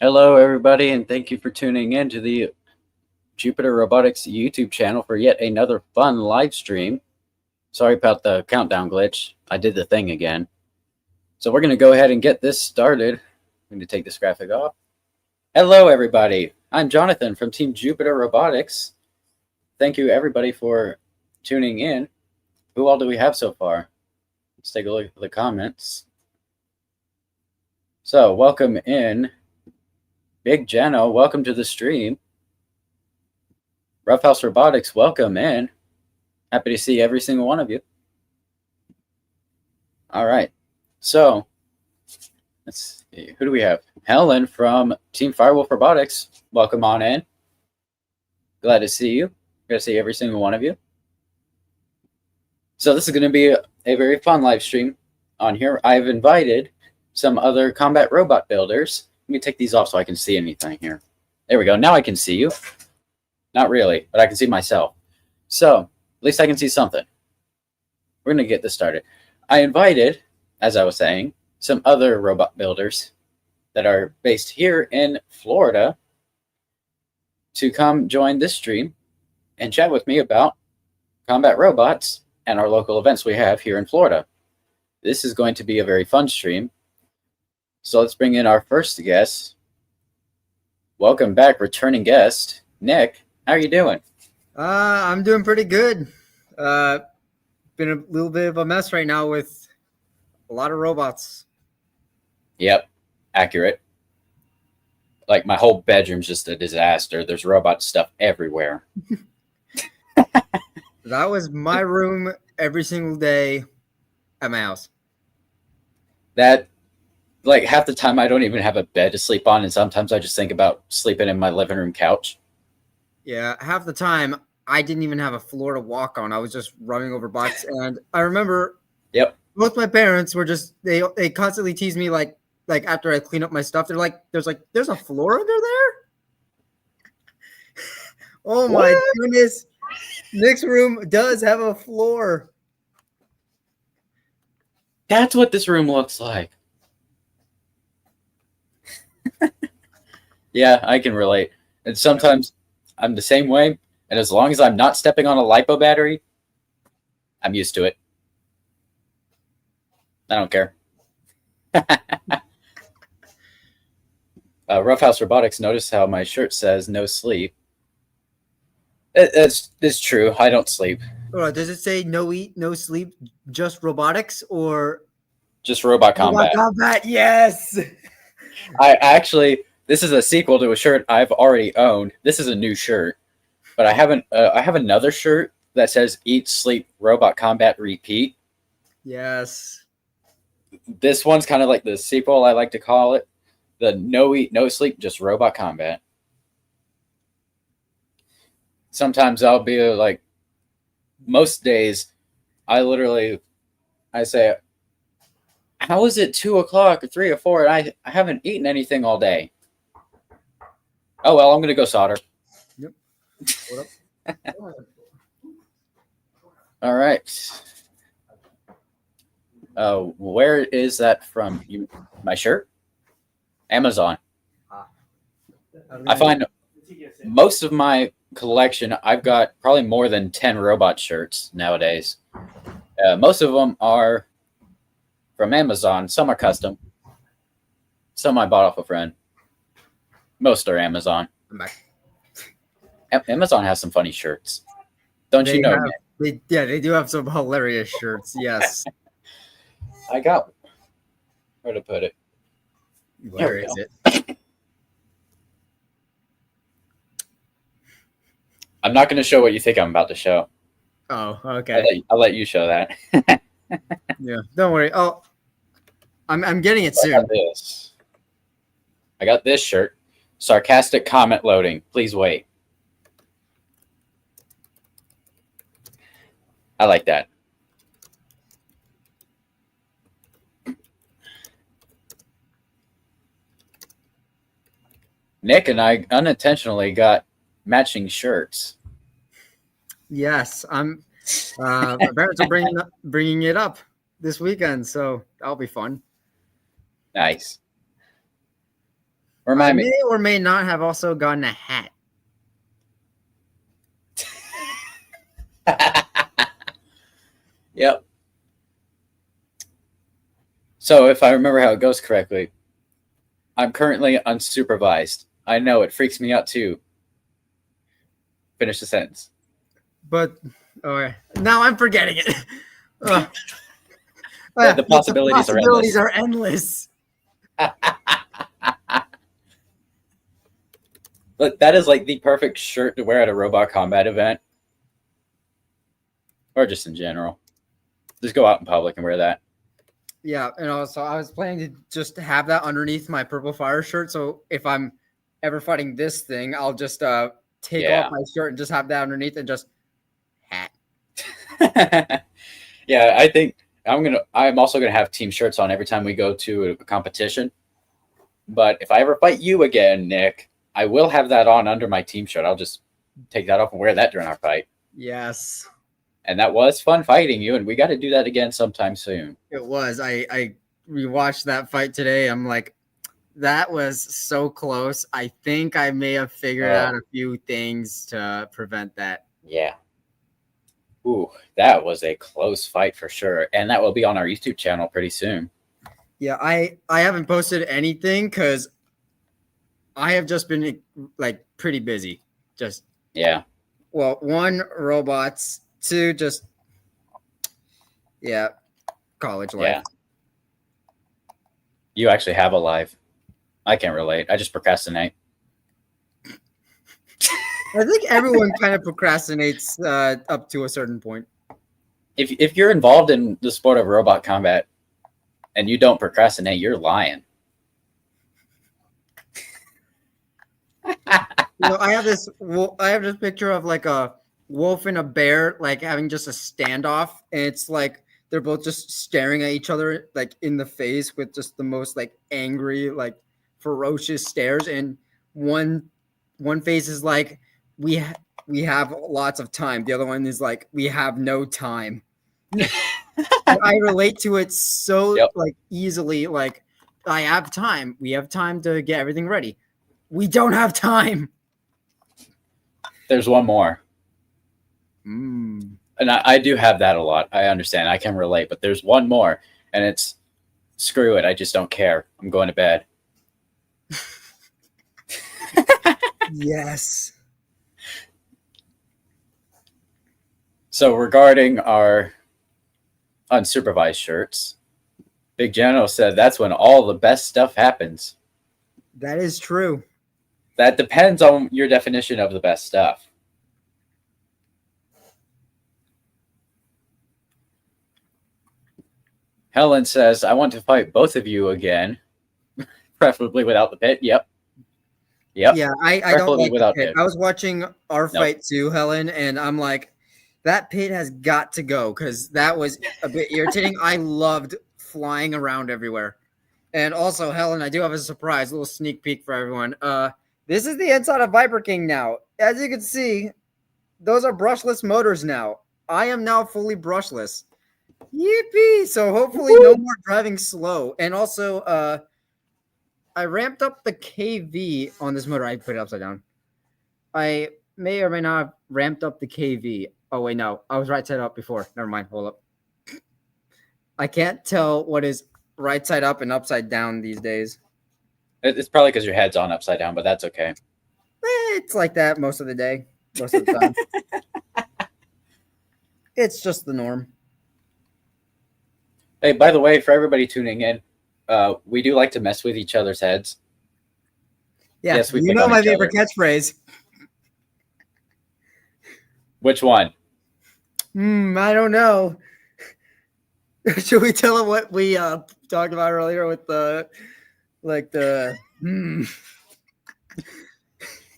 Hello, everybody, and thank you for tuning in to the Jupiter Robotics YouTube channel for yet another fun live stream. Sorry about the countdown glitch. I did the thing again. So we're going to go ahead and get this started. I'm going to take this graphic off. Hello, everybody. I'm Jonathan from Team Jupiter Robotics. Thank you, everybody, for tuning in. Who all do we have so far? Let's take a look at the comments. So, welcome in. Big Jeno, welcome to the stream. Roughhouse Robotics, welcome in. Happy to see every single one of you. All right. So, let's see. Who do we have? Helen from Team Firewolf Robotics. Welcome on in. Glad to see you. Glad to see every single one of you. So, this is going to be a very fun live stream on here. I've invited some other combat robot builders. Let me take these off so I can see anything here. There we go. Now I can see you. Not really, but I can see myself. So, at least I can see something. We're going to get this started. I invited, as I was saying, some other robot builders that are based here in Florida to come join this stream and chat with me about combat robots and our local events we have here in Florida. This is going to be a very fun stream. So let's bring in our first guest. Welcome back, returning guest, Nick. How are you doing? I'm doing pretty good. Been a little bit of a mess right now with a lot of robots. Yep, accurate. Like my whole bedroom's just a disaster. There's robot stuff everywhere. That was my room every single day at my house. That, like, half the time I don't even have a bed to sleep on, and sometimes I just think about sleeping in my living room couch. Yeah, half the time I didn't even have a floor to walk on. I was just running over bots. And I remember both my parents were just they constantly tease me like after I clean up my stuff, they're like, there's a floor under there? Oh my goodness. Nick's room does have a floor. That's what this room looks like. Yeah, I can relate. And sometimes I'm the same way. And as long as I'm not stepping on a LiPo battery, I'm used to it. I don't care. Roughhouse Robotics, notice how my shirt says no sleep. It's true. I don't sleep. Does it say no eat, no sleep, just robotics, or just robot combat? Robot combat, yes. I actually, this is a sequel to a shirt I've already owned. This is a new shirt, but I haven't. I have another shirt that says "Eat, Sleep, Robot Combat, Repeat." Yes. This one's kind of like the sequel, I like to call it. The no eat, no sleep, just robot combat. Sometimes I'll be like, most days, I say, how is it 2 o'clock or 3 or 4 and I haven't eaten anything all day? Oh, well, I'm going to go solder. Yep. All right. Where is that from? My shirt? Amazon. I find most of my collection, I've got probably more than 10 robot shirts nowadays. Most of them are from Amazon. Some are custom. Some I bought off a friend. Most are Amazon. Amazon has some funny shirts. Don't you know? They do have some hilarious shirts. Yes. I got where to put it. Where is it? I'm not going to show what you think I'm about to show. Oh, okay. I'll let you show that. Yeah, don't worry. Oh, I'm getting it soon. I got this shirt. Sarcastic comment loading. Please wait. I like that. Nick and I unintentionally got matching shirts. Yes, my parents are bringing it up this weekend, so that'll be fun. Nice. Remind me. May or may not have also gotten a hat. Yep. So if I remember how it goes correctly, I'm currently unsupervised. I know it freaks me out too. Finish the sentence. But now I'm forgetting it. The possibilities are endless. Look, that is like the perfect shirt to wear at a robot combat event. Or just in general. Just go out in public and wear that. Yeah, and also I was planning to just have that underneath my purple fire shirt. So if I'm ever fighting this thing, I'll just take off my shirt and just have that underneath and just hat. Yeah, I think I'm also gonna have team shirts on every time we go to a competition. But if I ever fight you again, Nick, I will have that on under my team shirt. I'll just take that off and wear that during our fight. Yes. And that was fun fighting you, and we got to do that again sometime soon. It was. I rewatched that fight today. I'm like, that was so close. I think I may have figured out a few things to prevent that. Yeah. Ooh, that was a close fight for sure. And that will be on our YouTube channel pretty soon. Yeah, I haven't posted anything because I have just been like pretty busy. Just well, 1, robots, 2, just college life. Yeah. You actually have a life. I can't relate. I just procrastinate. I think everyone kind of procrastinates up to a certain point. If you're involved in the sport of robot combat and you don't procrastinate, you're lying. I have this picture of like a wolf and a bear like having just a standoff, and it's like they're both just staring at each other like in the face with just the most like angry, like ferocious stares, and one face is like we have lots of time, the other one is like we have no time. I relate to it so like easily. Like, I have time, we have time to get everything ready, we don't have time. There's one more. And I do have that a lot. I understand. I can relate, but there's one more, and it's screw it. I just don't care. I'm going to bed. Yes. So regarding our unsupervised shirts, Big General said that's when all the best stuff happens. That is true. That depends on your definition of the best stuff. Helen says, I want to fight both of you again, preferably without the pit. Yep. Yeah, I don't like the pit. I was watching our fight too, Helen, and I'm like, that pit has got to go because that was a bit irritating. I loved flying around everywhere. And also, Helen, I do have a surprise, a little sneak peek for everyone. This is the inside of Viper King now. As you can see, those are brushless motors now. I am now fully brushless. Yippee! So hopefully no more driving slow. And also, I ramped up the KV on this motor. I put it upside down. I may or may not have ramped up the KV. Oh, wait, no. I was right side up before. Never mind. Hold up. I can't tell what is right side up and upside down these days. It's probably because your head's on upside down, but that's okay. It's like that most of the day. Most of the time. It's just the norm. Hey, by the way, for everybody tuning in, we do like to mess with each other's heads. Yeah, yes, you know my favorite catchphrase. Which one? I don't know. Should we tell them what we talked about earlier with the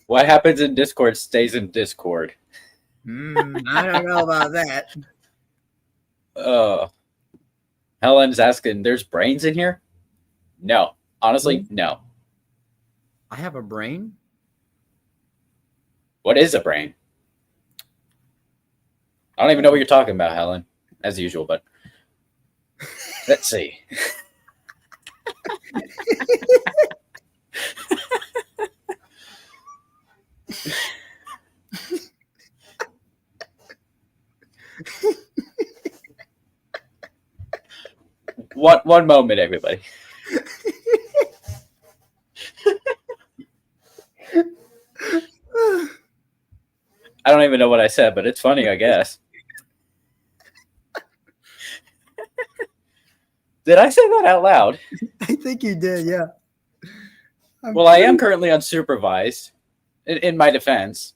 What happens in Discord stays in Discord. I don't know about that. Helen's asking, there's brains in here? No. Honestly, no. I have a brain? What is a brain? I don't even know what you're talking about, Helen, as usual, but let's see. One moment, everybody. I don't even know what I said, but it's funny, I guess. Did I say that out loud? I think you did, yeah. Well, I am currently unsupervised, in my defense.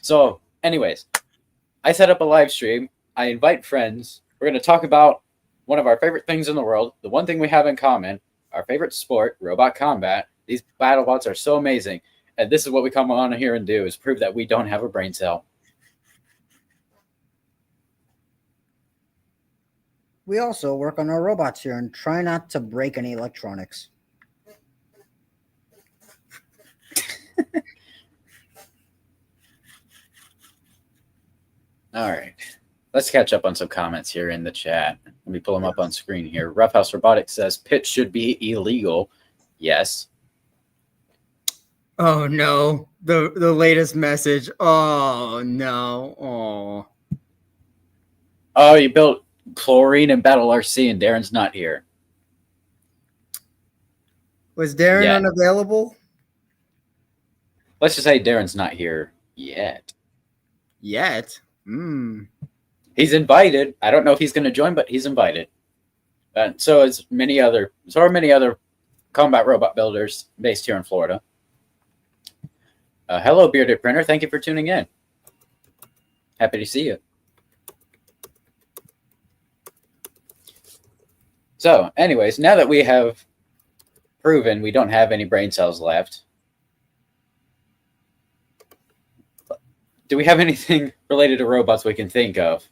So, anyways, I set up a live stream. I invite friends. We're going to talk about one of our favorite things in the world, the one thing we have in common, our favorite sport, robot combat. These BattleBots are so amazing. And this is what we come on here and do, is prove that we don't have a brain cell. We also work on our robots here and try not to break any electronics. All right. Let's catch up on some comments here in the chat. Let me pull them up on screen here. Roughhouse Robotics says pitch should be illegal. Yes. Oh no. The latest message. Oh no. Oh. Oh, you built Chlorine and Battle RC and Darren's not here. Was Darren unavailable? Let's just say Darren's not here yet. Yet? He's invited. I don't know if he's going to join, but he's invited. So are many other combat robot builders based here in Florida. Hello, Bearded Printer. Thank you for tuning in. Happy to see you. So, anyways, now that we have proven we don't have any brain cells left, do we have anything related to robots we can think of?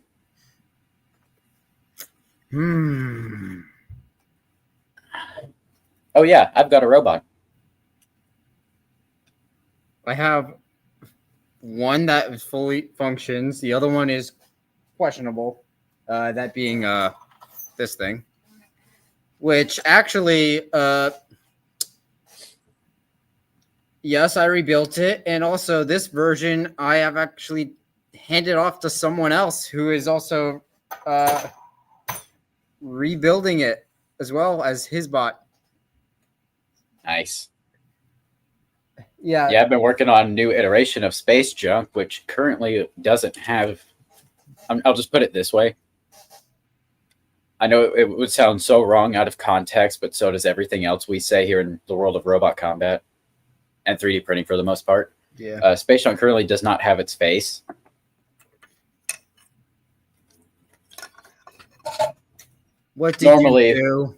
Oh, yeah, I've got a robot. I have one that fully functions. The other one is questionable. That being this thing. Which actually, yes, I rebuilt it. And also this version, I have actually handed off to someone else who is also rebuilding it as well as his bot. Nice. Yeah. Yeah, I've been working on a new iteration of Space Junk, which currently doesn't have... I'll just put it this way. I know it would sound so wrong out of context, but so does everything else we say here in the world of robot combat and 3D printing for the most part. Yeah. Space Junk currently does not have its face. What did you do?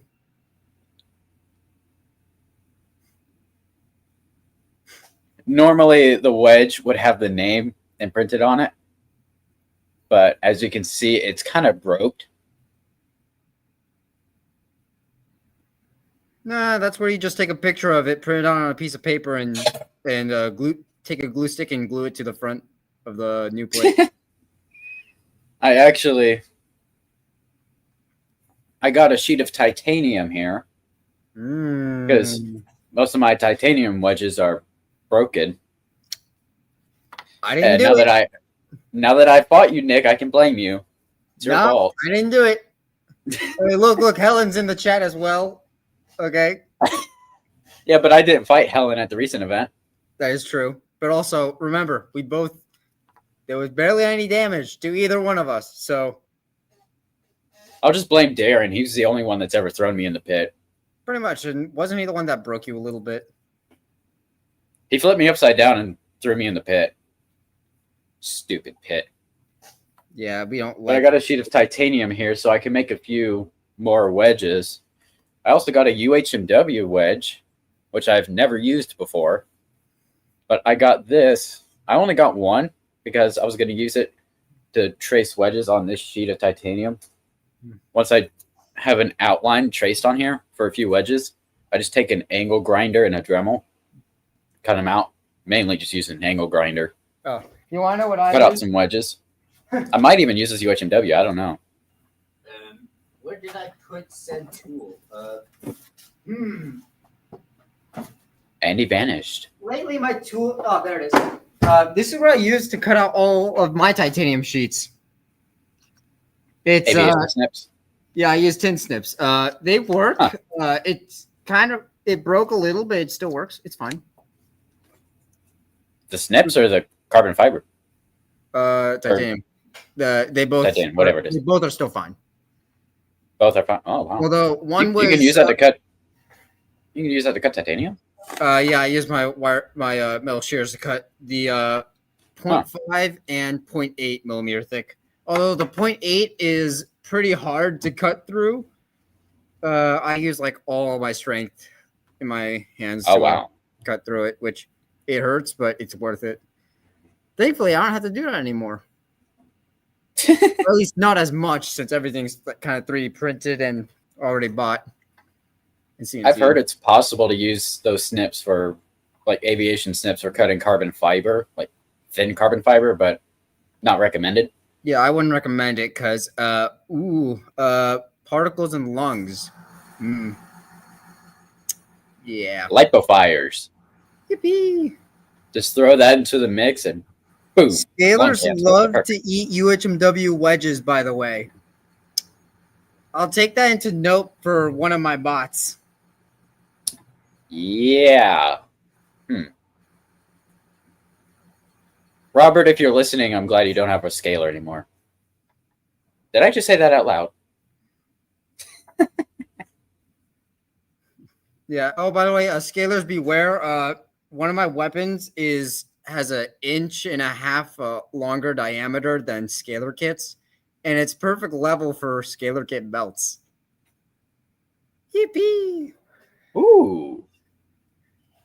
Normally, the wedge would have the name imprinted on it. But as you can see, it's kind of broke. Nah, that's where you just take a picture of it, print it on a piece of paper, and take a glue stick and glue it to the front of the new plate. I got a sheet of titanium here because most of my titanium wedges are broken. I didn't do it. Now that I fought you, Nick, I can blame you. It's your fault. I didn't do it. Hey, look, Helen's in the chat as well. Okay. Yeah, but I didn't fight Helen at the recent event. That is true. But also, remember, there was barely any damage to either one of us. So I'll just blame Darren. He's the only one that's ever thrown me in the pit. Pretty much. And wasn't he the one that broke you a little bit? He flipped me upside down and threw me in the pit. Stupid pit. Yeah, we don't like... But I got a sheet of titanium here so I can make a few more wedges. I also got a UHMW wedge, which I've never used before. But I got this. I only got one because I was going to use it to trace wedges on this sheet of titanium. Once I have an outline traced on here for a few wedges, I just take an angle grinder and a Dremel, cut them out, mainly just using an angle grinder. Oh, you want to know what I cut out some wedges. I might even use this UHMW. I don't know. Where did I put said tool? And he vanished. lately my tool. Oh, there it is. This is what I use to cut out all of my titanium sheets. It's ABS snips. Yeah, I use tin snips. They work. Huh. It broke a little, but it still works. It's fine. The snips or the carbon fiber? Titanium. They both titanium, whatever it is. They both are still fine. Both are fine. Oh wow. Although one was you can use that to cut. You can use that to cut titanium. Yeah, I use my metal shears to cut the 0.5 and 0.8 millimeter thick. Although the 0.8 is pretty hard to cut through. I use like all my strength in my hands to cut through it, which it hurts, but it's worth it. Thankfully, I don't have to do that anymore. Or at least not as much, since everything's kind of 3D printed and already bought. I've heard it's possible to use those snips for like aviation snips for cutting carbon fiber, like thin carbon fiber, but not recommended. Yeah, I wouldn't recommend it because particles in lungs. Yeah. Lipofires. Yippee. Just throw that into the mix and boom. Scalers love to eat UHMW wedges, by the way. I'll take that into note for one of my bots. Yeah. Robert, if you're listening, I'm glad you don't have a scaler anymore. Did I just say that out loud? Yeah. Oh, by the way, scalers beware. One of my weapons has 1.5 inches longer diameter than scalar kits, and it's perfect level for scalar kit belts. Yippee! Ooh.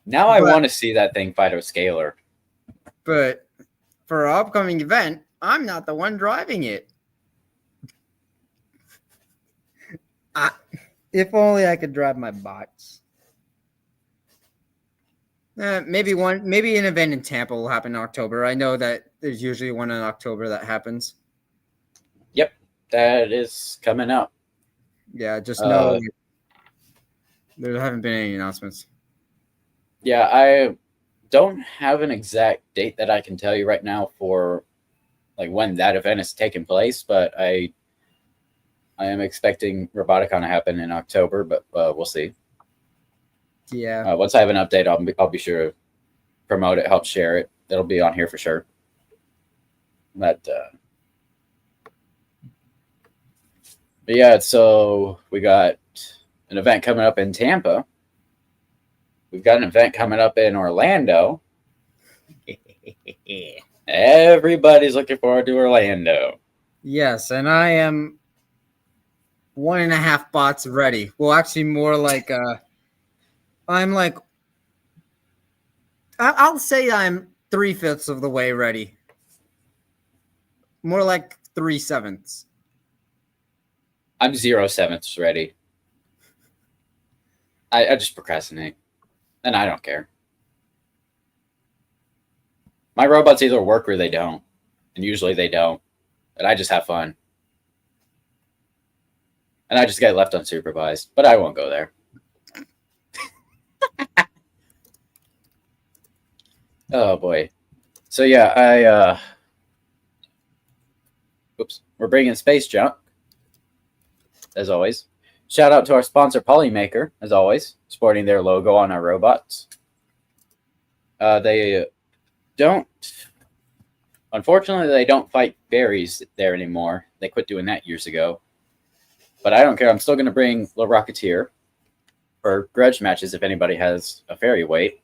Now I want to see that thing fight a scalar. But for our upcoming event, I'm not the one driving it. If only I could drive my bots. Maybe an event in Tampa will happen in October. I know that there's usually one in October that happens. Yep, that is coming up. Yeah, just know there haven't been any announcements. Yeah, I don't have an exact date that I can tell you right now for like when that event is taking place, but I am expecting Roboticon to happen in October, but we'll see. Yeah. Once I have an update, I'll be sure to promote it, help share it. It'll be on here for sure. But yeah, so we got an event coming up in Tampa. We've got an event coming up in Orlando. Everybody's looking forward to Orlando. Yes, and I am 1.5 bots ready. Well, actually, more like I'm like, I'll say I'm 3/5 of the way ready. More like 3/7. I'm 0.7 ready. I just procrastinate, and I don't care. My robots either work or they don't, and usually they don't, and I just have fun. And I just get left unsupervised, but I won't go there. Oh boy. So yeah, we're bringing space junk, as always. Shout out to our sponsor, Polymaker, as always, sporting their logo on our robots. Unfortunately, they don't fight fairies there anymore. They quit doing that years ago. But I don't care. I'm still going to bring Little Rocketeer for grudge matches if anybody has a fairy weight.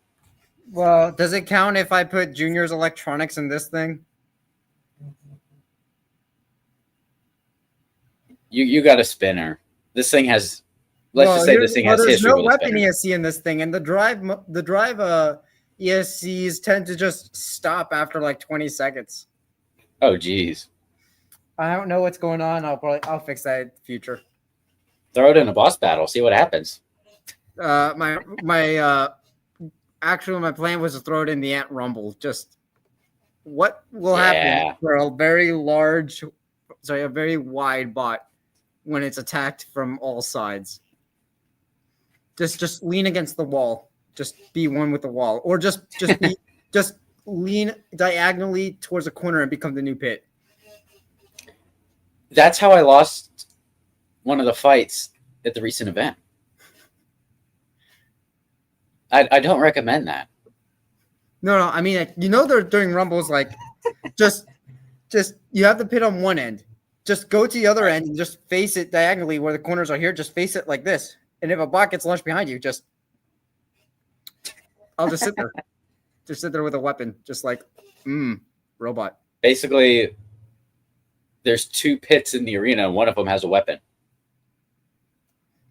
Well, does it count if I put Junior's electronics in this thing? You got a spinner. This thing has. This thing has history. There's no weapon ESC in this thing, and the drive ESCs tend to just stop after like 20 seconds. Oh, geez. I don't know what's going on. I'll fix that in the future. Throw it in a boss battle. See what happens. My plan was to throw it in the Ant Rumble. Just what will happen for a very wide bot when it's attacked from all sides? Just lean against the wall. Just be one with the wall, or just be just lean diagonally towards a corner and become the new Pit. That's how I lost one of the fights at the recent event. I don't recommend that. No, I mean, they're doing rumbles like just you have the Pit on one end. Just go to the other end and just face it diagonally where the corners are here. Just face it like this. And if a bot gets launched behind you, I'll just sit there. Just sit there with a weapon. Just like, robot. Basically, there's 2 pits in the arena. And one of them has a weapon.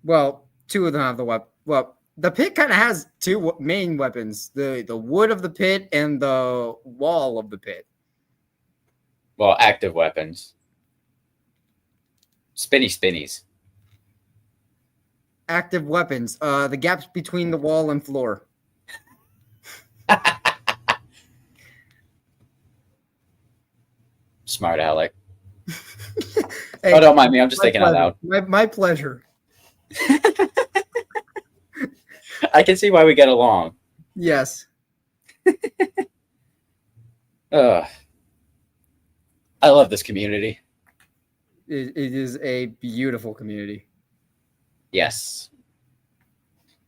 Well, 2 of them have the weapon. Well, the pit kind of has 2 main weapons. The wood of the pit and the wall of the pit. Well, active weapons. Spinnies. Active weapons. The gaps between the wall and floor. Smart Alec. Hey, don't mind me. I'm just thinking out loud. My pleasure. I can see why we get along. Yes. I love this community. It is a beautiful community. Yes.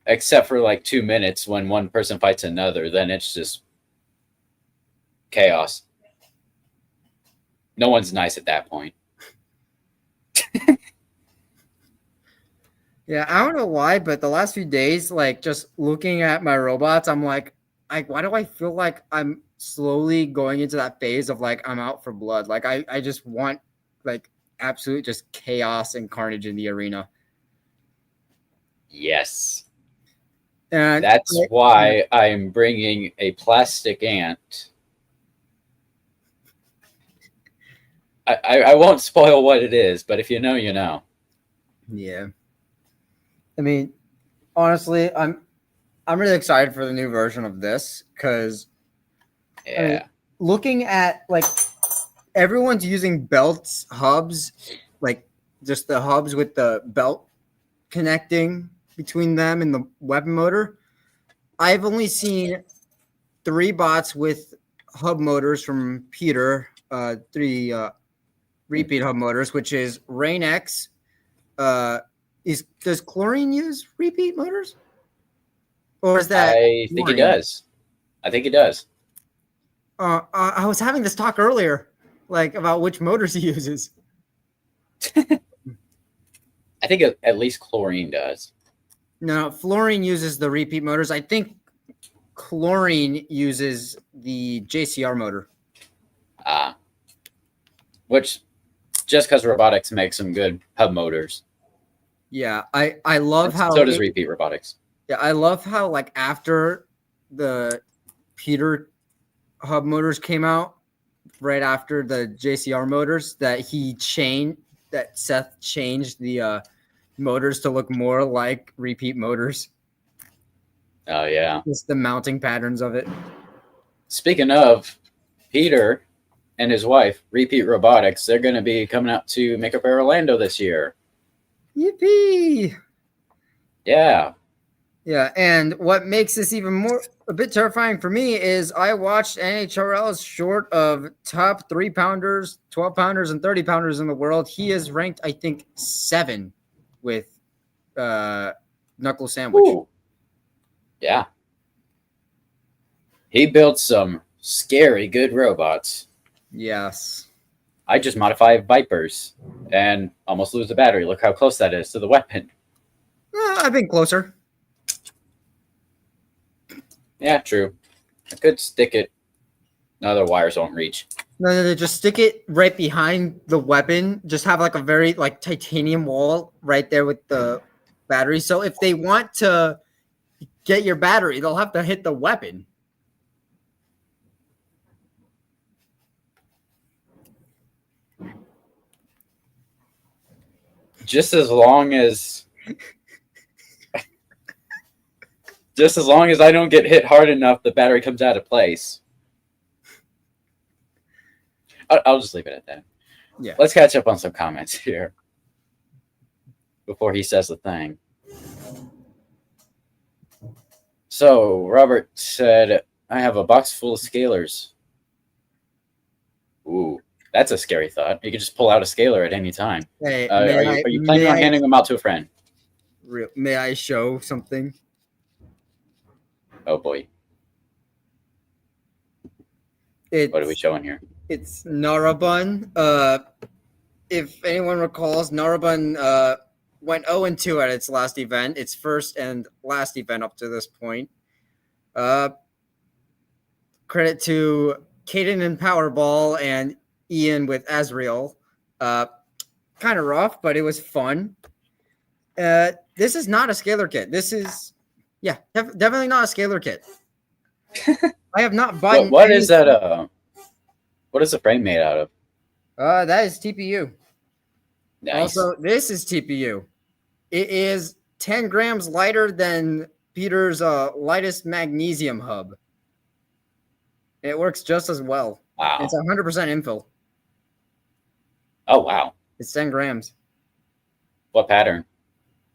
Except for like 2 minutes when one person fights another, then it's just chaos. No one's nice at that point. Yeah, I don't know why, but the last few days, like just looking at my robots, I'm like, why do I feel like I'm slowly going into that phase of like I'm out for blood? Like I just want like absolute just chaos and carnage in the arena. Yes. And that's why I'm bringing a plastic ant. I won't spoil what it is, but if you know, you know. Yeah. I mean, honestly, I'm really excited for the new version of this because looking at like everyone's using belts, hubs, like just the hubs with the belt connecting between them and the weapon motor. I've only seen 3 bots with hub motors from Peter, 3 repeat hub motors, which is Rain X. Does Chlorine use repeat motors? Or is that? I think it does. I think it does. I was having this talk earlier, like about which motors he uses. I think at least Chlorine does. No, Fluorine uses the repeat motors. I think Chlorine uses the JCR motor. Which, just because Robotics makes some good hub motors. Yeah, I love how so does Repeat Robotics. Yeah, I love how like after the Peter hub motors came out, right after the JCR motors, that Seth changed the motors to look more like repeat motors. Oh yeah, just the mounting patterns of it. Speaking of Peter and his wife, Repeat Robotics, they're going to be coming out to Makeup Orlando this year. Yippee! Yeah. Yeah, and what makes this even a bit terrifying for me is I watched NHRL's short of top 3-pounders, 12-pounders, and 30-pounders in the world. He is ranked, I think, 7 with Knuckle Sandwich. Ooh. Yeah. He built some scary good robots. Yes. I just modify Vipers and almost lose the battery. Look how close that is to the weapon. I've been closer. Yeah, true. I could stick it. No, the wires won't reach. No, just stick it right behind the weapon. Just have like a very like titanium wall right there with the battery. So if they want to get your battery, they'll have to hit the weapon. Just as long as I don't get hit hard enough, the battery comes out of place. I'll just leave it at that. Yeah. Let's catch up on some comments here before he says the thing. So Robert said, "I have a box full of scalers." Ooh, that's a scary thought. You can just pull out a scalar at any time. Hey, Are you planning on handing them out to a friend? May I show something? Oh boy, what are we showing here? It's Narabun. If anyone recalls, Narabun went 0-2 at its last event, its first and last event up to this point. Credit to Caden and Powerball and Ian with Azrael. Kind of rough, but it was fun. This is not a scalar kit. This is, definitely not a scalar kit. I have not bought. What is that? What is the frame made out of? That is TPU. Nice. Also, this is TPU. It is 10 grams lighter than Peter's lightest magnesium hub. It works just as well. Wow. It's 100% infill. Oh wow. It's 10 grams. What pattern?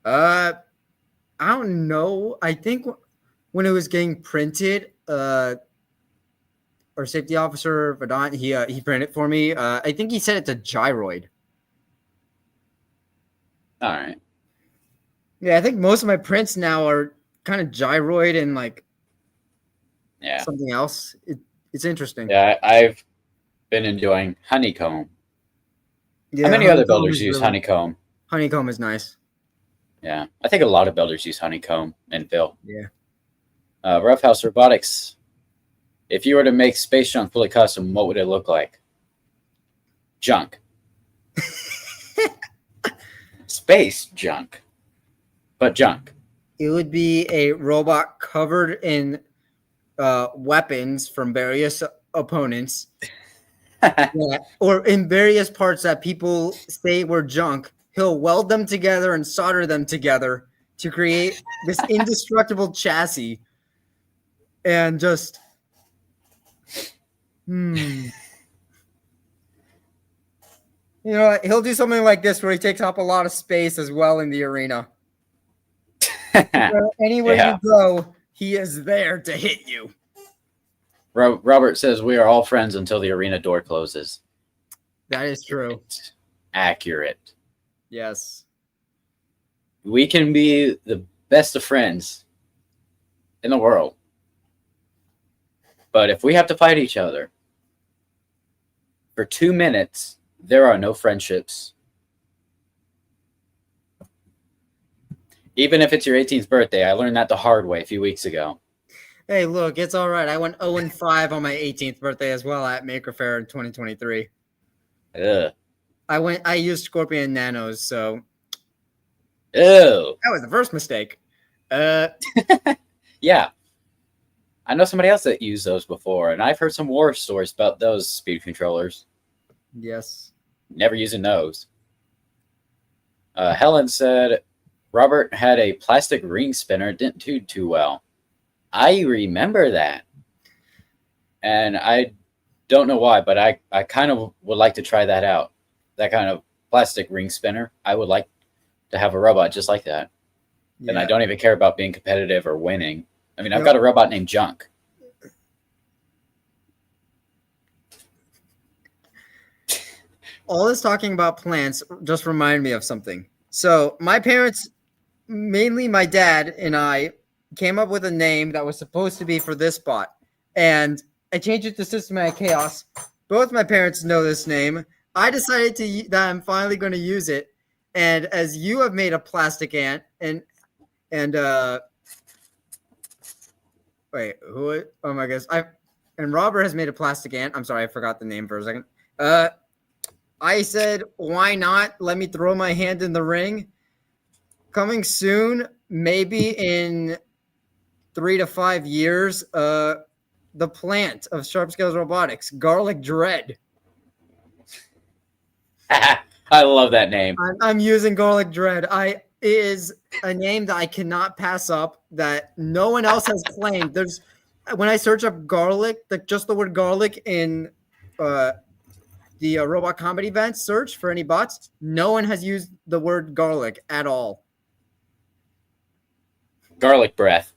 I don't know. I think when it was getting printed, our safety officer Vedant, he printed it for me. I think he said it's a gyroid. All right. Yeah, I think most of my prints now are kind of gyroid and like something else. It's interesting. Yeah, I've been enjoying honeycomb. Yeah, how many other builders use honeycomb? Honeycomb is nice. Yeah, I think a lot of builders use honeycomb and fill. Yeah. Roughhouse Robotics. If you were to make space junk fully custom, what would it look like? Junk. Space junk. But junk. It would be a robot covered in weapons from various opponents. Or in various parts that people say were junk. He'll weld them together and solder them together to create this indestructible chassis. And just... You know, he'll do something like this where he takes up a lot of space as well in the arena. Anywhere you go, he is there to hit you. Robert says we are all friends until the arena door closes. That is true. It's accurate. Yes. We can be the best of friends in the world. But if we have to fight each other for 2 minutes, there are no friendships. Even if it's your 18th birthday, I learned that the hard way a few weeks ago. Hey, look, it's all right. I went 0-5 on my 18th birthday as well at Maker Faire in 2023. Ugh. I used Scorpion Nanos, so Ew. That was the first mistake. Yeah. I know somebody else that used those before, and I've heard some war stories about those speed controllers. Yes. Never using those. Helen said Robert had a plastic ring spinner, didn't do too well. I remember that. And I don't know why, but I kind of would like to try that out. That kind of plastic ring spinner. I would like to have a robot just like that. Yeah. And I don't even care about being competitive or winning. I mean, I've got a robot named Junk. All this talking about plants just reminded me of something. So my parents, mainly my dad and I, came up with a name that was supposed to be for this bot. And I changed it to Systematic Chaos. Both my parents know this name. I decided that I'm finally going to use it. And as you have made a plastic ant and wait, who? Oh my gosh! And Robert has made a plastic ant. I'm sorry, I forgot the name for a second. I said, why not? Let me throw my hand in the ring. Coming soon, maybe in 3 to 5 years. The plant of Sharp Scales Robotics, Garlic Dread. I love that name. I'm using Garlic Dread. It is a name that I cannot pass up, that no one else has claimed. When I search up garlic, just the word garlic in the Robot Combat event search for any bots, no one has used the word garlic at all. Garlic breath.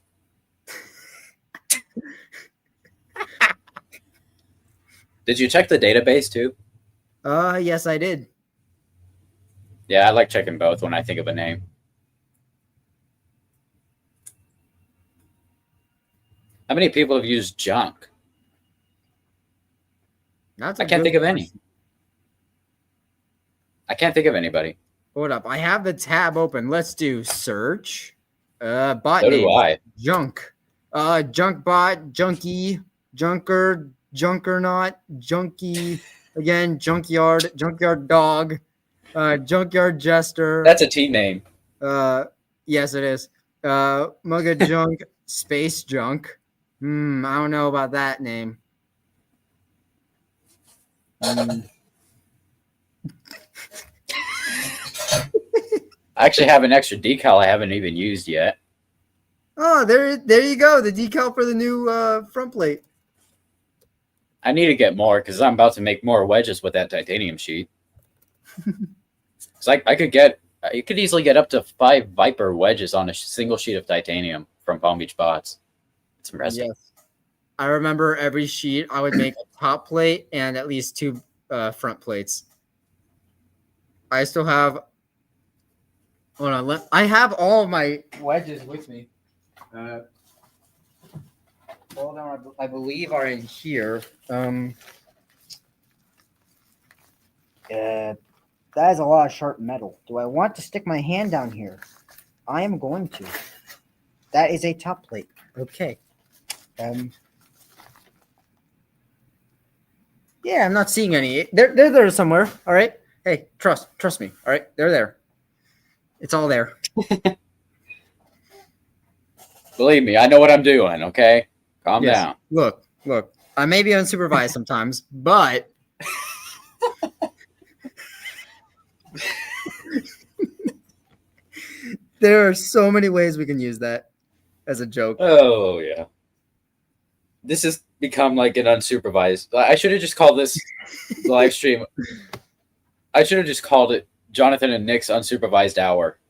Did you check the database too? Yes, I did. Yeah, I like checking both when I think of a name. How many people have used junk? That's I a can't good think of any. question. I can't think of anybody. Hold up. I have the tab open. Let's do search. Bot So do names. I. Junk. Junk bot, junkie, junker, junkernaut, junkie, again, junkyard, junkyard dog, junkyard jester. That's a team name. Yes, it is. Mugga junk, space junk. I don't know about that name. I actually have an extra decal I haven't even used yet. Oh, there you go. The decal for the new front plate. I need to get more because I'm about to make more wedges with that titanium sheet. So you could easily get up to 5 Viper wedges on a single sheet of titanium from Palm Beach Bots. It's impressive. Yes. I remember every sheet I would make a top plate and at least 2 front plates. I still have. Hold on. I have all of my wedges with me. All of them, I believe, are in here. That is a lot of sharp metal. Do I want to stick my hand down here? I am going to. That is a top plate. Okay. Yeah, I'm not seeing any. They're there somewhere. All right. Hey, trust me. All right, they're there. It's all there. Believe me, I know what I'm doing, okay? Calm down. Look. I may be unsupervised sometimes, but there are so many ways we can use that as a joke. Oh, yeah. This has become like an unsupervised. I should have just called this live stream. I should have just called it Jonathan and Nick's unsupervised hour.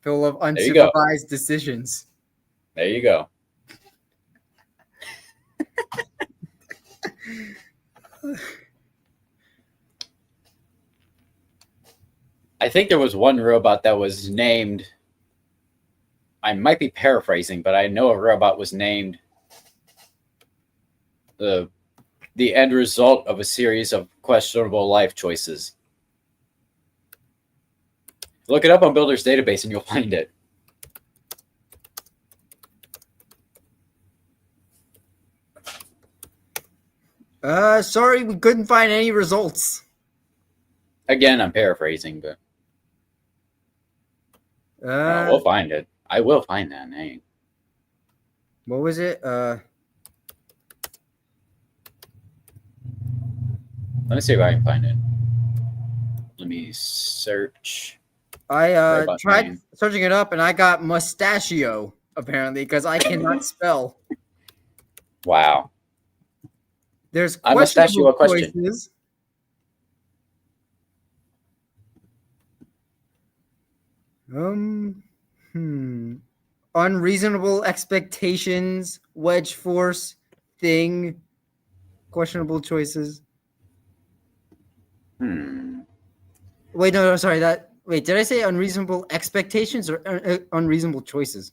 Full of unsupervised decisions. There you go. I think there was one robot that was named. I might be paraphrasing, but I know a robot was named the end result of a series of questionable life choices. Look it up on Builder's database and you'll find it. Sorry, we couldn't find any results. Again, I'm paraphrasing, but we'll find it. I will find that name. What was it? Let me see if I can find it. Let me search. I tried searching it up and I got mustachio apparently because I cannot spell. Wow. There's I must ask you a question. Choices. Unreasonable expectations, wedge force, thing, questionable choices. Wait, no, sorry. Wait, did I say unreasonable expectations or unreasonable choices?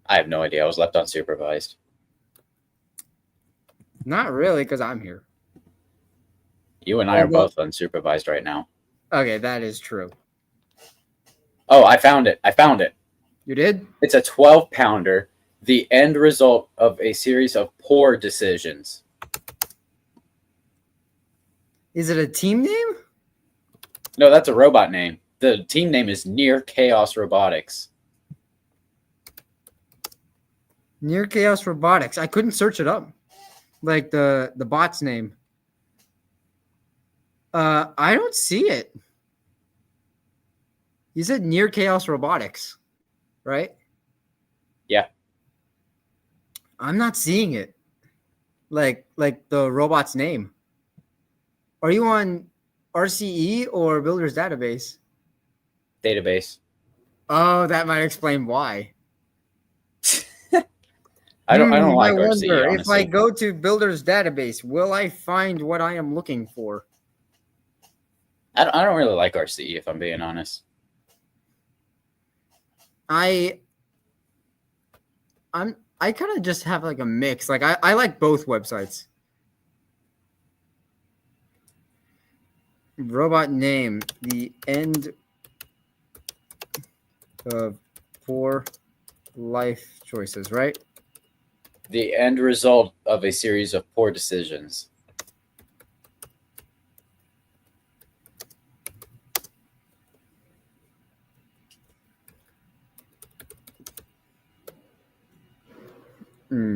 I have no idea. I was left unsupervised. Not really, because I'm here. You and I are both unsupervised right now. Okay, that is true. Oh, I found it. You did? It's a 12-pounder, the end result of a series of poor decisions. Is it a team name? No, that's a robot name. The team name is Near Chaos Robotics. Near Chaos Robotics. I couldn't search it up. Like the bot's name. I don't see it. You said Near Chaos Robotics, right? Yeah. I'm not seeing it. Like the robot's name. Are you on RCE or Builder's database? Database. Oh, that might explain why. I don't I like RCE, wonder if I honestly. go to Builder's database, will I find what I am looking for? I don't really like RCE, if I'm being honest. I kind of just have like a mix. Like I like both websites. Robot name, the end of poor life choices, right? The end result of a series of poor decisions.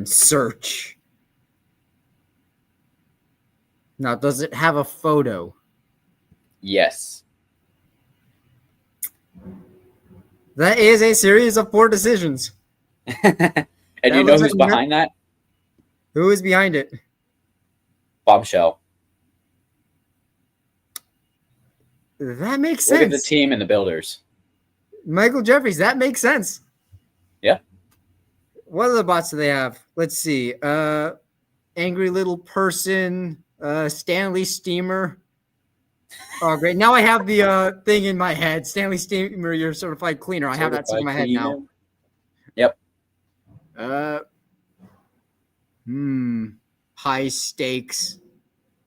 Search. Now, does it have a photo? Yes. That is a series of poor decisions. And you know who's behind that? Who is behind it? Bombshell. That makes sense. Look at the team and the builders. Michael Jeffries, that makes sense. Yeah. What other bots do they have? Let's see. Angry Little Person, Stanley Steamer. Oh, great. Now I have the thing in my head. Stanley Steamer, your certified cleaner. I have that thing in my head now. Yep. High stakes.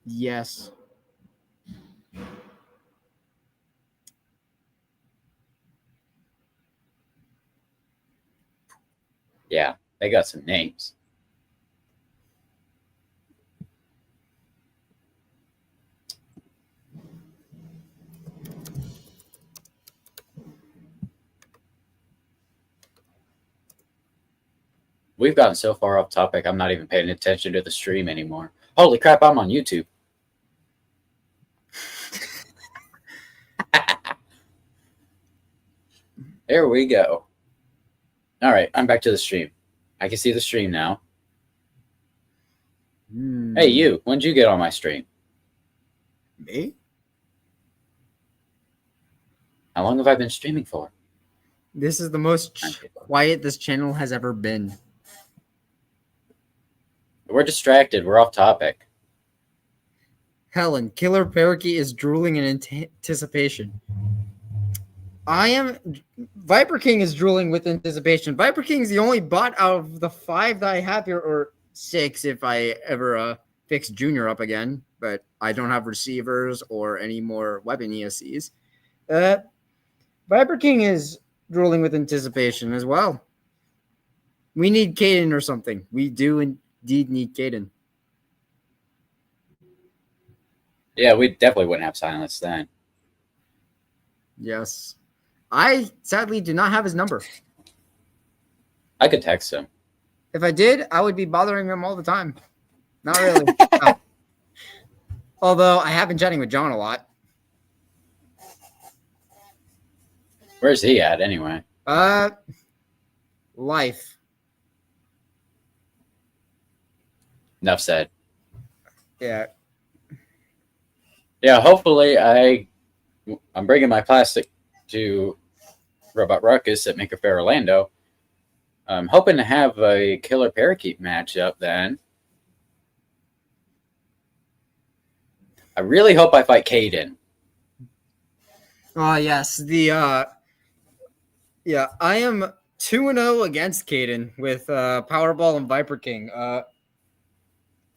Yes. Yeah, they got some names. We've gotten so far off topic, I'm not even paying attention to the stream anymore. Holy crap, I'm on YouTube. There we go. All right, I'm back to the stream. I can see the stream now. Hey, you. When'd you get on my stream? Me? How long have I been streaming for? This is the most quiet this channel has ever been. We're distracted. We're off topic. Helen, Killer Parakeet is drooling in anticipation. Viper King is drooling with anticipation. Viper King is the only bot out of the 5 that I have here, or 6 if I ever fix Junior up again, but I don't have receivers or any more weapon ESCs. Viper King is drooling with anticipation as well. We need Caden or something. We do indeed need Caden. Yeah, we definitely wouldn't have silence then. Yes. I sadly do not have his number. I could text him. If I did, I would be bothering him all the time. Not really. No. Although I have been chatting with John a lot. Where's he at anyway? Life. Enough said. Yeah. Yeah, hopefully I'm bringing my plastic to Robot Ruckus at Maker Faire Orlando. I'm hoping to have a Killer Parakeet matchup then. I really hope I fight Caden. Oh, yes. I am 2-0 against Caden with Powerball and Viper King.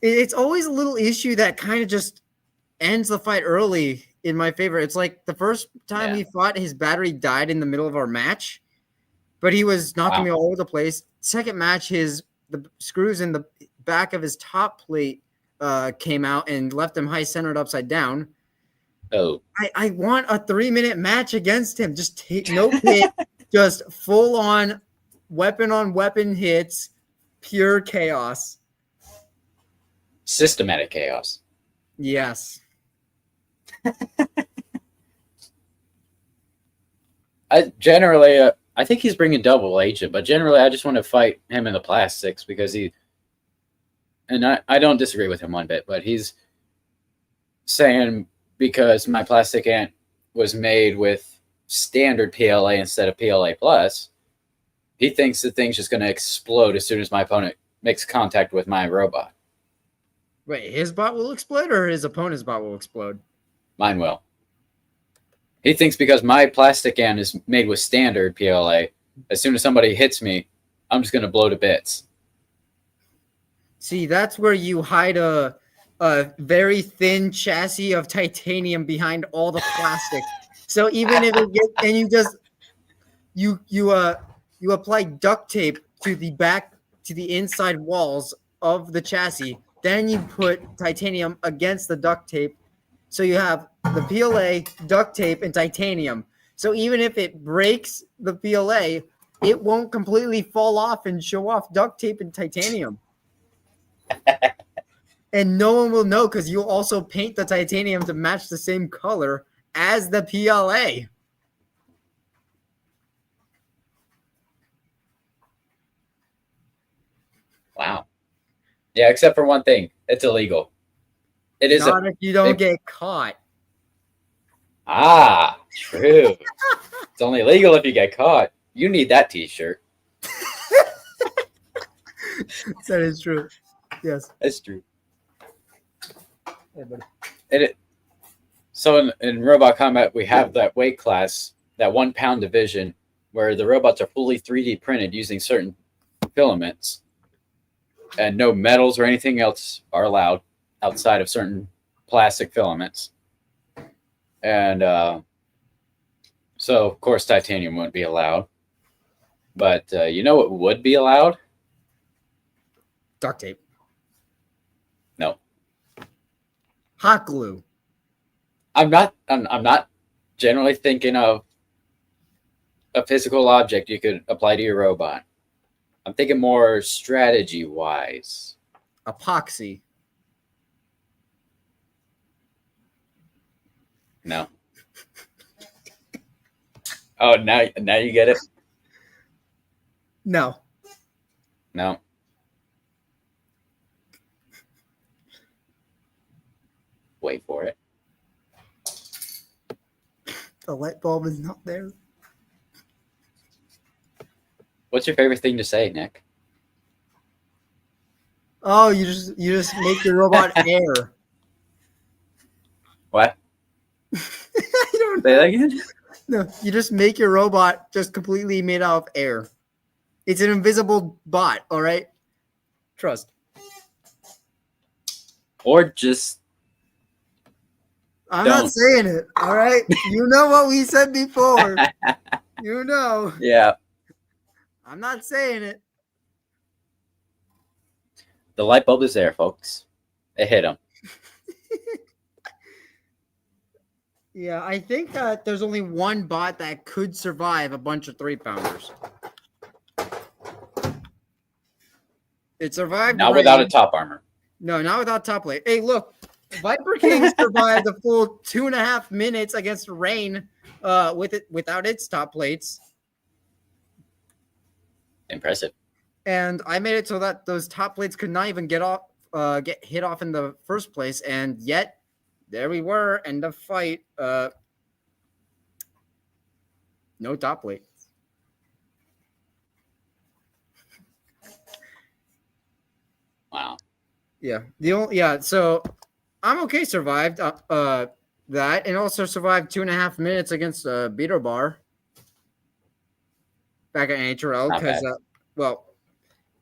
It's always a little issue that kind of just ends the fight early in my favor. It's like the first time we fought, his battery died in the middle of our match, but he was knocking me all over the place. Second match, the screws in the back of his top plate came out and left him high centered upside down. Oh, I want a 3-minute match against him. Just no hit, just full on weapon hits, pure chaos. systematic chaos. Yes. I think he's bringing double agent, but generally I just want to fight him in the plastics because I don't disagree with him one bit, but he's saying because my plastic ant was made with standard PLA instead of PLA plus, he thinks the thing's just going to explode as soon as my opponent makes contact with my robot. Wait, his bot will explode or his opponent's bot will explode? Mine will. He thinks because my plastic can is made with standard PLA, as soon as somebody hits me, I'm just going to blow to bits. See, that's where you hide a very thin chassis of titanium behind all the plastic. So even if it gets, and you just you apply duct tape to the back to the inside walls of the chassis, then you put titanium against the duct tape. So you have the PLA, duct tape, and titanium. So even if it breaks the PLA, it won't completely fall off and show off duct tape and titanium. And no one will know because you'll also paint the titanium to match the same color as the PLA. Wow. Yeah, except for one thing. It's illegal. It is not if you don't get caught. Ah, true. It's only illegal if you get caught. You need that t-shirt. That is true. Yes. That's true. So in Robot Combat, we have that weight class, that 1 pound division, where the robots are fully 3D printed using certain filaments. And no metals or anything else are allowed outside of certain plastic filaments. And so, of course, titanium wouldn't be allowed. But you know what would be allowed? Duct tape. No. Hot glue. I'm not generally thinking of a physical object you could apply to your robot. I'm thinking more strategy-wise. Epoxy. No. Oh, now you get it? No. No. Wait for it. The light bulb is not there. What's your favorite thing to say, Nick? Oh, you just make your robot air. What? I don't Say that again? No, you just make your robot just completely made out of air. It's an invisible bot, all right? Trust. Or just I'm not saying it, all right? You know what we said before. You know. Yeah. I'm not saying it. The light bulb is there, folks. It hit him. Yeah, I think that there's only one bot that could survive a bunch of 3-pounders. It survived. Not without a top armor. No, not without top plate. Hey, look, Viper King survived a full 2.5 minutes against rain, without its top plates. Impressive. And I made it so that those top plates could not even get hit off in the first place, and yet there we were, end of fight. No top plate. Wow. Yeah. So I'm okay. Survived that, and also survived 2.5 minutes against Beater Bar back at NHL because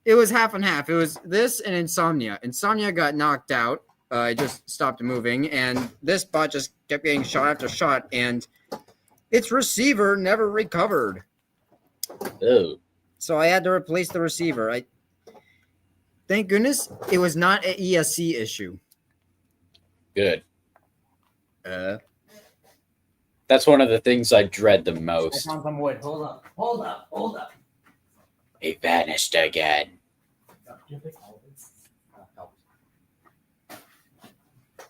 it was half and half. It was this and Insomnia. Insomnia got knocked out. It just stopped moving, and this bot just kept getting shot after shot, and its receiver never recovered. Oh. So I had to replace the receiver. Thank goodness it was not an ESC issue. Good. That's one of the things I dread the most. I found some wood. Hold up. He vanished again.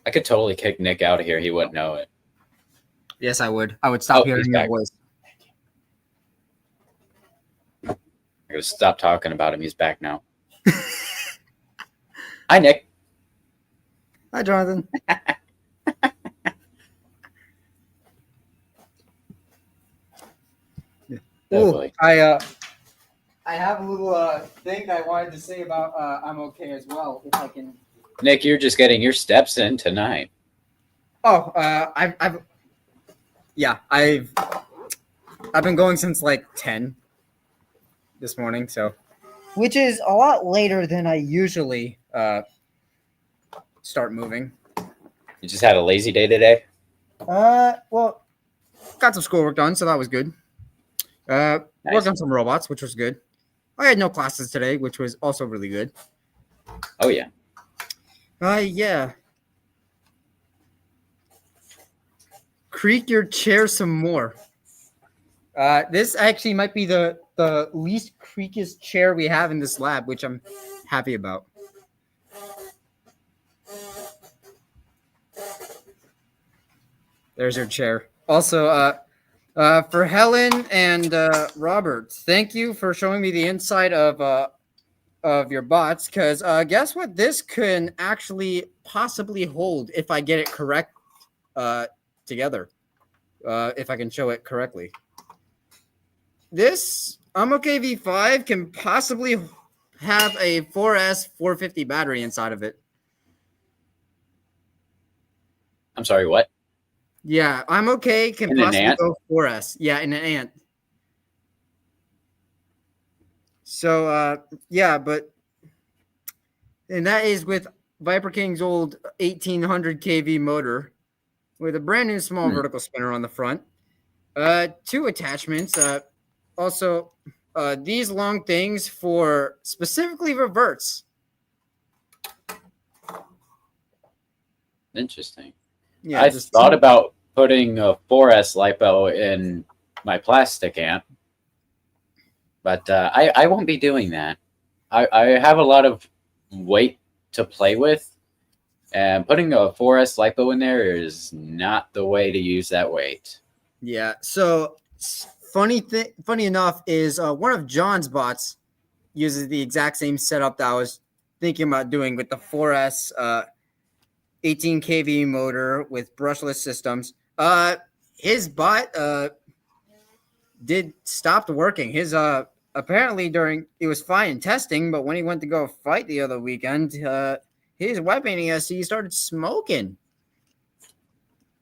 I could totally kick Nick out of here. He wouldn't know it. Yes, I would. I would stop hearing your voice. I gotta stop talking about him. He's back now. Hi, Nick. Hi, Jonathan. Oh, boy. I I have a little thing that I wanted to say about I'm okay as well, if I can. Nick, you're just getting your steps in tonight. Oh, I've been going since like 10 this morning, so Which is a lot later than I usually start moving. You just had a lazy day today? Well, got some schoolwork done, so that was good. Nice. Worked on some robots, which was good. I had no classes today, which was also really good. Oh, yeah. Yeah. Creak your chair some more. This actually might be the least creakiest chair we have in this lab, which I'm happy about. There's your chair. Also, for Helen and Robert, thank you for showing me the inside of your bots, because guess what? This can actually possibly hold if I get it correct together. If I can show it correctly. This I'm okay V5 can possibly have a 4S 450 battery inside of it. I'm sorry, what? Yeah, I'm okay can In an possibly ant? go 4S. Yeah, in an ant. So yeah, and that is with Viper King's old 1800 kV motor with a brand new small vertical spinner on the front. 2 attachments. Also, these long things for specifically reverts. Interesting. Yeah, I thought about putting a 4S lipo in my plastic ant, but I won't be doing that. I have a lot of weight to play with, and putting a 4S lipo in there is not the way to use that weight. Yeah. So funny enough is one of John's bots uses the exact same setup that I was thinking about doing with the 4S 18 kV motor with brushless systems. His bot stopped working. His apparently it was fine in testing, but when he went to go fight the other weekend, his weapon ESC started smoking.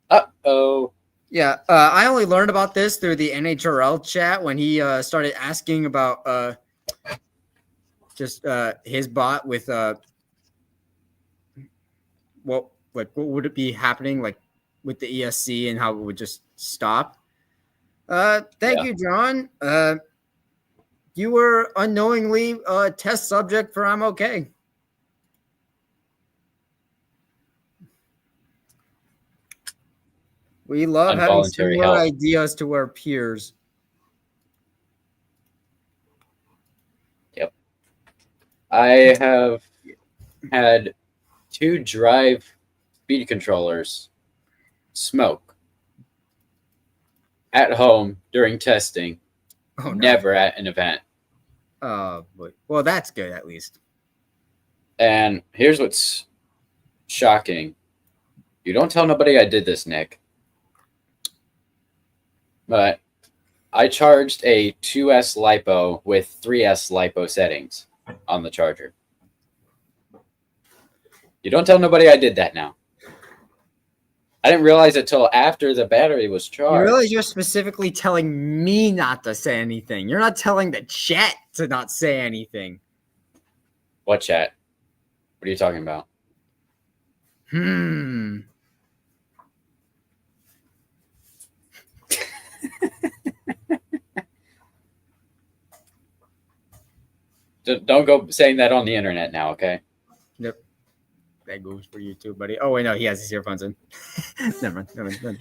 Uh-oh. Yeah, I only learned about this through the NHRL chat when he started asking about just his bot with what would it be happening like with the ESC and how it would just stop. Thank you, John. You were unknowingly a test subject for I'm okay. We love having similar ideas to our peers. Yep. I have had 2 drive speed controllers smoke at home during testing. Oh, no. Never at an event. Oh, boy. Well, that's good at least. And here's what's shocking. You don't tell nobody I did this, Nick. But I charged a 2S LiPo with 3S LiPo settings on the charger. You don't tell nobody I did that now. I didn't realize it till after the battery was charged. You realize you're specifically telling me not to say anything. You're not telling the chat to not say anything. What chat? What are you talking about? Don't go saying that on the internet now, okay? Yep. That goes for you too, buddy. Oh wait, no, he has his earphones in. Never mind.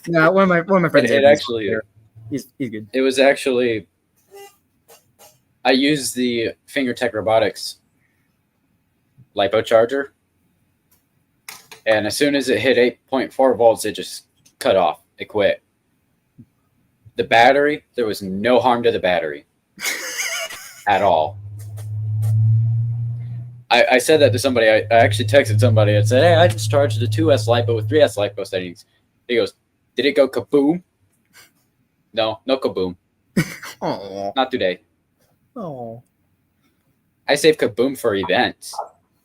No, one of my friends. It actually, he's good. It was actually, I used the FingerTech Robotics LiPo charger, and as soon as it hit 8.4 volts, it just cut off. It quit. The battery, there was no harm to the battery at all. I said that to somebody. I actually texted somebody and said, hey, I just charged the 2S LiPo with 3S LiPo settings. He goes, did it go kaboom? No kaboom. Aww. Not today. Oh. I save Kaboom for events.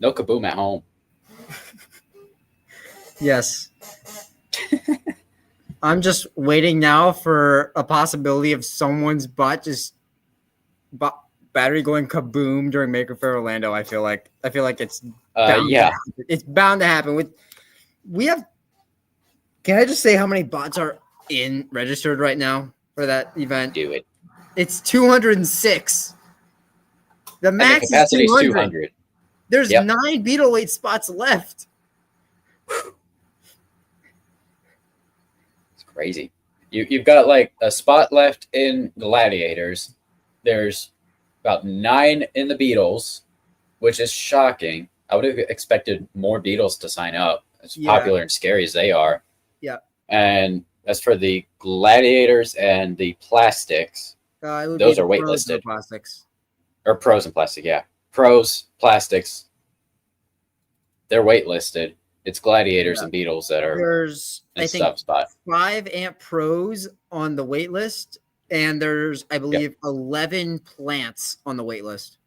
No Kaboom at home. Yes. I'm just waiting now for a possibility of someone's butt just battery going kaboom during Maker Faire Orlando. I feel like it's bound Yeah. it's bound to happen. We have. Can I just say how many bots are registered right now for that event? Do it. It's 206. The And the max is capacity is 200. 200. There's 9 beetle weight spots left. It's crazy. You've got like a spot left in Gladiators. There's about 9 in the Beatles, which is shocking. I would have expected more Beatles to sign up, as popular and scary as they are. Yeah. And as for the Gladiators and the Plastics, those are waitlisted. Plastics. Or Pros and Plastic, yeah. Pros, Plastics, they're waitlisted. It's Gladiators and Beatles that are there's in sub spot. 5 Ant Pros on the wait list, and there's, I believe, 11 plants on the wait list.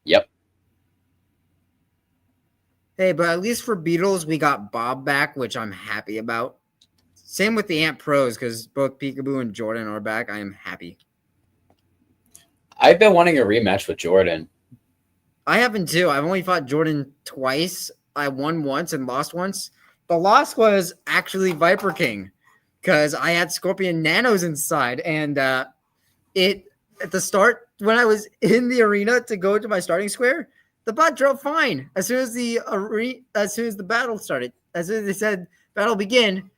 Yep. Hey, but at least for Beatles, we got Bob back, which I'm happy about. Same with the Ant Pros, because both Peekaboo and Jordan are back. I am happy. I've been wanting a rematch with Jordan. I haven't too. I've only fought Jordan twice. I won once and lost once. The loss was actually Viper King, because I had Scorpion Nanos inside, and it at the start when I was in the arena to go to my starting square, the bot drove fine. As soon as the battle started, as soon as they said battle begin,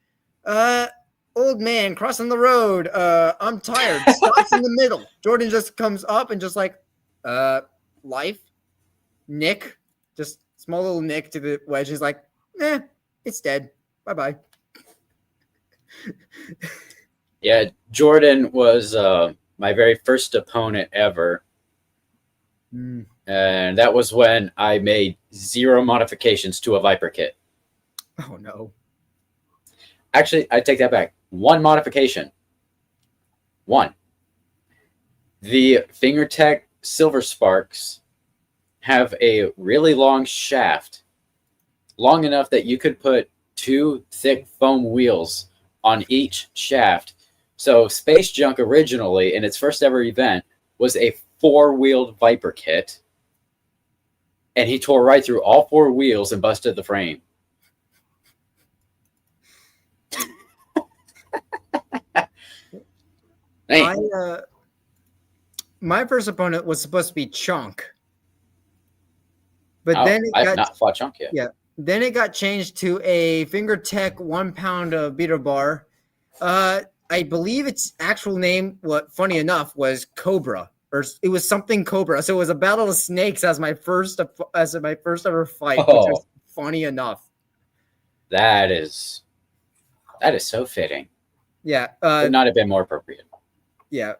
old man crossing the road. I'm tired. Stops in the middle. Jordan just comes up and just like, life, Nick, just small little nick to the wedge. He's like, it's dead. Bye-bye. Yeah, Jordan was my very first opponent ever. And that was when I made 0 modifications to a Viper kit. Oh, no. Actually, I take that back. 1 modification. 1. The Fingertech Silver Sparks have a really long shaft, long enough that you could put 2 thick foam wheels on each shaft. So Space Junk originally, in its first ever event, was a 4-wheeled Viper kit, and he tore right through all 4 wheels and busted the frame. My first opponent was supposed to be Chunk, but then I've not fought Chunk yet. Yeah, then it got changed to a Fingertech 1 pound beater bar. I believe its actual name, funny enough, was Cobra, or it was something Cobra. So it was a battle of snakes as my first ever fight, which was funny enough. That is so fitting. Yeah, could not have been more appropriate. Yeah.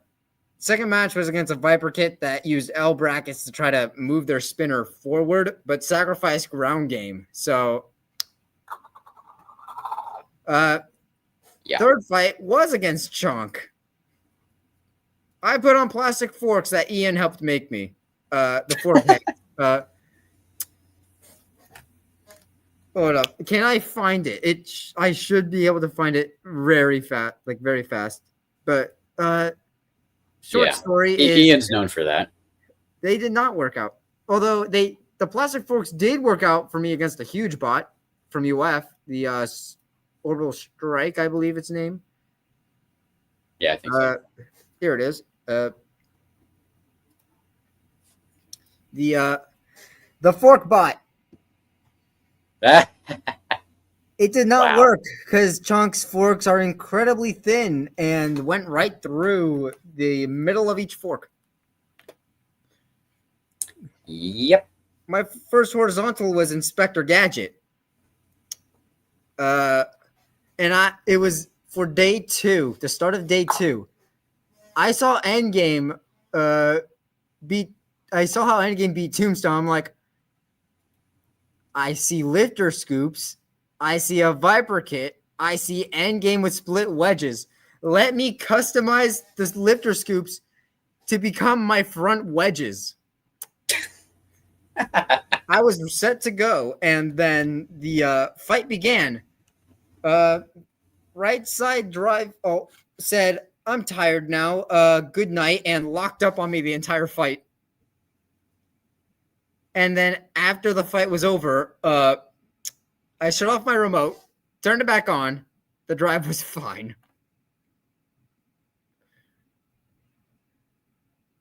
Second match was against a Viper kit that used L brackets to try to move their spinner forward, but sacrificed ground game. So, third fight was against Chunk. I put on plastic forks that Ian helped make me. The fork head. Hold up. Can I find it? I should be able to find it very fast. But short story is Ian's known for that. They did not work out. Although the plastic forks did work out for me against a huge bot from UF, the Orbital Strike, I believe its name. Yeah, I think so. Here it is. The fork bot. It did not work because Chunk's forks are incredibly thin and went right through the middle of each fork. Yep. My first horizontal was Inspector Gadget. And it was for day 2, the start of day 2. I saw Endgame beat Tombstone. I'm like, I see lifter scoops. I see a Viper kit. I see Endgame with split wedges. Let me customize the lifter scoops to become my front wedges. I was set to go, and then the fight began. Right side drive said, "I'm tired now. Good night," and locked up on me the entire fight. And then after the fight was over, I shut off my remote, turned it back on. The drive was fine.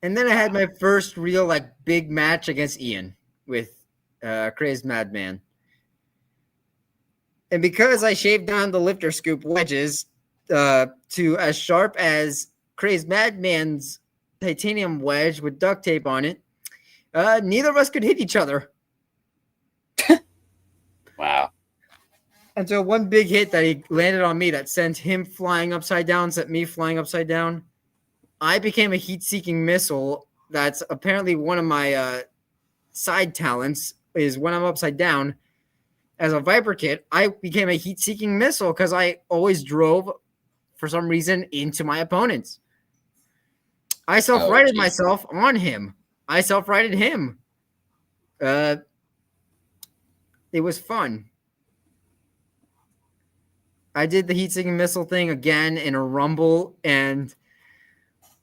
And then I had my first real big match against Ian with Crazed Madman. And because I shaved down the lifter scoop wedges to as sharp as Crazed Madman's titanium wedge with duct tape on it, neither of us could hit each other. Wow. Until one big hit that he landed on me that sent him flying upside down, sent me flying upside down. I became a heat-seeking missile. That's apparently one of my side talents, is when I'm upside down. As a Viper kit, I became a heat-seeking missile because I always drove, for some reason, into my opponents. I self-righted myself on him. I self-righted him. It was fun. I did the heat-seeking missile thing again in a Rumble and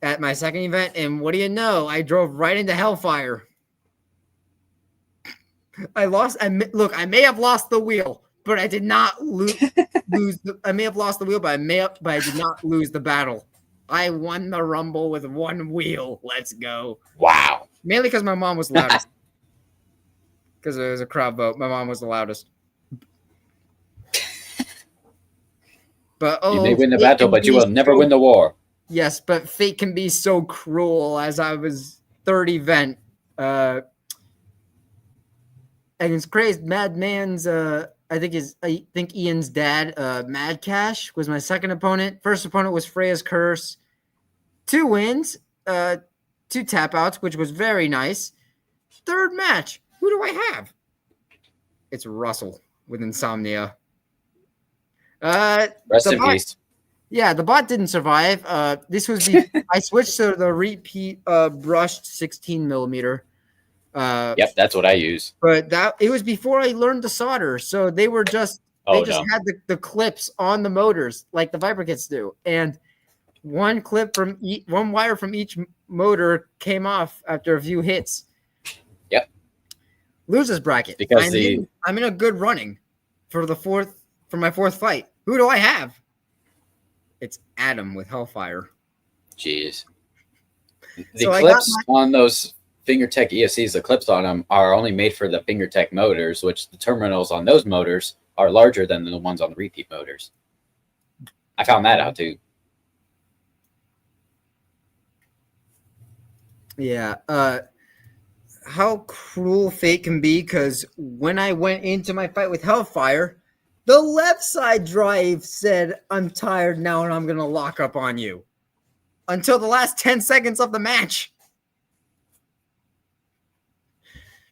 at my second event, and what do you know? I drove right into Hellfire. I may have lost the wheel, but I did not lose. I may have lost the wheel, but I did not lose the battle. I won the Rumble with one wheel. Let's go. Wow. Mainly because my mom was loudest. Because it was a crowd vote. My mom was the loudest. But you may win the battle, but you will never win the war. Yes, but fate can be so cruel. As I was third event against Crazed Madman's, I think Ian's dad, Mad Cash, was my second opponent. First opponent was Freya's Curse. 2 wins, 2 tap outs, which was very nice. Third match, who do I have? It's Russell with Insomnia. Rest in peace. Yeah, the bot didn't survive. This was I switched to the repeat brushed 16 millimeter. Yep, that's what I use. But it was before I learned to solder, so they were just had the clips on the motors like the Viper kits do, and one wire from each motor came off after a few hits. Yep. Losers bracket. Because I'm in a good running for my fourth fight. Who do I have? It's Adam with Hellfire. Jeez. The clips on those FingerTech ESCs, the clips on them are only made for the FingerTech motors, which the terminals on those motors are larger than the ones on the repeat motors. I found that out too. Yeah. How cruel fate can be, because when I went into my fight with Hellfire, the left side drive said, "I'm tired now and I'm going to lock up on you." Until the last 10 seconds of the match.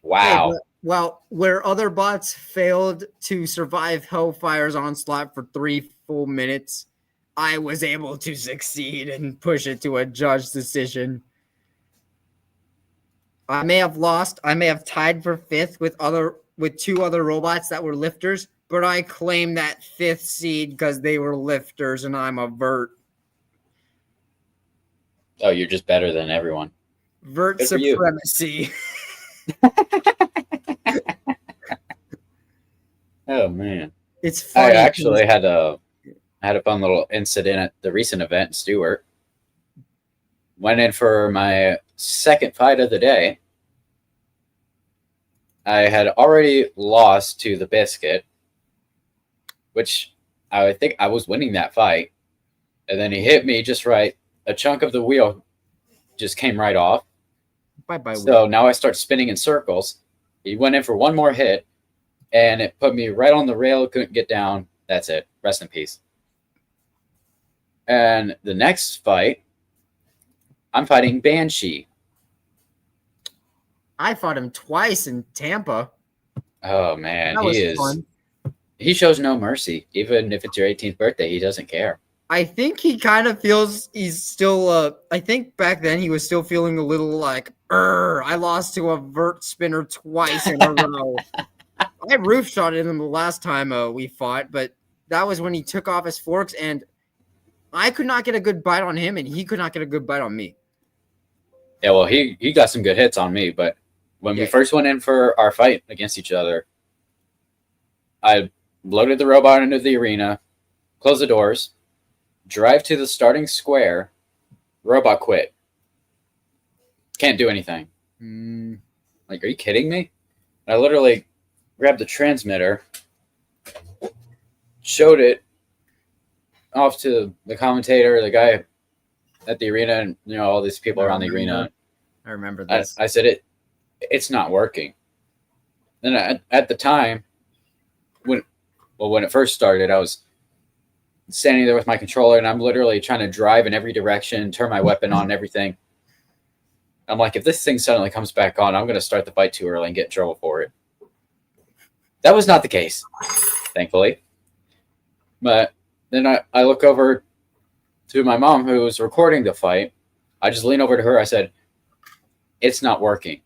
Wow. Well, where other bots failed to survive Hellfire's onslaught for 3 full minutes, I was able to succeed and push it to a judge decision. I may have lost. I may have tied for 5th with 2 other robots that were lifters, but I claim that 5th seed because they were lifters and I'm a vert. Oh, you're just better than everyone. Vert supremacy. Oh man, it's funny. I actually had a fun little incident at the recent event in Stewart. Went in for my second fight of the day. I had already lost to the Biscuit, which I think I was winning that fight. And then he hit me just right. A chunk of the wheel just came right off. Bye-bye. So now I start spinning in circles. He went in for one more hit, and it put me right on the rail. Couldn't get down. That's it. Rest in peace. And the next fight, I'm fighting Banshee. I fought him twice in Tampa. Oh man, That was fun. He shows no mercy. Even if it's your 18th birthday, he doesn't care. I think he kind of feels he's still. I think back then he was still feeling a little like, I lost to a vert spinner twice in a row. I roof shot him the last time we fought, but that was when he took off his forks, and I could not get a good bite on him, and he could not get a good bite on me. Yeah, well, he got some good hits on me, but when we first went in for our fight against each other, I loaded the robot into the arena, closed the doors, drive to the starting square, robot quit. Can't do anything. Like, are you kidding me? I literally grabbed the transmitter, showed it off to the commentator, the guy at the arena, and all these people around the arena. I remember this. I said it's not working. Then at the time, when it first started, I was standing there with my controller, and I'm literally trying to drive in every direction, turn my weapon on, and everything. I'm like, if this thing suddenly comes back on, I'm going to start the fight too early and get in trouble for it. That was not the case, thankfully. But then I look over to my mom, who was recording the fight. I just lean over to her. I said, it's not working.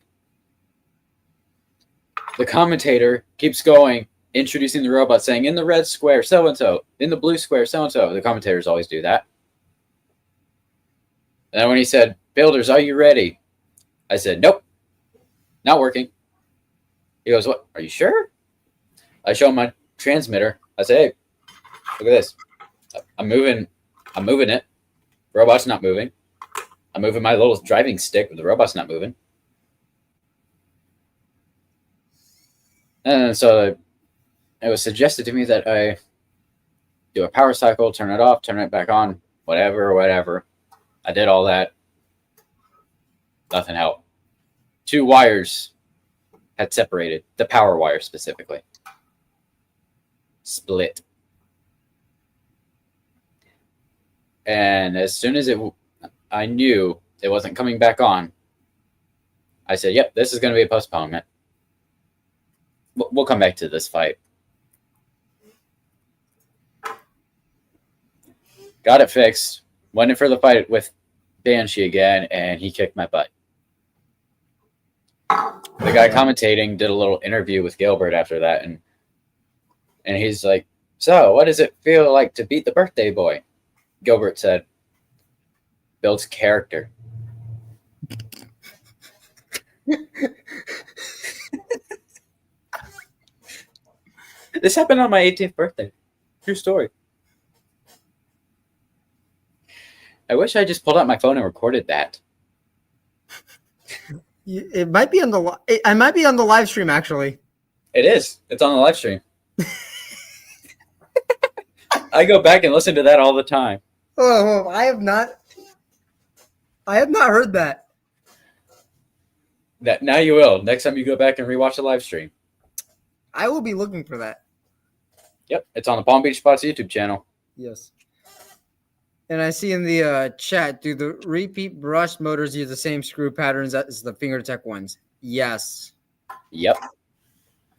The commentator keeps going, introducing the robot, saying, in the red square, so-and-so. In the blue square, so-and-so. The commentators always do that. And then when he said, builders, are you ready? I said, nope, not working. He goes, what? Are you sure? I show him my transmitter. I say, hey, look at this. I'm moving it. Robot's not moving. I'm moving my little driving stick, but the robot's not moving. And so it was suggested to me that I do a power cycle, turn it off, turn it back on, whatever. I did all that. Nothing helped. 2 wires had separated. The power wire specifically. Split. And as soon as I knew it wasn't coming back on, I said, yep, this is going to be a postponement. We'll come back to this fight. Got it fixed. Went in for the fight with Banshee again, and he kicked my butt. The guy commentating did a little interview with Gilbert after that, and he's like, so what does it feel like to beat the birthday boy? Gilbert said, builds character. This happened on my 18th birthday. True story. I wish I just pulled out my phone and recorded that. It might be on the. I might be on the live stream actually. It is. It's on the live stream. I go back and listen to that all the time. Oh, I have not heard that. That now you will. Next time you go back and rewatch the live stream. I will be looking for that. Yep, it's on the Palm Beach Spots YouTube channel. Yes. And I see in the chat, do the repeat brush motors use the same screw patterns as the FingerTech ones? Yes. Yep.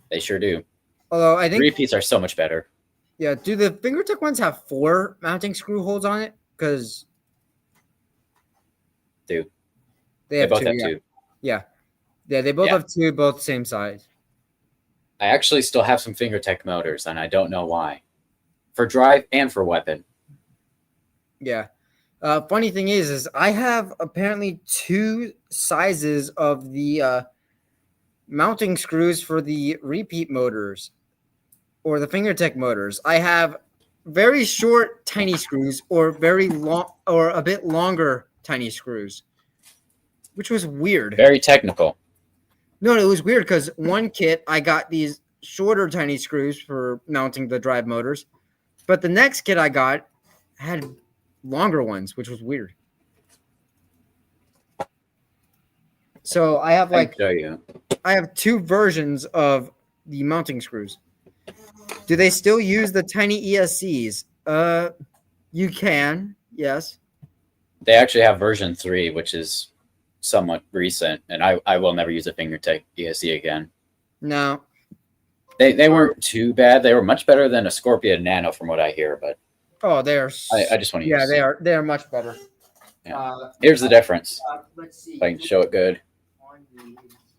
They sure do. Although I think repeats are so much better. Yeah, do the FingerTech ones have 4 mounting screw holes on it? Because they both have 2. 2. Yeah, they both have 2, both same size. I actually still have some FingerTech motors, and I don't know why. For drive and for weapon. Yeah. Funny thing is I have apparently 2 sizes of the mounting screws for the repeat motors or the FingerTech motors. I have very short, tiny screws or very long or a bit longer, tiny screws, which was weird. Very technical. No, it was weird because one kit I got these shorter, tiny screws for mounting the drive motors, but the next kit I got had longer ones, which was weird. So I have I have 2 versions of the mounting screws. Do they still use the tiny ESCs? You can, yes. They actually have version 3, which is somewhat recent, and I will never use a FingerTech ESC again. No. They weren't too bad. They were much better than a Scorpio Nano from what I hear, but Oh, they are. I just want to Yeah, use. they are much better. Yeah. Here's the difference. Let's see. If I can show it good. On the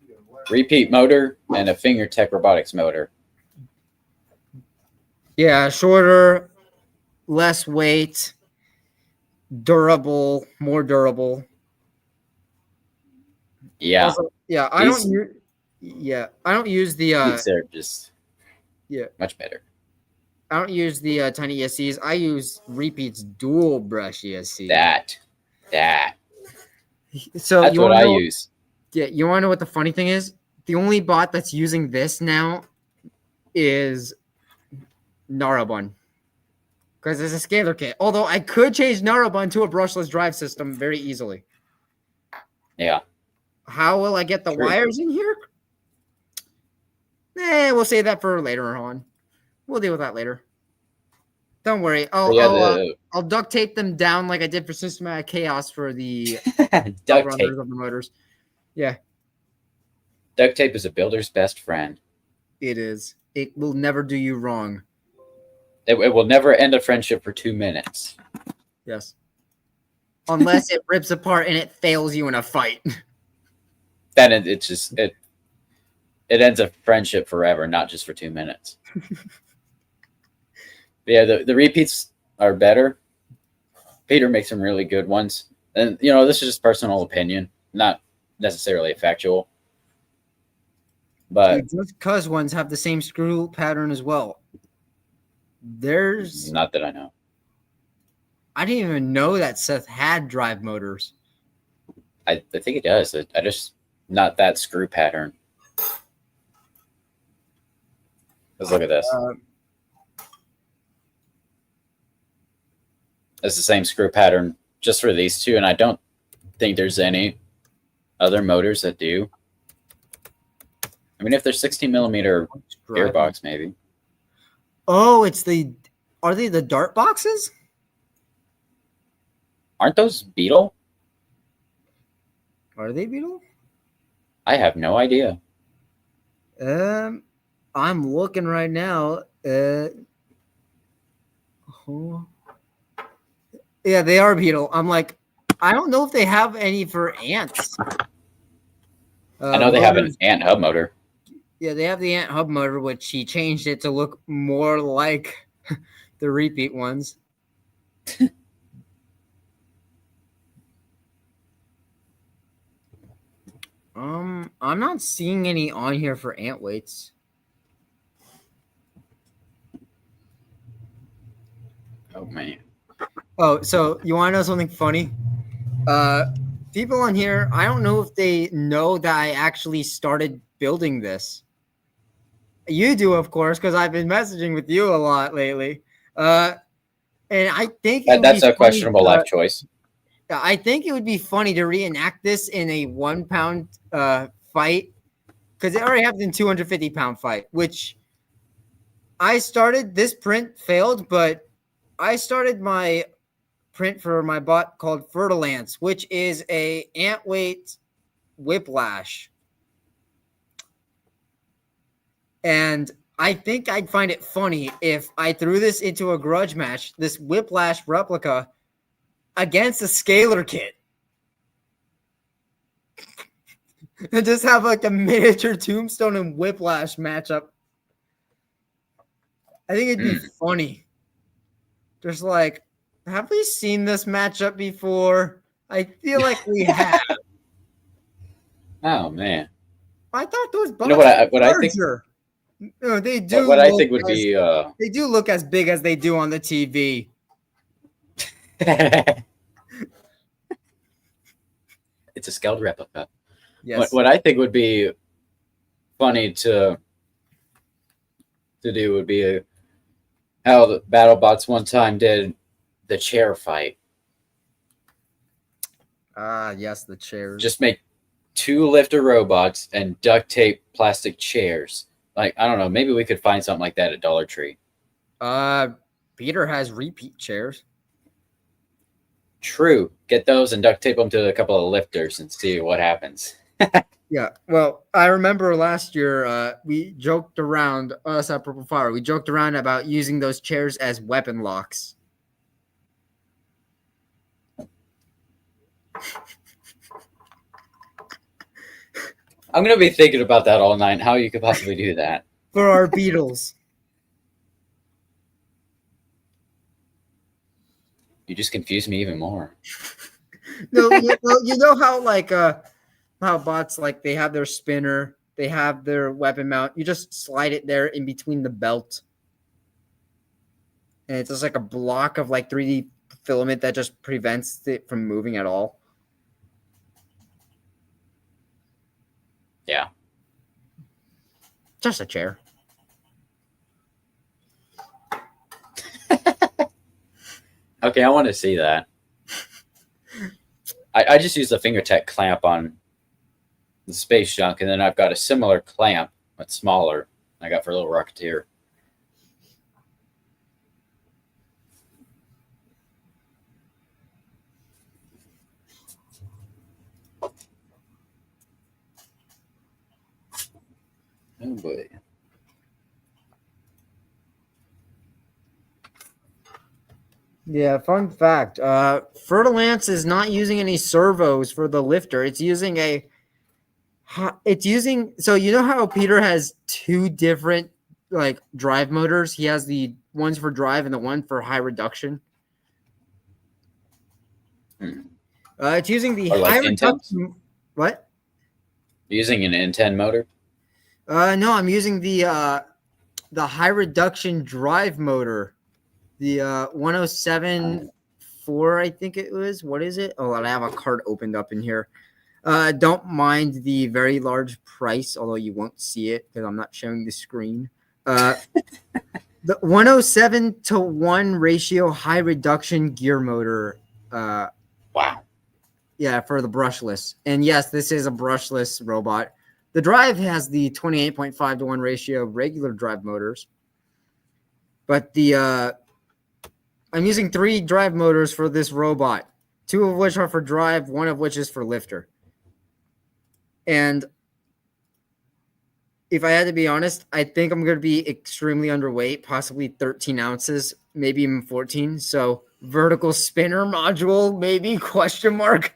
here, where- Repeat motor and a FingerTech Robotics motor. Yeah, shorter, less weight, durable, more durable. Yeah. Also, yeah, I don't use. Yeah, I don't use the. These are just Yeah, much better. I don't use the tiny ESCs. I use Repeat's dual brush ESC. That. So That's you what want I to know? use. Yeah, you want to know what the funny thing is? The only bot that's using this now is Narabun. Because it's a scalar kit. Although I could change Narabun to a brushless drive system very easily. Yeah. How will I get the True. wires in here? We'll save that for later on. We'll deal with that later. Don't worry. I'll duct tape them down like I did for Systematic Chaos for the duct runners tape. of the motors. Yeah. Duct tape is a builder's best friend. It is. It will never do you wrong. It will never end a friendship for 2 minutes. Yes. Unless it rips apart and it fails you in a fight. Then it ends a friendship forever, not just for 2 minutes. Yeah, the repeats are better. Peter makes some really good ones. And, this is just personal opinion, not necessarily factual. But just because ones have the same screw pattern as well. There's not that I know. I didn't even know that Seth had drive motors. I think it does. I just not that screw pattern. Let's look at this. It's the same screw pattern just for these two, and I don't think there's any other motors that do. I mean, if they're 16 millimeter gearbox, maybe. Oh, are they the dart boxes? Aren't those Beetle? Are they Beetle? I have no idea. I'm looking right now. Yeah, they are Beetle. I'm like, I don't know if they have any for ants. I know they have an ant hub motor. Yeah, they have the ant hub motor, which he changed it to look more like the repeat ones. I'm not seeing any on here for ant weights. Oh man. Oh, so you want to know something funny? People on here, I don't know if they know that I actually started building this. You do, of course, because I've been messaging with you a lot lately. And I think that's a questionable life choice. I think it would be funny to reenact this in a 1 pound fight, because it already happened in 250-pound fight, which I started. This print failed, but I started my print for my bot called Fertilance, which is a ant weight whiplash. And I think I'd find it funny if I threw this into a grudge match, this whiplash replica, against a scalar kit. And just have like a miniature Tombstone and Whiplash matchup. I think it'd be funny. Just like, have we seen this matchup before? I feel like we have. Oh man! I thought those bots what I think. No, they do. What I think would be. They do look as big as they do on the TV. It's a scaled replica. Yes. What I think would be funny to do would be how the BattleBots one time did the chair fight. Yes, the chairs. Just make 2 lifter robots and duct tape plastic chairs. Like, I don't know, maybe we could find something like that at Dollar Tree. Peter has repeat chairs. True. Get those and duct tape them to a couple of lifters and see what happens. Yeah. Well, I remember last year we joked around, us at Purple Fire, we joked around about using those chairs as weapon locks. I'm gonna be thinking about that all night. How you could possibly do that? For our Beatles. You just confused me even more. No, you know how like how bots like they have their spinner, they have their weapon mount. You just slide it there in between the belt, and it's just like a block of like 3D filament that just prevents it from moving at all. Yeah. Just a chair. Okay, I want to see that. I just used a fingertech clamp on the space junk, and then I've got a similar clamp, but smaller. I got for a little Rocketeer. Oh boy. Yeah, fun fact. Fertilance is not using any servos for the lifter. It's using so you know how Peter has two different like drive motors? He has the ones for drive and the one for high reduction. It's using the Or like high N10s? reduction. What? Using an N10 motor? No, I'm using the high reduction drive motor. The 107.4, I think it was. What is it? Oh, I have a card opened up in here. Don't mind the very large price, although you won't see it because I'm not showing the screen. The 107:1 ratio high reduction gear motor. Wow. Yeah, for the brushless. And yes, this is a brushless robot. The drive has the 28.5:1 ratio of regular drive motors. But I'm using 3 drive motors for this robot, 2 of which are for drive, 1 of which is for lifter. And if I had to be honest, I think I'm going to be extremely underweight, possibly 13 ounces, maybe even 14. So vertical spinner module, maybe, question mark.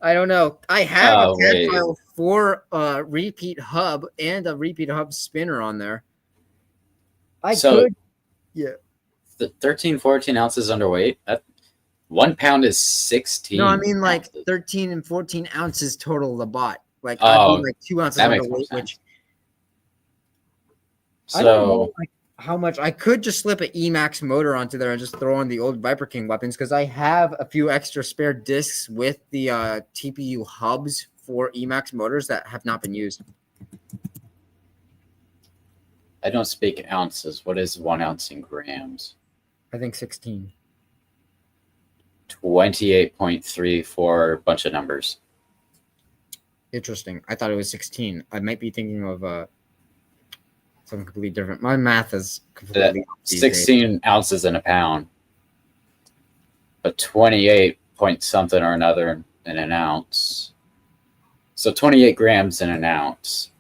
I don't know. I have a tactile for a repeat hub and a repeat hub spinner on there. Yeah. 13, 14 ounces underweight. That 1 pound is 16. No, I mean like ounces. 13 and 14 ounces total of the bot. Like I'd be like 2 ounces underweight, which I don't know like how much. I could just slip an Emax motor onto there and just throw on the old Viper King weapons because I have a few extra spare discs with the TPU hubs for Emax motors that have not been used. I don't speak ounces. What is 1 ounce in grams? I think 16. 28.3 for a bunch of numbers. Interesting. I thought it was 16. I might be thinking of something completely different. My math is completely 16 ounces in a pound. But 28 point something or another in an ounce. So 28 grams in an ounce.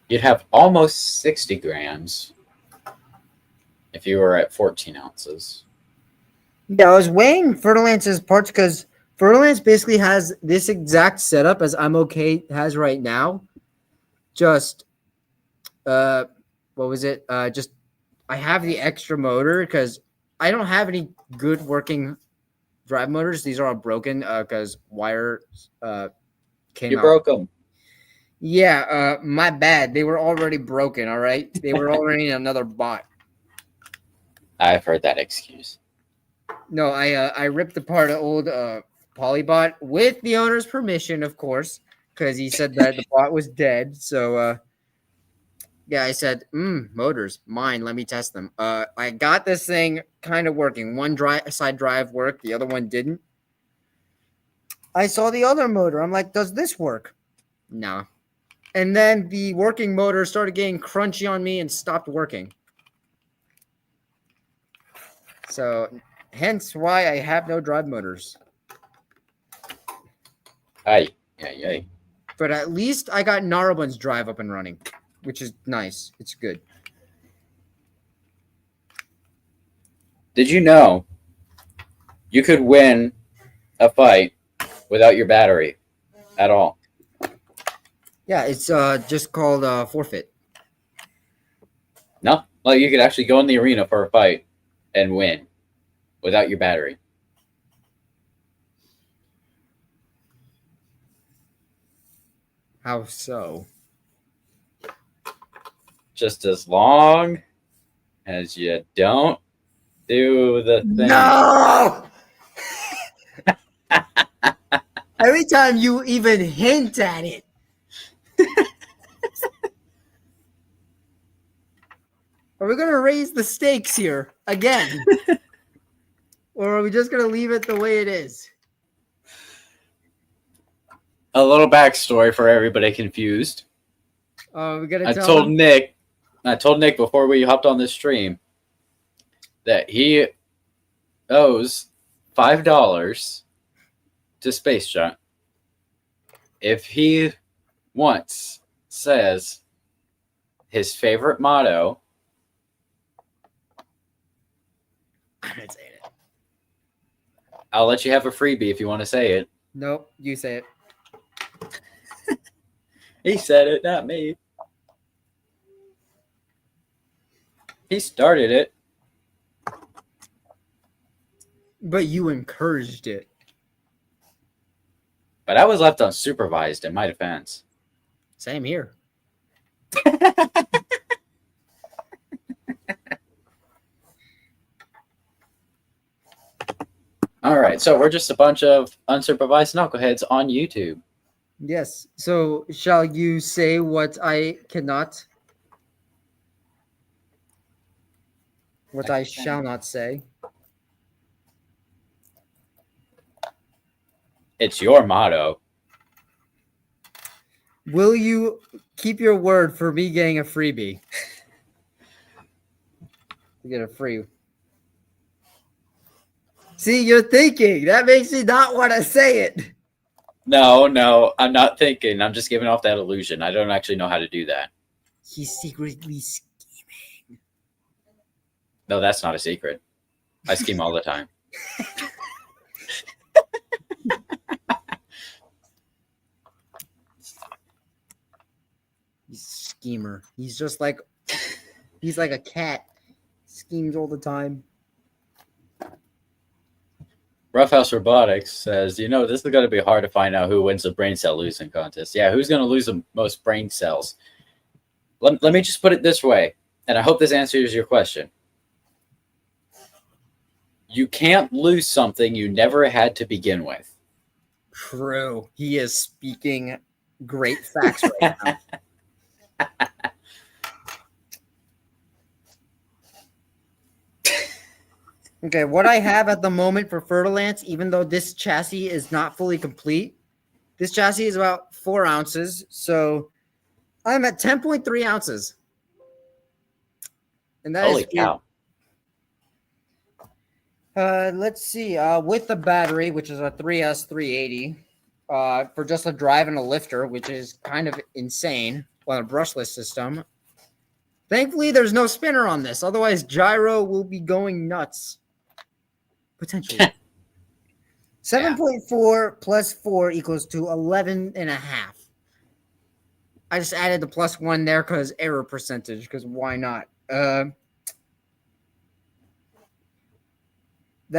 You'd have almost 60 grams if you were at 14 ounces. Yeah, I was weighing Fertilance's parts because Fertilance basically has this exact setup as I'm okay has right now. Just what was it? Just I have the extra motor because I don't have any good working drive motors. These are all broken because wires came out. You broke them. Yeah, my bad. They were already broken, all right? They were already in another bot. I've heard that excuse. No, I ripped apart an old Polybot with the owner's permission, of course, because he said that the bot was dead. So, yeah, I said, motors, mine, let me test them. I got this thing kind of working. One side drive worked, the other one didn't. I saw the other motor. I'm like, does this work? No. And then the working motor started getting crunchy on me and stopped working. So, hence why I have no drive motors. Aye. Yeah. But at least I got Narwhal's drive up and running, which is nice. It's good. Did you know you could win a fight without your battery at all? Yeah, it's just called forfeit. No, like you could actually go in the arena for a fight and win without your battery. How so? Just as long as you don't do the thing. No! Every time you even hint at it. Are we going to raise the stakes here again? Or are we just going to leave it the way it is? A little backstory for everybody confused. We gonna I told Nick before we hopped on this stream that he owes $5 to Space Junk if he once says his favorite motto. I'm not saying it. I'll let you have a freebie if you want to say it. Nope, you say it. He said it, not me. He started it. But you encouraged it. But I was left unsupervised in my defense. Same here. All right, so we're just a bunch of unsupervised knuckleheads on YouTube. Yes. So shall you say what I cannot? What I shall not say? It's your motto. Will you keep your word for me getting a freebie? You get a free. See, you're thinking. That makes me not want to say it. No, I'm not thinking. I'm just giving off that illusion. I don't actually know how to do that. He's secretly scheming. No, that's not a secret. I scheme all the time. He's a schemer. He's just like, he's like a cat. Schemes all the time. Roughhouse Robotics says, this is going to be hard to find out who wins the brain cell losing contest. Yeah, who's going to lose the most brain cells? Let me just put it this way, and I hope this answers your question. You can't lose something you never had to begin with. True. He is speaking great facts right now. Okay, what I have at the moment for Fertilance, even though this chassis is not fully complete, this chassis is about 4 ounces. So I'm at 10.3 ounces. And that Holy is cow. Let's see. With the battery, which is a 3S380, for just a drive and a lifter, which is kind of insane on a brushless system. Thankfully, there's no spinner on this. Otherwise, gyro will be going nuts. Potentially. 7.4 plus 4 equals to 11 and a half. I just added the plus 1 there because error percentage, because why not? That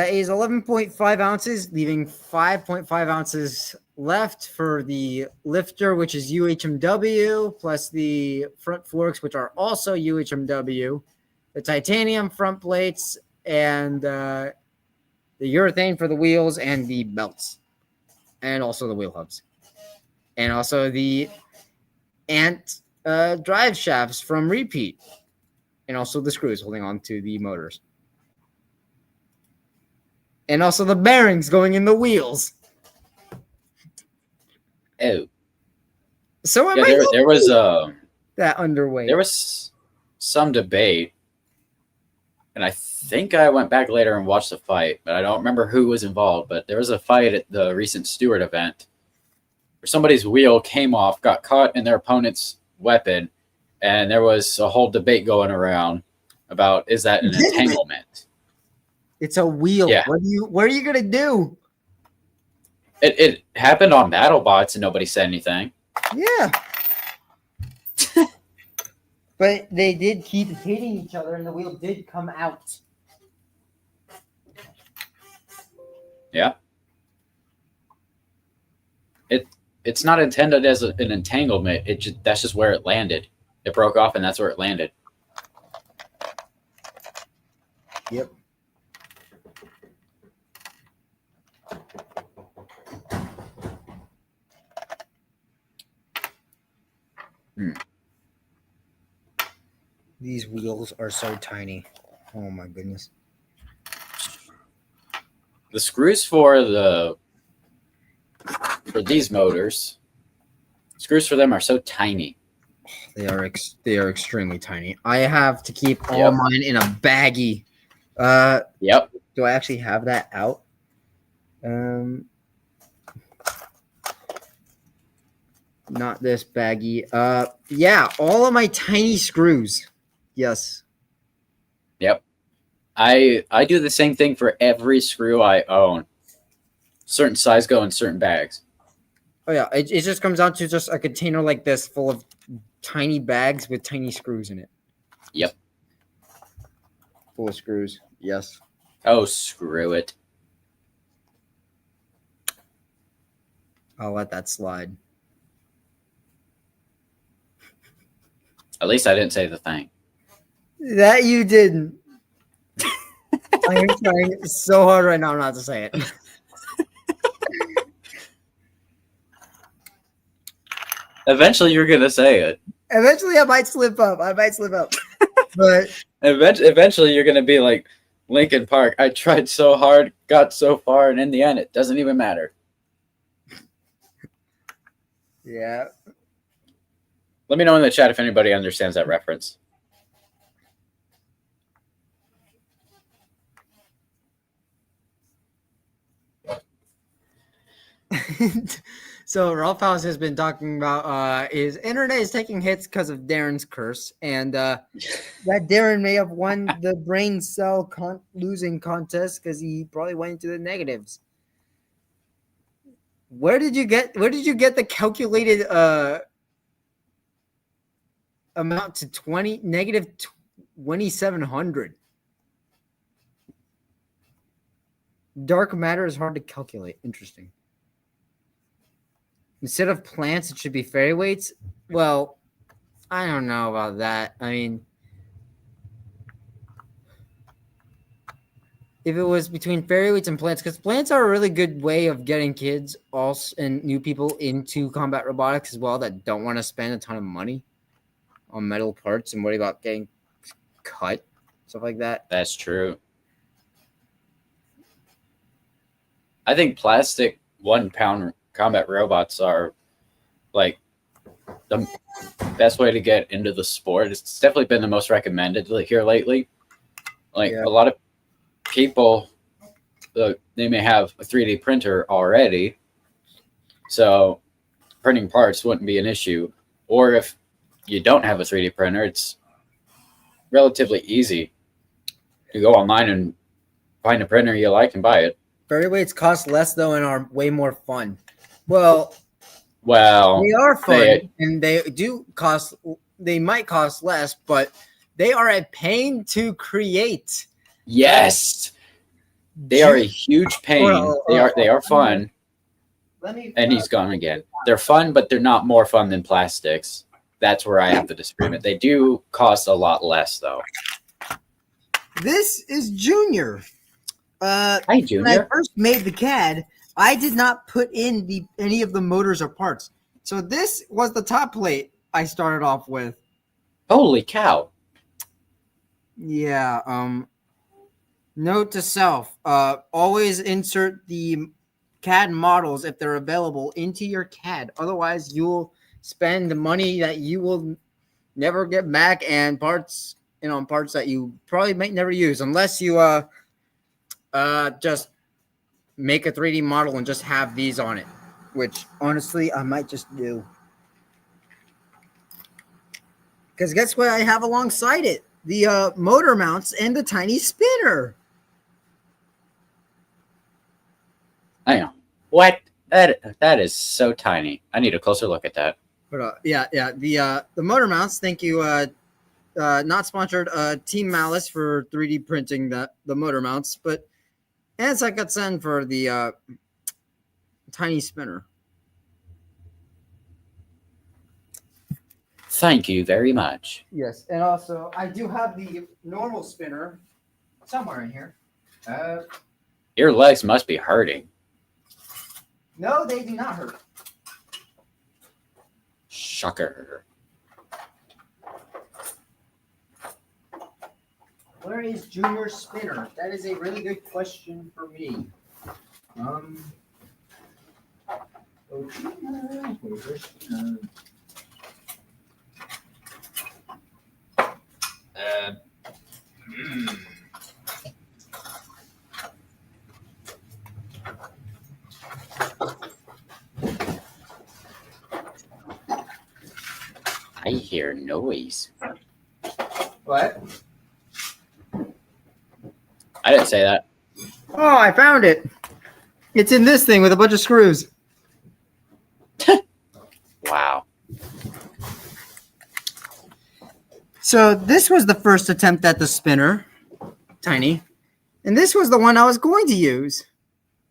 is 11.5 ounces, leaving 5.5 ounces left for the lifter, which is UHMW, plus the front forks, which are also UHMW, the titanium front plates, and the urethane for the wheels and the belts, and also the wheel hubs, and also the Ant drive shafts from Repeat, and also the screws holding on to the motors. And also the bearings going in the wheels. Oh. So there was that underway. There was some debate, and I think I went back later and watched the fight, but I don't remember who was involved. But there was a fight at the recent Stewart event where somebody's wheel came off, got caught in their opponent's weapon, and there was a whole debate going around about, is that an entanglement? It's a wheel. Yeah. What are you gonna do? It happened on BattleBots and nobody said anything. Yeah. But they did keep hitting each other, and the wheel did come out. Yeah. It's not intended as an entanglement. That's just where it landed. It broke off, and that's where it landed. Yep. These wheels are so tiny. Oh my goodness. The screws for these motors, screws for them are so tiny. They are extremely tiny. I have to keep all mine in a baggie. Yep. Do I actually have that out? Not this baggie. Yeah, all of my tiny screws. Yes. Yep. I do the same thing for every screw I own. Certain size go in certain bags. Oh yeah, it just comes down to just a container like this full of tiny bags with tiny screws in it. Yep. Full of screws. Yes. Oh, screw it. I'll let that slide. At least I didn't say the thing. That you didn't. I'm trying so hard right now not to say it. Eventually, you're gonna say it. Eventually, I might slip up. But Eventually, you're gonna be like Lincoln Park. I tried so hard, got so far, and in the end, it doesn't even matter. yeah. Let me know in the chat if anybody understands that reference. So Ralph House has been talking about his internet is taking hits because of Darren's curse, and that Darren may have won the brain cell losing contest because he probably went into the negatives. Where did you get the calculated amount to negative 2,700? Dark matter is hard to calculate. Interesting. Instead of plants, it should be fairy weights. Well, I don't know about that. I mean, if it was between fairy weights and plants, because plants are a really good way of getting kids also and new people into combat robotics as well that don't want to spend a ton of money on metal parts and worry about getting cut, stuff like that. That's true. I think plastic 1 pound combat robots are like the best way to get into the sport. It's definitely been the most recommended here lately. Like a lot of people, they may have a 3D printer already, so printing parts wouldn't be an issue. Or if you don't have a 3D printer, it's relatively easy to go online and find a printer you like and buy it. Fairy weights cost less though and are way more fun. Well, they are fun and they do cost. They might cost less, but they are a pain to create. Yes, they are a huge pain. They are fun. And he's gone again. They're fun, but they're not more fun than plastics. That's where I have the disagreement. They do cost a lot less, though. This is Junior. Hi, Junior. When I first made the CAD, I did not put in any of the motors or parts. So this was the top plate I started off with. Holy cow. Yeah. Note to self, always insert the CAD models if they're available into your CAD. Otherwise, you'll spend the money that you will never get back and parts that you probably might never use unless you just make a 3D model and just have these on it, which honestly I might just do. Because guess what I have alongside it? The motor mounts and the tiny spinner. I know. What? That is so tiny. I need a closer look at that. But yeah. The motor mounts. Thank you. Not sponsored. Team Malice for 3D printing the motor mounts, but and Sakatsen for the tiny spinner. Thank you very much. Yes, and also I do have the normal spinner somewhere in here. Your legs must be hurting. No, they do not hurt. Shocker. Where is Junior Spinner? That is a really good question for me. Where's your spinner? I hear noise. What? I didn't say that. Oh, I found it. It's in this thing with a bunch of screws. Wow. So this was the first attempt at the spinner, tiny. And this was the one I was going to use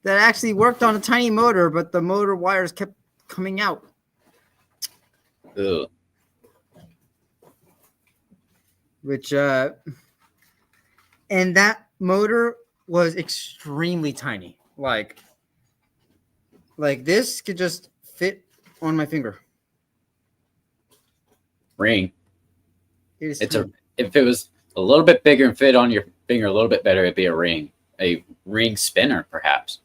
that actually worked on a tiny motor, but the motor wires kept coming out. Ugh. Which, and that motor was extremely tiny. Like this could just fit on my finger. Ring. It is If it was a little bit bigger and fit on your finger a little bit better, it'd be a ring. A ring spinner, perhaps.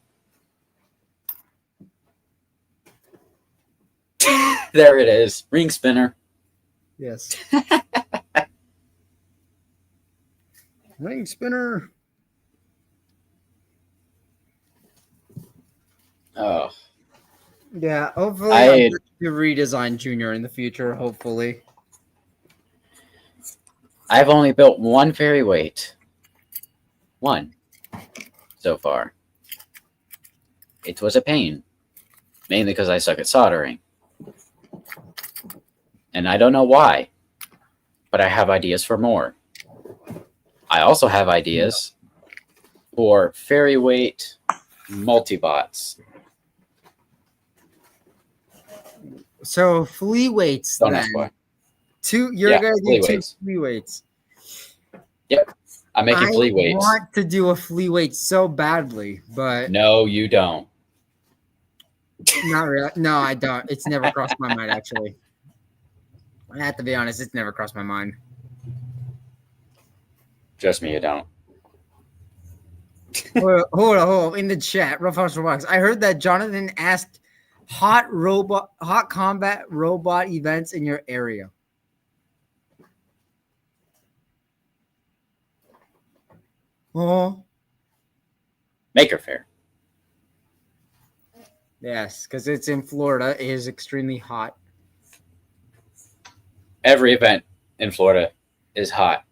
There it is. Ring spinner. Yes. Ring spinner. Oh. Yeah, hopefully I'll get to redesign Junior in the future, hopefully. I've only built one fairy weight. One. So far. It was a pain. Mainly because I suck at soldering. And I don't know why. But I have ideas for more. I also have ideas for fairy weight multibots. So flea weights. Don't then. ask why. You're gonna do two weights. flea weights. Yep. I'm making flea weights. I want to do a flea weight so badly, but No, you don't. not really. No, I don't. It's never crossed my mind, actually. I have to be honest, it's never crossed my mind. Trust me, you don't. Hold on. In the chat, Rough House Robotics. I heard that Jonathan asked hot combat robot events in your area. Oh. Maker Faire. Yes, because it's in Florida. It is extremely hot. Every event in Florida is hot.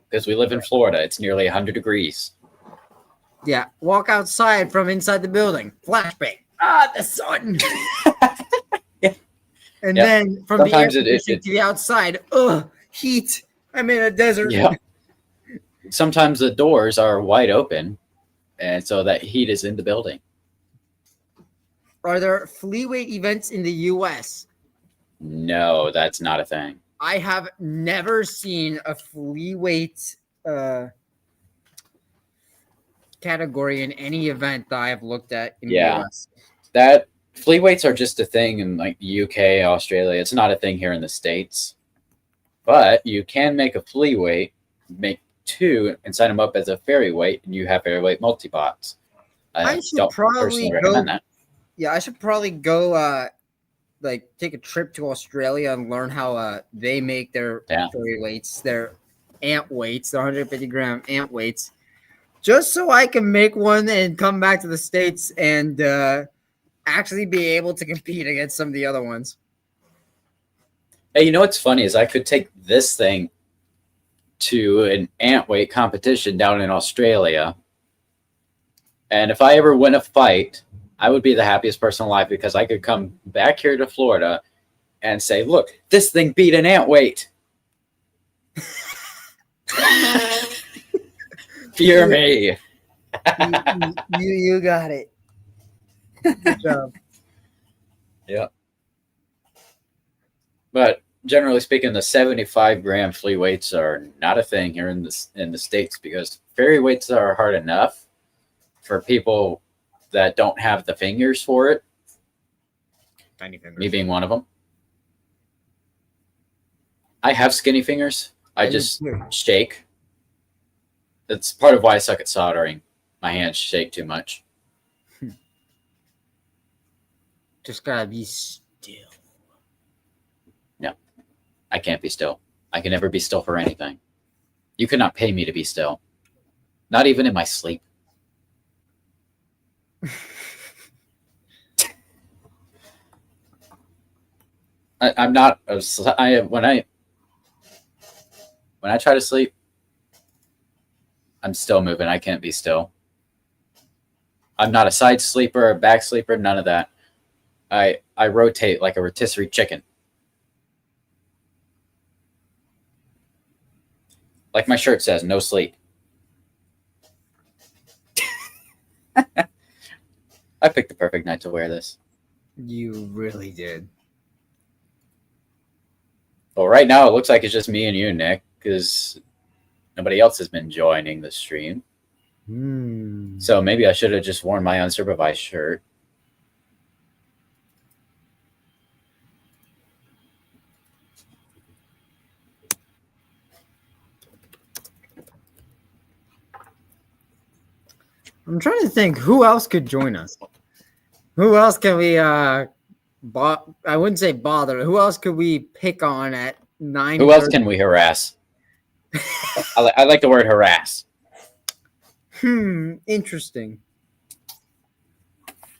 Because we live in Florida. It's nearly 100 degrees. Yeah. Walk outside from inside the building. Flashbang. Ah, the sun. Yeah. And then from Sometimes the air to the outside. Ugh, heat. I'm in a desert. Yeah. Sometimes the doors are wide open. And so that heat is in the building. Are there flea weight events in the U.S.? No, that's not a thing. I have never seen a flea weight category in any event that I have looked at in the US. That flea weights are just a thing in like the UK, Australia. It's not a thing here in the States. But you can make a flea weight, make two, and sign them up as a fairy weight, and you have fairy weight multibots. I should probably recommend that. Yeah, I should probably go take a trip to Australia and learn how they make their fairy weights, their ant weights, the 150 gram ant weights, just so I can make one and come back to the States and actually be able to compete against some of the other ones. Hey, you know what's funny is I could take this thing to an ant weight competition down in Australia, and if I ever win a fight, I would be the happiest person alive because I could come back here to Florida and say, look, this thing beat an ant weight. Fear me. You got it. Good job. Yeah. But generally speaking, the 75-gram flea weights are not a thing here in the States because fairy weights are hard enough for people that don't have the fingers for it. Tiny fingers. Me being one of them. I have skinny fingers. I just shake. That's part of why I suck at soldering. My hands shake too much. Just gotta be still. No, I can't be still. I can never be still for anything. You cannot pay me to be still. Not even in my sleep. I'm not. When I try to sleep, I'm still moving. I can't be still. I'm not a side sleeper, a back sleeper, none of that. I rotate like a rotisserie chicken. Like my shirt says, no sleep. I picked the perfect night to wear this. You really did. Well, right now it looks like it's just me and you, Nick, because nobody else has been joining the stream. So maybe I should have just worn my unsupervised shirt. I'm trying to think who else could join us. Who else can we I wouldn't say bother. Who else could we pick on at 9? Who else can we harass? I like the word harass. Interesting.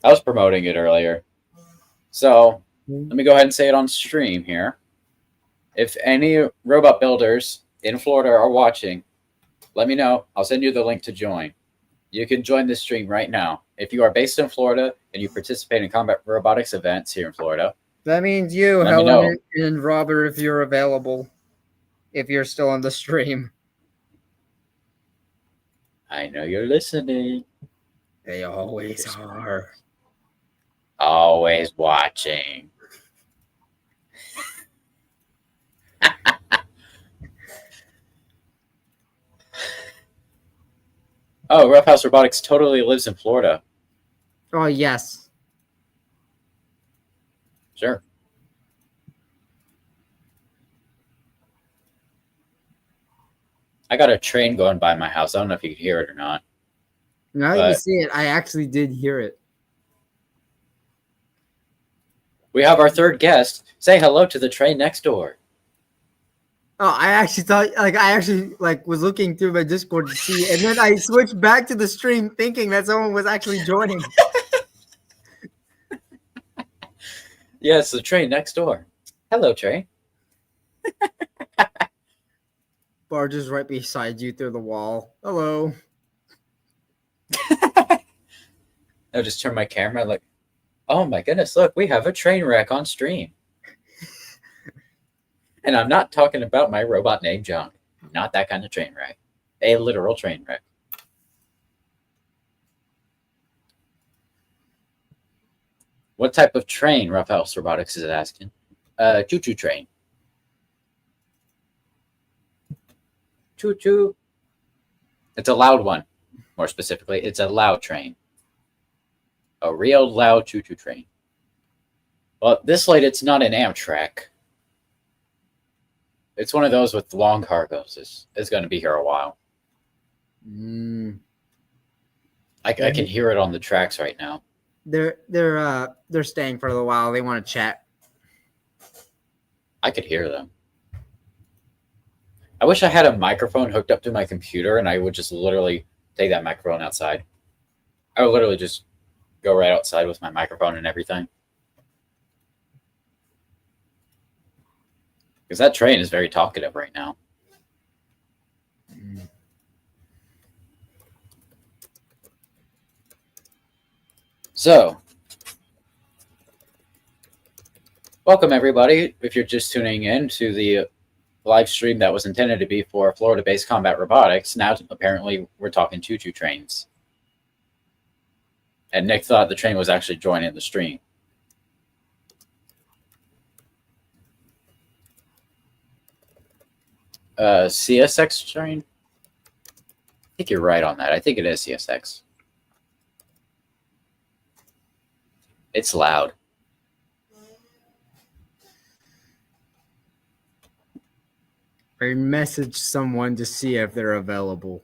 I was promoting it earlier. So let me go ahead and say it on stream here. If any robot builders in Florida are watching, let me know. I'll send you the link to join. You can join this stream right now. If you are based in Florida and you participate in combat robotics events here in Florida. That means you, Helen and Robert, if you're available, if you're still on the stream. I know you're listening. They always are. Always watching. Oh, Roughhouse Robotics totally lives in Florida. Oh, yes. Sure. I got a train going by my house. I don't know if you could hear it or not. Now that you see it, I actually did hear it. We have our third guest. Say hello to the train next door. Oh, I actually thought, was looking through my Discord to see, and then I switched back to the stream thinking that someone was actually joining. Yes, the train next door. Hello, train. Barge is right beside you through the wall. Hello. I'll just turn my camera like, oh my goodness, look, we have a train wreck on stream. And I'm not talking about my robot named John. Not that kind of train wreck. A literal train wreck. What type of train Roughhouse Robotics is asking? Choo-choo train. Choo-choo. It's a loud one. More specifically, it's a loud train. A real loud choo-choo train. Well, this light, it's not an Amtrak. It's one of those with long cargoes. It's going to be here a while. I can hear it on the tracks right now. They're staying for a little while. They want to chat. I could hear them. I wish I had a microphone hooked up to my computer and I would just literally take that microphone outside. I would literally just go right outside with my microphone and everything. Because that train is very talkative right now. So, Welcome, everybody. If you're just tuning in to the live stream that was intended to be for Florida-based combat robotics, now apparently we're talking choo-choo trains. And Nick thought the train was actually joining the stream. CSX train? I think you're right on that. I think it is CSX. It's loud. I messaged someone to see if they're available.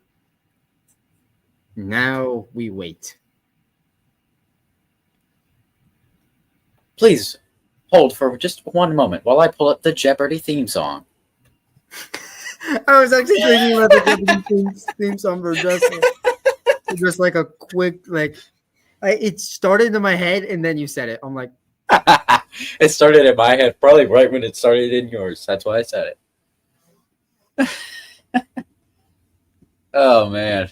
Now we wait. Please hold for just one moment while I pull up the Jeopardy theme song. I was actually thinking about the theme song for just like a quick it started in my head and then you said it. I'm like, it started in my head probably right when it started in yours. That's why I said it. Oh man.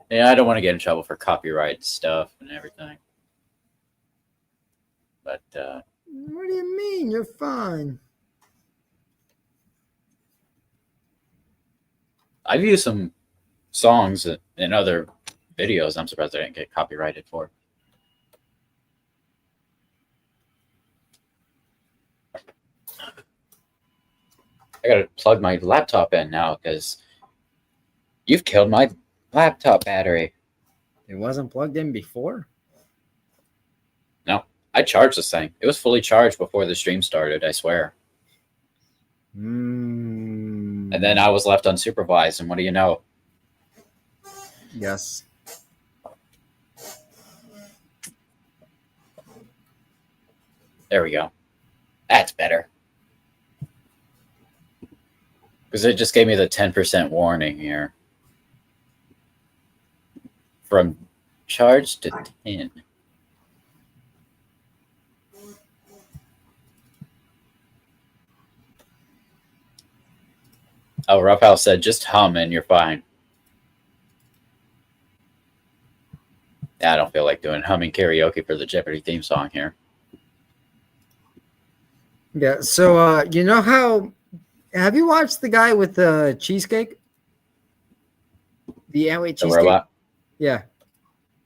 Yeah, I don't want to get in trouble for copyright stuff and everything. But what do you mean? You're fine. I've used some songs in other videos. I'm surprised I didn't get copyrighted for. I gotta plug my laptop in now because you've killed my laptop battery. It wasn't plugged in before? No, I charged this thing. It was fully charged before the stream started, I swear. And then I was left unsupervised, and what do you know? Yes. There we go. That's better. Because it just gave me the 10% warning here. From charge to 10. Oh, Raphael said, just hum and you're fine. Yeah, I don't feel like doing humming karaoke for the Jeopardy theme song here. Yeah, so you know how have you watched the guy with the cheesecake? The Amway cheesecake? The robot? Yeah.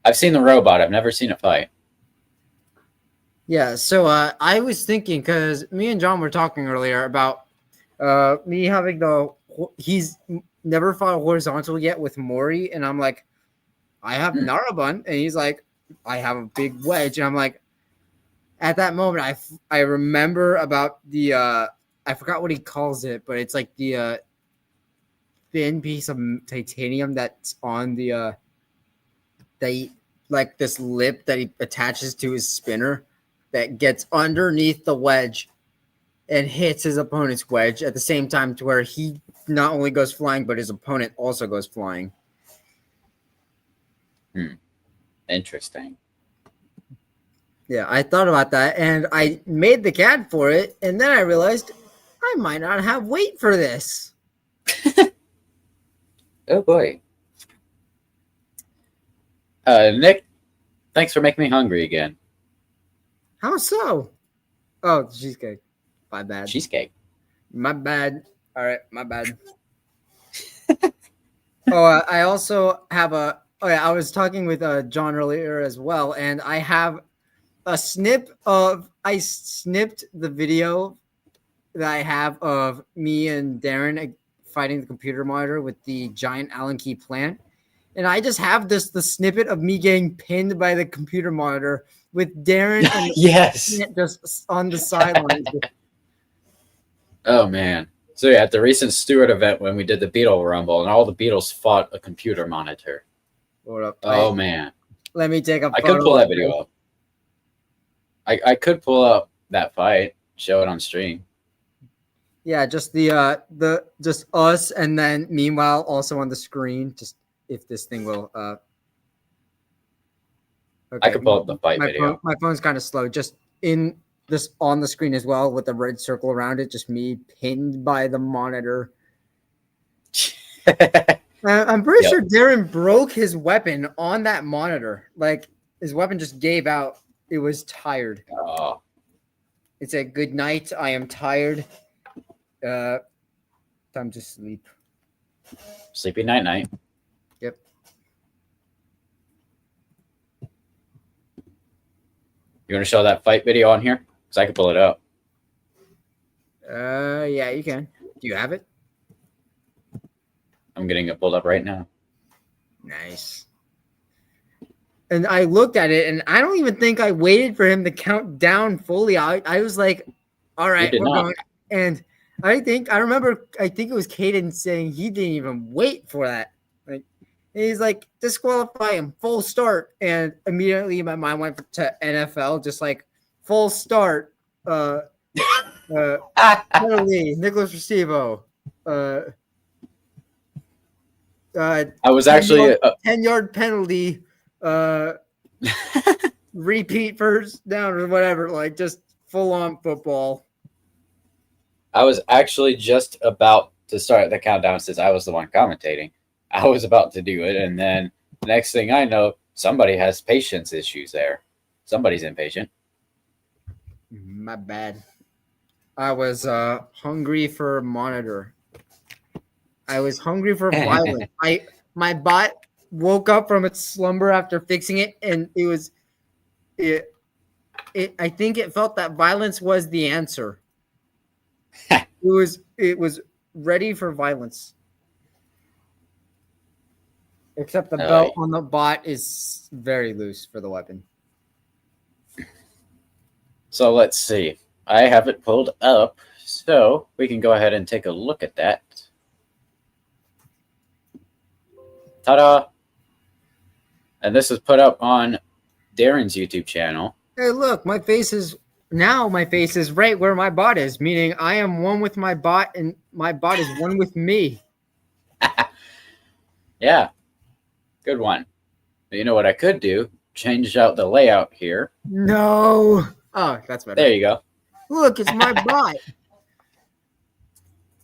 I've seen the robot. I've never seen it fight. Yeah, so I was thinking, because me and John were talking earlier about me having he's never fought horizontal yet with Mori, and I'm like, I have Narabun, and he's like, I have a big wedge, and I'm like, at that moment, I remember about the I forgot what he calls it, but it's like the thin piece of titanium that's on the like this lip that he attaches to his spinner that gets underneath the wedge and hits his opponent's wedge at the same time, to where he not only goes flying, but his opponent also goes flying. Interesting. Yeah, I thought about that, and I made the CAD for it, and then I realized I might not have weight for this. Oh boy. Nick, thanks for making me hungry again. How so? Oh, cheesecake. My bad. Cheesecake. My bad. All right, my bad. I also have I was talking with John earlier as well, and I have a snip of, I snipped the video that I have of me and Darren fighting the computer monitor with the giant Allen key plant. And I just have the snippet of me getting pinned by the computer monitor with Darren and yes, just on the sidelines. Oh man. So yeah, at the recent Stewart event when we did the Beetle Rumble and all the Beatles fought a computer monitor. Hold up. Oh man. Let me take a photo. I could pull that video up. I could pull up that fight, show it on stream. Yeah, just the just us, and then meanwhile also on the screen, just if this thing will okay. I could pull up the fight video. My phone's kind of slow. Just in this on the screen as well with the red circle around it, just me pinned by the monitor. I'm pretty sure Darren broke his weapon on that monitor. Like, His weapon just gave out. It was tired. Oh, It said, "Good night. I am tired. Time to sleep." sleepy night night. Yep. You want to show that fight video on here? Because I can pull it up. Yeah, you can. Do you have it? I'm getting it pulled up right now. Nice. And I looked at it, and I don't even think I waited for him to count down fully. I was like, all right, we're going. And I think it was Caden saying he didn't even wait for that. Like, he's like, disqualify him, full start. And immediately my mind went to NFL, just like full start. Penalty, Nicholas Restivo. I was actually 10-yard penalty. Repeat first down or whatever, like just full on football. I was actually just about to start the countdown since I was the one commentating. I was about to do it, and then the next thing I know, somebody has patience issues there. Somebody's impatient. My bad. I was hungry for monitor. I was hungry for violence. My bot woke up from its slumber after fixing it, and I think it felt that violence was the answer. It was ready for violence. Except the belt on the bot is very loose for the weapon. So let's see. I have it pulled up, so we can go ahead and take a look at that. Ta-da! And this is put up on Darren's YouTube channel. Hey, look, my face is right where my bot is, meaning I am one with my bot, and my bot is one with me. Yeah, good one. But you know what I could do? Change out the layout here. No. Oh, that's better. There you go. Look, it's my bot.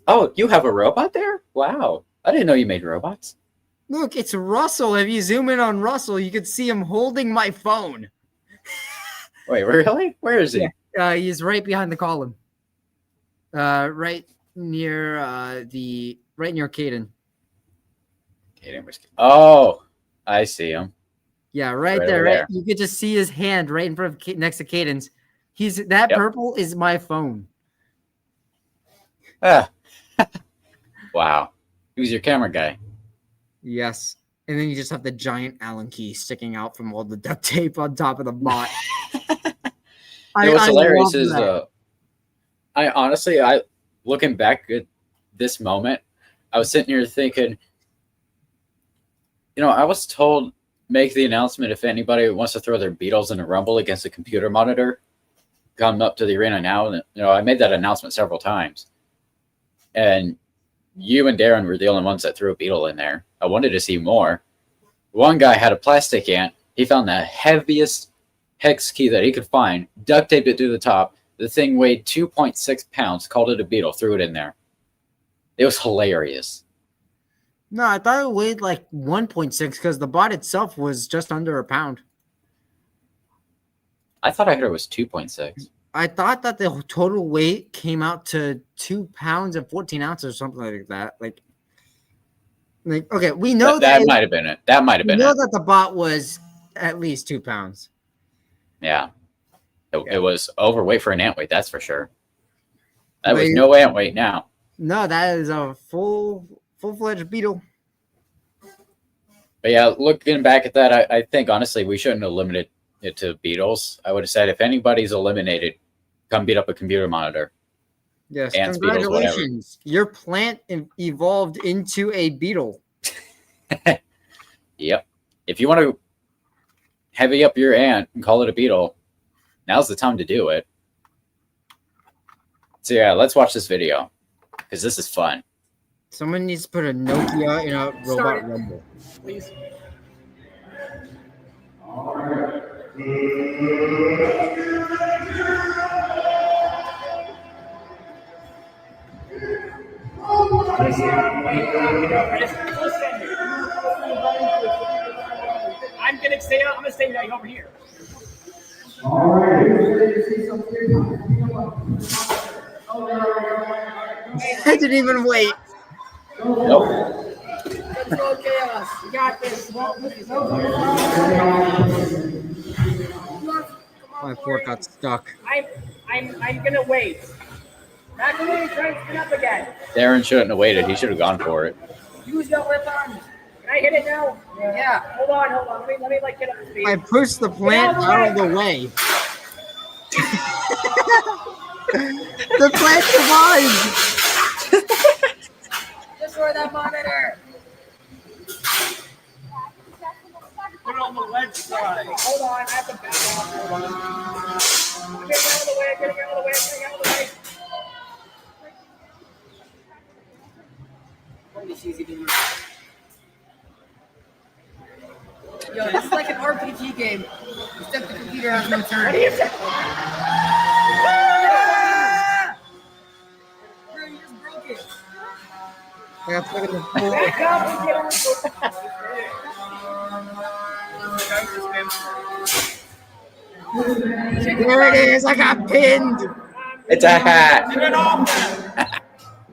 Oh, you have a robot there? Wow. I didn't know you made robots. Look, it's Russell. If you zoom in on Russell, you can see him holding my phone. Wait, really? Where is he? Yeah. He's right behind the column. Right near Caden. Oh, I see him. Yeah, right there. Right. You could just see his hand right in front of next to Caden's. Purple is my phone. Ah. Wow. Who's your camera guy? Yes. And then you just have the giant Allen key sticking out from all the duct tape on top of the bot. What's hilarious is I honestly, looking back at this moment, I was sitting here thinking, I was told make the announcement if anybody wants to throw their Beatles in a rumble against a computer monitor, come up to the arena now. And I made that announcement several times, and you and Darren were the only ones that threw a Beetle in there. I wanted to see more. One guy had a plastic ant. He found the heaviest hex key that he could find, duct taped it to the top. The thing weighed 2.6 pounds, called it a Beetle, threw it in there. It was hilarious. No, I thought it weighed like 1.6 because the bot itself was just under a pound. I thought I heard it was 2.6. I thought that the total weight came out to 2 pounds and 14 ounces or something like that. Like okay, we know that might have been it. That might have been it. We know that the bot was at least 2 pounds. Yeah. It was overweight for an ant weight, that's for sure. That was no ant weight now. No, that is a full-fledged beetle. But yeah, looking back at that, I think honestly we shouldn't have limited it to beetles. I would have said if anybody's eliminated, come beat up a computer monitor. Yes, ants, congratulations. Beetles, your plant evolved into a beetle. Yep. If you want to heavy up your ant and call it a beetle, now's the time to do it. So yeah, let's watch this video because this is fun. Someone needs to put a Nokia in a robot rumble. Please. All right. I'm gonna stay right over here. I didn't even wait. Nope. Control chaos. You got this. My fork got stuck. I'm gonna wait. Back away, try to spin up again. Darren shouldn't have waited. He should have gone for it. Use your weapon. Can I hit it now? Yeah. Hold on. Let me like get up to speed. I pushed the plant out of the way. The plant survived. Destroy that monitor. Put it on the left side. Hold on, I have to back off. Hold on. I'm getting out of the way. Holy cheesy boomer. Yo, this is like an RPG game, except the computer has no turn. What are you saying? Bro, you just broke it. I got stuck in the floor. Back up and get on the There it is. I got pinned. It's a hat. Get it off.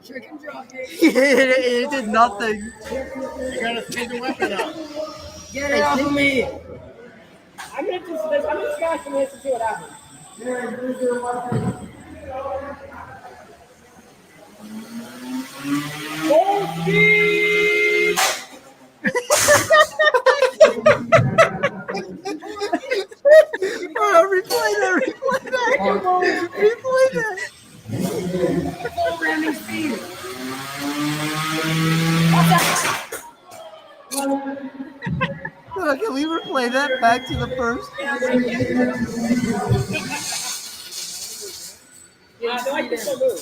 chicken jockey. It did nothing. You gotta spin the weapon up. Get it off of me. I'm just scratching this and see what happens. Full speed! Replay that. Full ramming speed. Can we replay that back to the first? No, I can still move.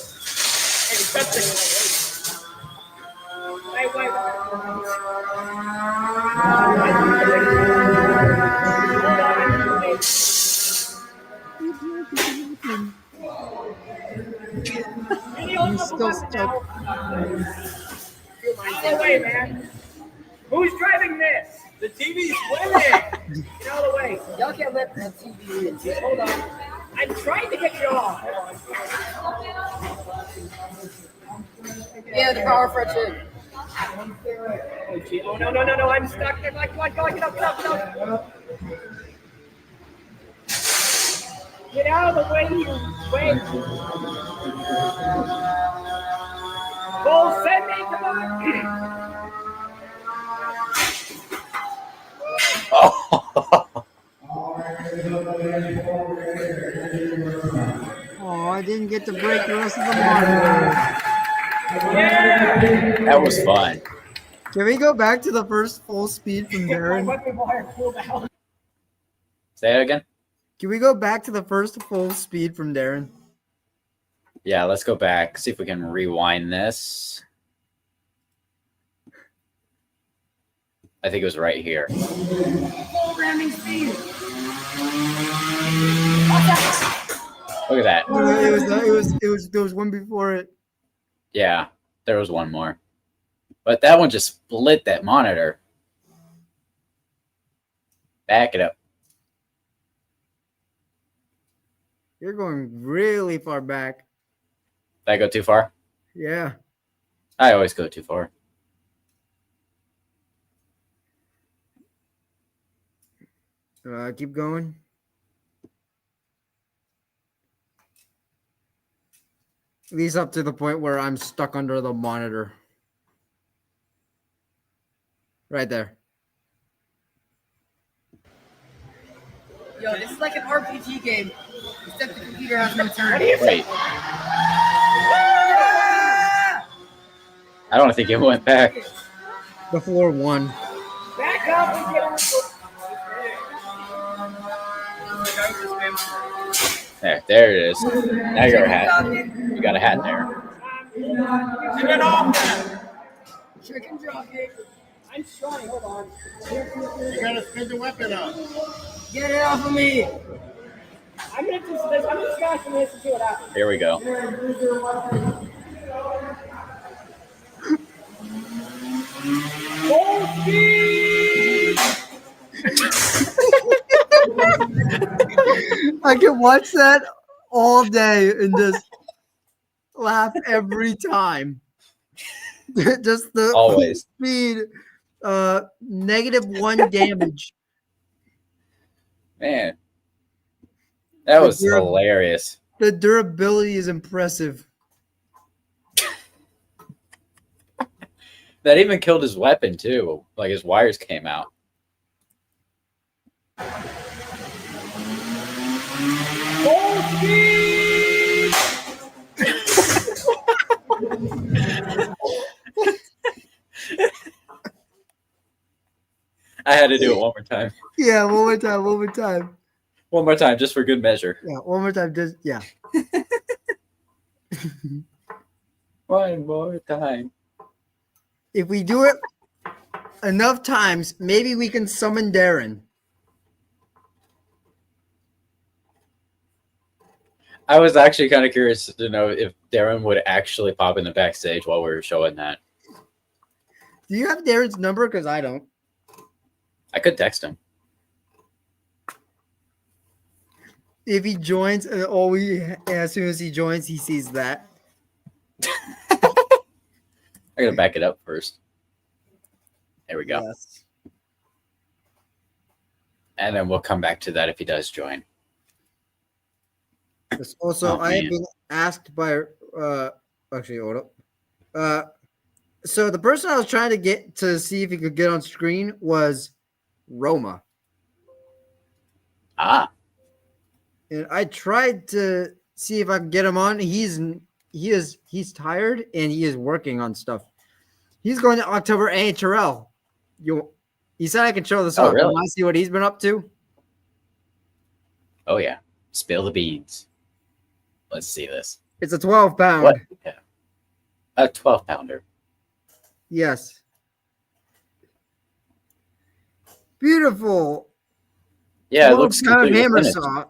Wait. I'm still stuck. Out of the way, man. Who's driving this? The TV's winning. Get out of the way. Y'all can't let the TV in. Just hold on. I'm trying to get you off. Yeah, the power fresh in. Oh, gee. Oh, no. I'm stuck. Come on. Get up. Get out of the way, you wait. Bull, send me. Come on. Oh, I didn't get to break the rest of the monitor. Yeah. That was fun. Can we go back to the first full speed from Darren? Say it again. Can we go back to the first full speed from Darren? Yeah, let's go back. See if we can rewind this. I think it was right here. Full ramming speed. Look at that. There was one before it. Yeah, there was one more. But that one just split that monitor. Back it up. You're going really far back. Did I go too far? Yeah. I always go too far. Keep going. At least up to the point where I'm stuck under the monitor. Right there. Yo, this is like an RPG game, except the computer has no turn. Wait. I don't think it went back. The floor one. Back up and get on the There it is. Now you're a hat. You got a hat there. Get it off. chicken jockey. I'm trying, hold on. You gotta spin the weapon up. Get it off of me. I'm just scratching this and see what happens. Here we go. Full speed! I can watch that all day and just laugh every time. Just the Always. speed, -1 damage. Man, that The was hilarious. The durability is impressive. That even killed his weapon too. Like his wires came out. I had to do it one more time. Yeah, one more time, one more time. One more time, just for good measure. Yeah, one more time, just yeah. One more time. If we do it enough times, maybe we can summon Darren. I was actually kind of curious to know if Darren would actually pop in the backstage while we were showing that. Do you have Darren's number? Because I don't. I could text him. If he joins, as soon as he joins, he sees that. I gotta back it up first. There we go. Yes. And then we'll come back to that if he does join. Also, Oh, I have man. been asked by actually hold up. So the person I was trying to get to see if he could get on screen was Roma. Ah, And I tried to see if I could get him on. He's tired and he is working on stuff. He's going to October AHRL. He said I can show this Oh, off. really? Want to see what he's been up to? oh yeah. Spill the beans. Let's see this. It's a 12-pound. What? Yeah. A 12-pounder. Yes. Beautiful. Yeah, it looks 12-pound completely hammer finished. saw.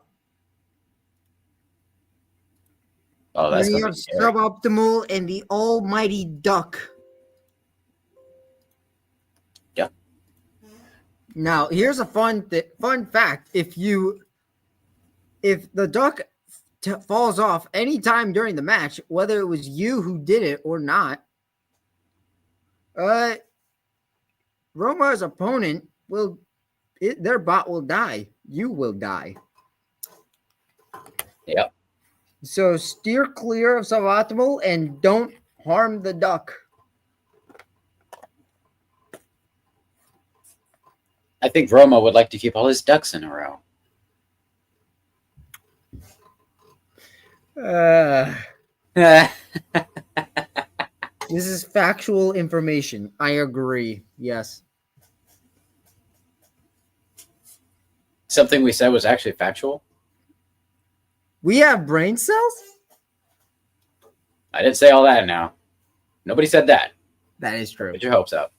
Oh, that's Then you gonna have be scary. Suboptimal and the Almighty Duck. Yeah. Now, here's a fun fact: if the duck falls off anytime during the match, whether it was you who did it or not, Roma's opponent their bot will die. You will die. Yep. So steer clear of suboptimal and don't harm the duck. I think Roma would like to keep all his ducks in a row. This is factual information. I agree. Yes. Something we said was actually factual. We have brain cells? I didn't say all that now. Nobody said that. That is true. Get your hopes up.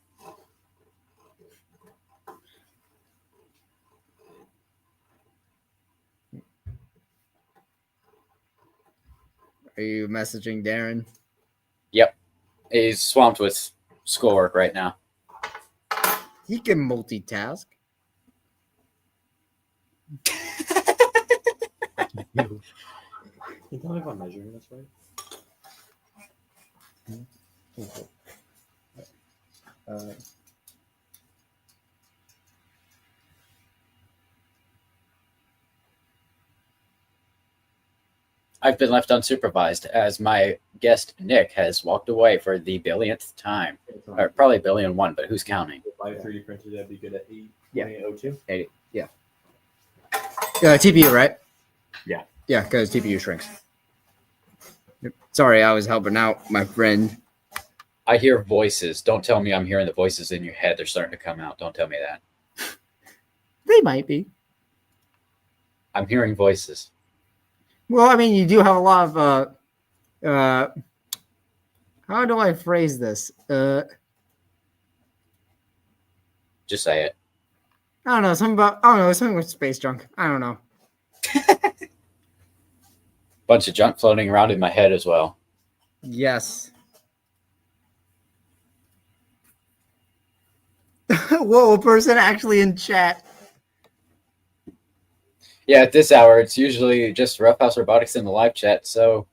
Are you messaging Darren? Yep. He's swamped with schoolwork right now. He can multitask. Can you tell me if I'm measuring this right? I've been left unsupervised as my guest Nick has walked away for the billionth time. Or probably billion one, but who's counting? If I 3D printed, that'd be good at 8. Yeah. 802. TPU, right? Yeah. Yeah, because TPU shrinks. Sorry, I was helping out my friend. I hear voices. Don't tell me I'm hearing the voices in your head. They're starting to come out. Don't tell me that. They might be. I'm hearing voices. Well, I mean, you do have a lot of how do I phrase this? Just say it. I don't know, something with space junk. I don't know. Bunch of junk floating around in my head as well. Yes. Whoa, a person actually in chat. Yeah, at this hour, it's usually just Roughhouse Robotics in the live chat. So,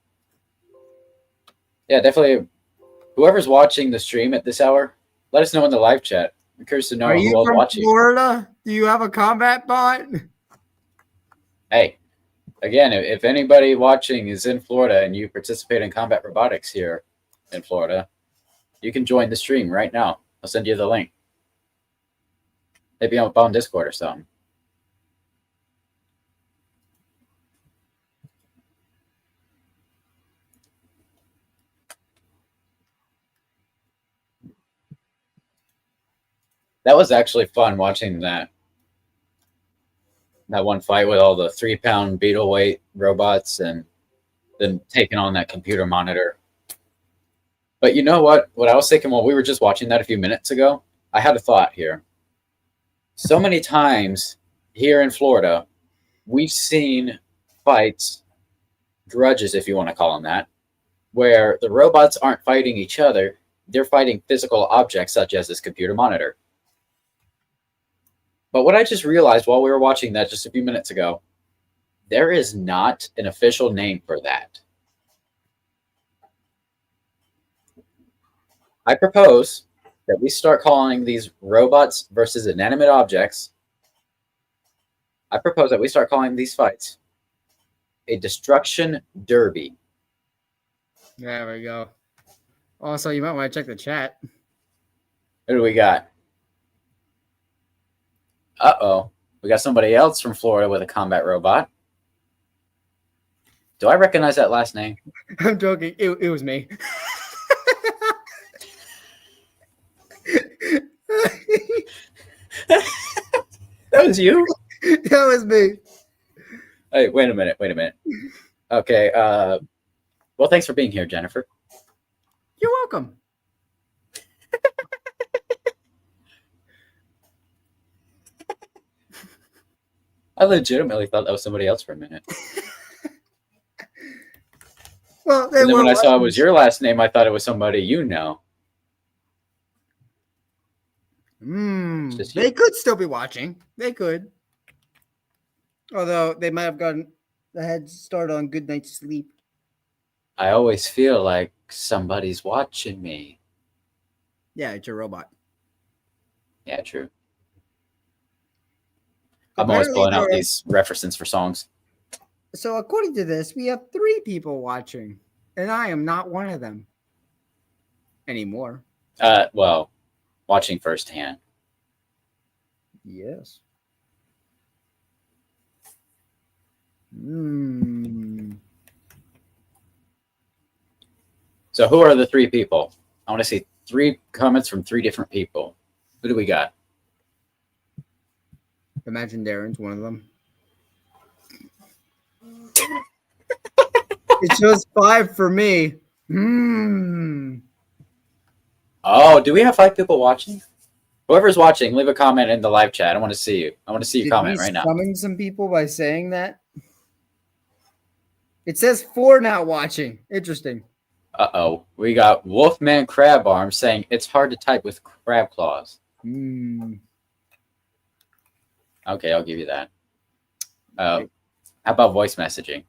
yeah, definitely. Whoever's watching the stream at this hour, let us know in the live chat. I'm curious to Are know who you all's from watching. Florida? Do you have a combat bot? Hey, again, if anybody watching is in Florida and you participate in combat robotics here in Florida, you can join the stream right now. I'll send you the link. Maybe up on Discord or something. That was actually fun watching that one fight with all the 3-pound beetle weight robots and then taking on that computer monitor. But you know what? What I was thinking while we were just watching that a few minutes ago, I had a thought here. So many times here in Florida, we've seen fights, grudges, if you want to call them that, where the robots aren't fighting each other, they're fighting physical objects such as this computer monitor. But what I just realized while we were watching that just a few minutes ago, there is not an official name for that. I propose that we start calling these robots versus inanimate objects. I propose that we start calling these fights a destruction derby. There we go. Also, you might want to check the chat. What do we got? Uh-oh. We got somebody else from Florida with a combat robot. Do I recognize that last name? I'm joking. It was me. That was you? That was me. Hey, wait a minute. Okay, well, thanks for being here, Jennifer. You're welcome. I legitimately thought that was somebody else for a minute. Well, they And then were when I saw it weapons. was your last name, I thought it was somebody you know. Just you. They could still be watching. They could. Although they might have gotten a head start on good night's sleep. I always feel like somebody's watching me. Yeah, it's your robot. Yeah, true. I'm always pulling out these references for songs. So according to this, we have 3 people watching, and I am not one of them anymore. Well, watching firsthand. Yes. So who are the 3 people? I want to see 3 comments from 3 different people. Who do we got? Imagine Darren's one of them. It shows 5 for me. Oh, do we have 5 people watching? Whoever's watching, leave a comment in the live chat. I want to see you. I want to see your comment right now. Summon some people by saying that. It says 4 not watching. Interesting. Uh-oh. We got Wolfman Crab Arm saying it's hard to type with crab claws. Okay, I'll give you that. How about voice messaging?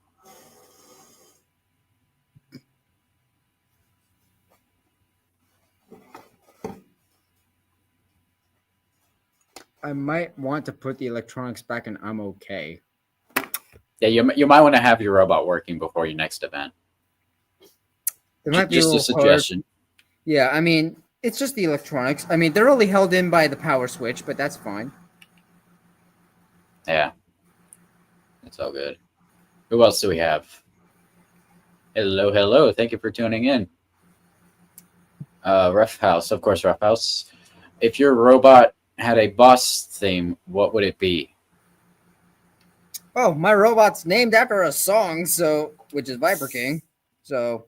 I might want to put the electronics back in I'm okay. Yeah, you might want to have your robot working before your next event. It might be Just a suggestion. Hard. Yeah, I mean, it's just the electronics. I mean, they're only held in by the power switch, but that's fine. Yeah. It's all good. Who else do we have? Hello. Thank you for tuning in. Rough House. Of course, Rough House. If your robot had a boss theme, what would it be? Oh, my robot's named after a song, which is Viper King. So,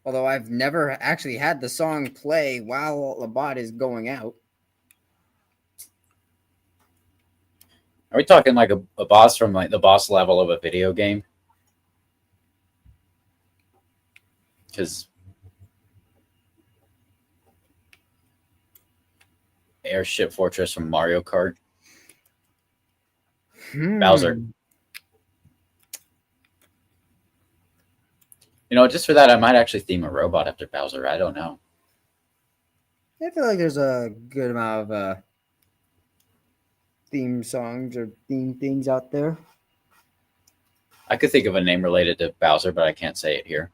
although I've never actually had the song play while the bot is going out. Are we talking like a boss from like the boss level of a video game? Because Airship Fortress from Mario Kart. Bowser. You know, just for that, I might actually theme a robot after Bowser. I don't know. I feel like there's a good amount of theme songs or theme things out there. I could think of a name related to Bowser, but I can't say it here.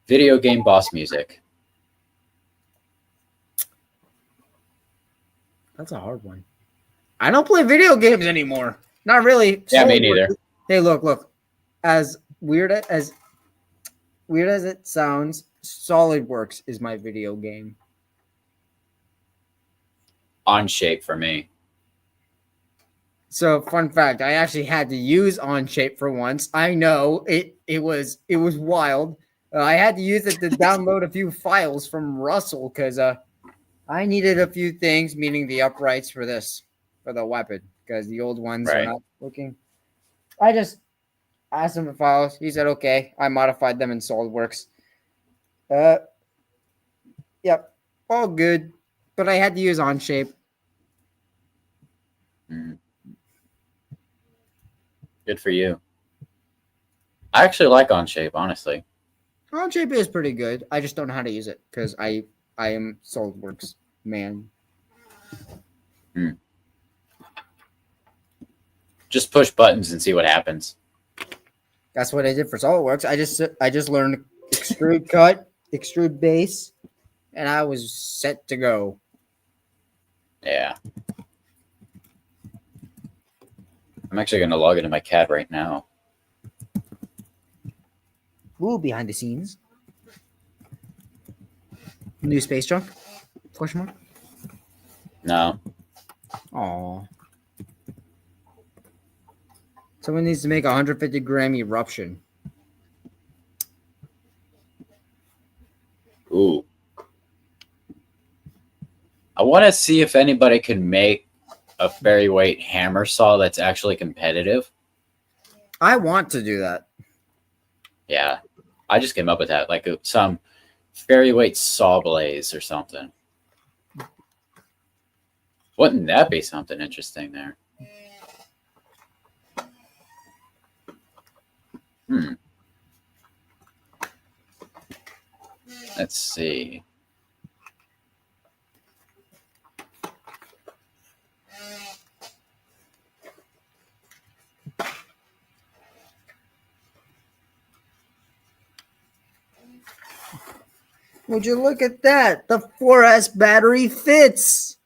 Video game boss music. That's a hard one. I don't play video games anymore. Not really. Yeah, me neither. Hey, look. As weird as it sounds, SolidWorks is my video game. Onshape for me. So, fun fact, I actually had to use Onshape for once. I know it was wild. I had to use it to download a few files from Russell because I needed a few things, meaning the uprights for the weapon, because the old ones are not working. I just asked him for files. He said, okay. I modified them in SolidWorks. Yep. All good. But I had to use Onshape. Good for you. I actually like Onshape, honestly. Onshape is pretty good. I just don't know how to use it because I am SolidWorks man. Just push buttons and see what happens. That's what I did for SolidWorks. I just learned extrude cut, extrude base, and I was set to go. Yeah. I'm actually going to log into my CAD right now. Ooh, behind the scenes. New space junk? Question mark? No. Aw. Someone needs to make a 150-gram eruption. Ooh. I want to see if anybody can make a fairy weight hammer saw that's actually competitive. I want to do that. Yeah. I just came up with that. Like some fairy weight saw blaze or something. Wouldn't that be something interesting there? Let's see. Would you look at that? The 4S battery fits.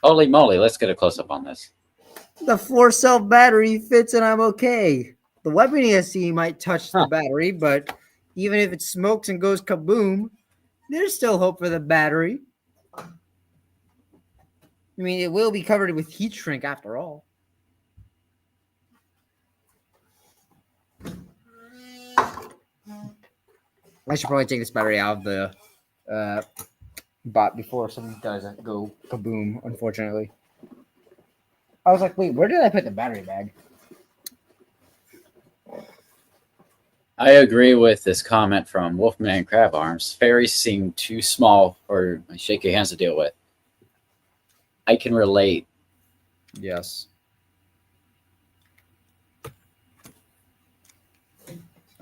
Holy moly, let's get a close-up on this. The 4-cell battery fits and I'm okay. The weapon ESC might touch the battery, but even if it smokes and goes kaboom, there's still hope for the battery. I mean, it will be covered with heat shrink after all. I should probably take this battery out of the bot before something doesn't go kaboom, unfortunately. I was like, wait, where did I put the battery bag? I agree with this comment from Wolfman Crab Arms. Fairies seem too small for my shaky hands to deal with. I can relate. Yes.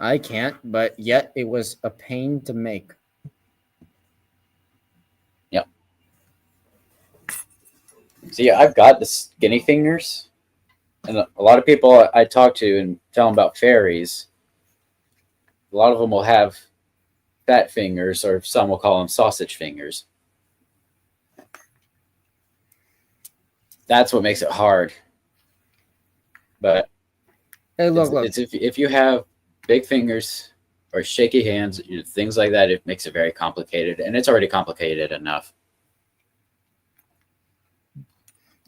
I can't, but yet it was a pain to make. Yep. See, I've got the skinny fingers, and a lot of people I talk to and tell them about fairies, a lot of them will have fat fingers, or some will call them sausage fingers. That's what makes it hard. But hey, look. It's if you have big fingers or shaky hands, things like that, it makes it very complicated, and it's already complicated enough.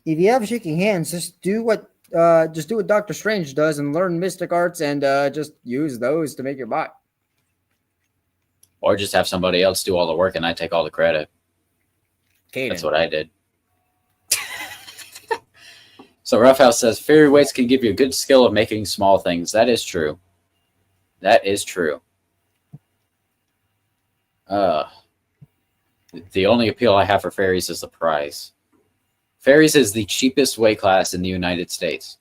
If you have shaky hands, just do what Doctor Strange does and learn mystic arts and just use those to make your bot. Or just have somebody else do all the work and I take all the credit. Kaden. That's what I did. So Roughhouse says, fairy weights can give you a good skill of making small things. That is true. That is true. The only appeal I have for fairies is the price. Fairies is the cheapest weight class in the United States.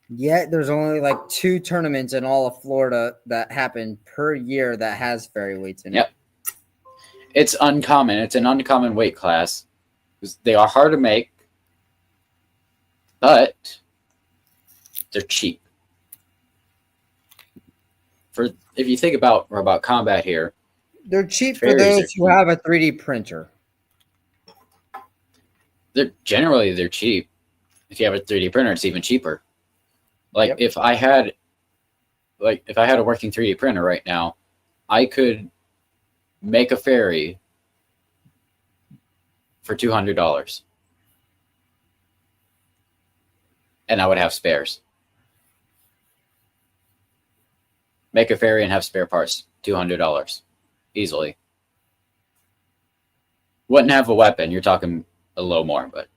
Yet there's only like 2 tournaments in all of Florida that happen per year that has fairy weights in it. Yep. It's uncommon. It's an uncommon weight class. They are hard to make, but they're cheap. If you think about Robot Combat here, They're cheap for fairies those who have a 3D printer. they're cheap. If you have a 3D printer, it's even cheaper. Like Yep. if I had a working 3D printer right now, I could make a fairy for $200, and I would have spares. Make a fairy and have spare parts, $200 easily. Wouldn't have a weapon. You're talking a little more, but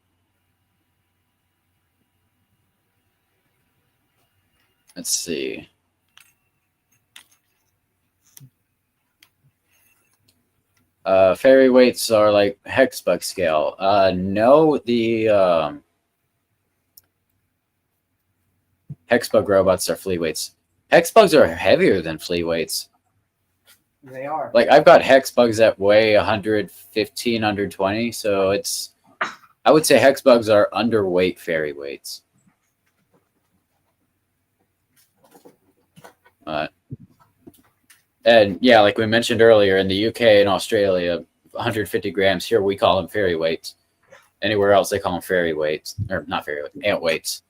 let's see. Fairy weights are like hexbug scale. No, the hexbug robots are flea weights. Hexbugs are heavier than flea weights. They are. Like I've got hexbugs that weigh 115, 120, so I would say hexbugs are underweight fairy weights. And yeah, like we mentioned earlier, in the UK and Australia, 150 grams. Here we call them fairy weights. Anywhere else, they call them fairy weights, or not fairy weights, ant weights.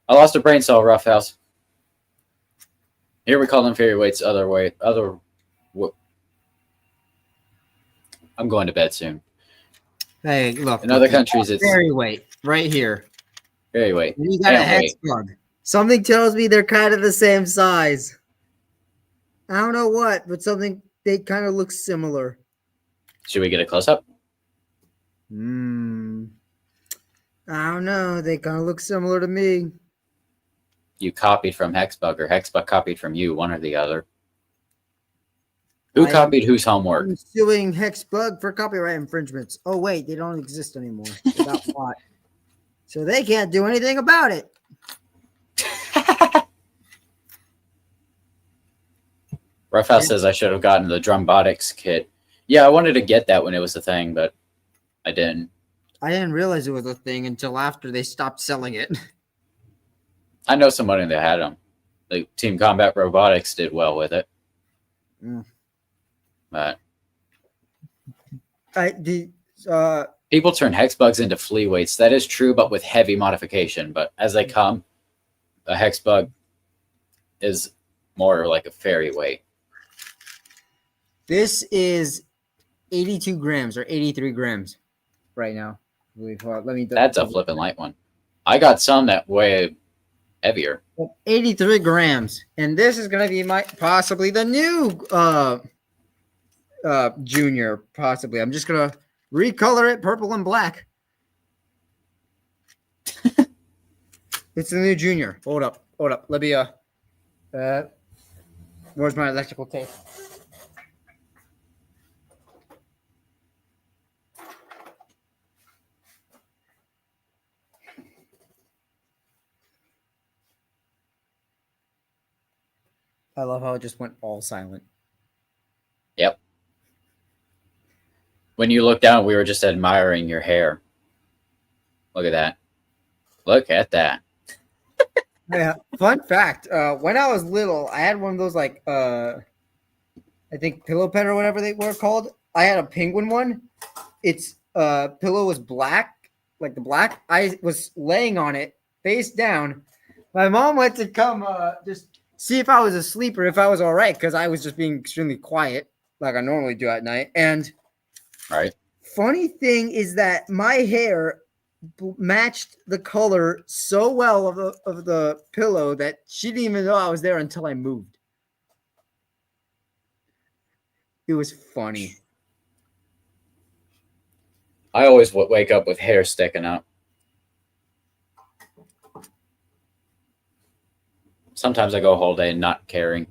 I lost a brain cell, Roughhouse. Here we call them fairy weights. I'm going to bed soon. Hey, look. In other countries, it's fairy weight right here. fairy weight. You got a Ant weight. hexbug. Something tells me they're kind of the same size. I don't know what, but they kind of look similar. Should we get a close up? I don't know. They kind of look similar to me. You copied from Hexbug, or Hexbug copied from you, one or the other. Who copied whose homework? I'm suing Hexbug for copyright infringements. Oh wait, they don't exist anymore. They got bought. So they can't do anything about it. Roughhouse says I should have gotten the Robotics kit. Yeah, I wanted to get that when it was a thing, but I didn't. I didn't realize it was a thing until after they stopped selling it. I know somebody that had them. Like Team Combat Robotics did well with it. But people turn hexbugs into flea weights. That is true, but with heavy modification. But as they come, a hexbug is more like a fairy weight. This is 82 grams or 83 grams right now. Let me. That's a flippin' light one. I got some that weigh heavier. 83 grams, and this is gonna be possibly the new junior. Possibly, I'm just gonna recolor it purple and black. It's the new junior. Hold up. Let me where's my electrical tape? I love how it just went all silent. Yep. When you look down, we were just admiring your hair. Look at that. Look at that. Yeah. Fun fact. When I was little, I had one of those I think pillow pet or whatever they were called. I had a penguin one. Its pillow was black, like the black. I was laying on it, face down. My mom went to come just see if I was asleep or if I was all right, because I was just being extremely quiet, like I normally do at night. And right. Funny thing is that my hair matched the color so well of the pillow that she didn't even know I was there until I moved. It was funny. I always wake up with hair sticking out. Sometimes I go a whole day not caring.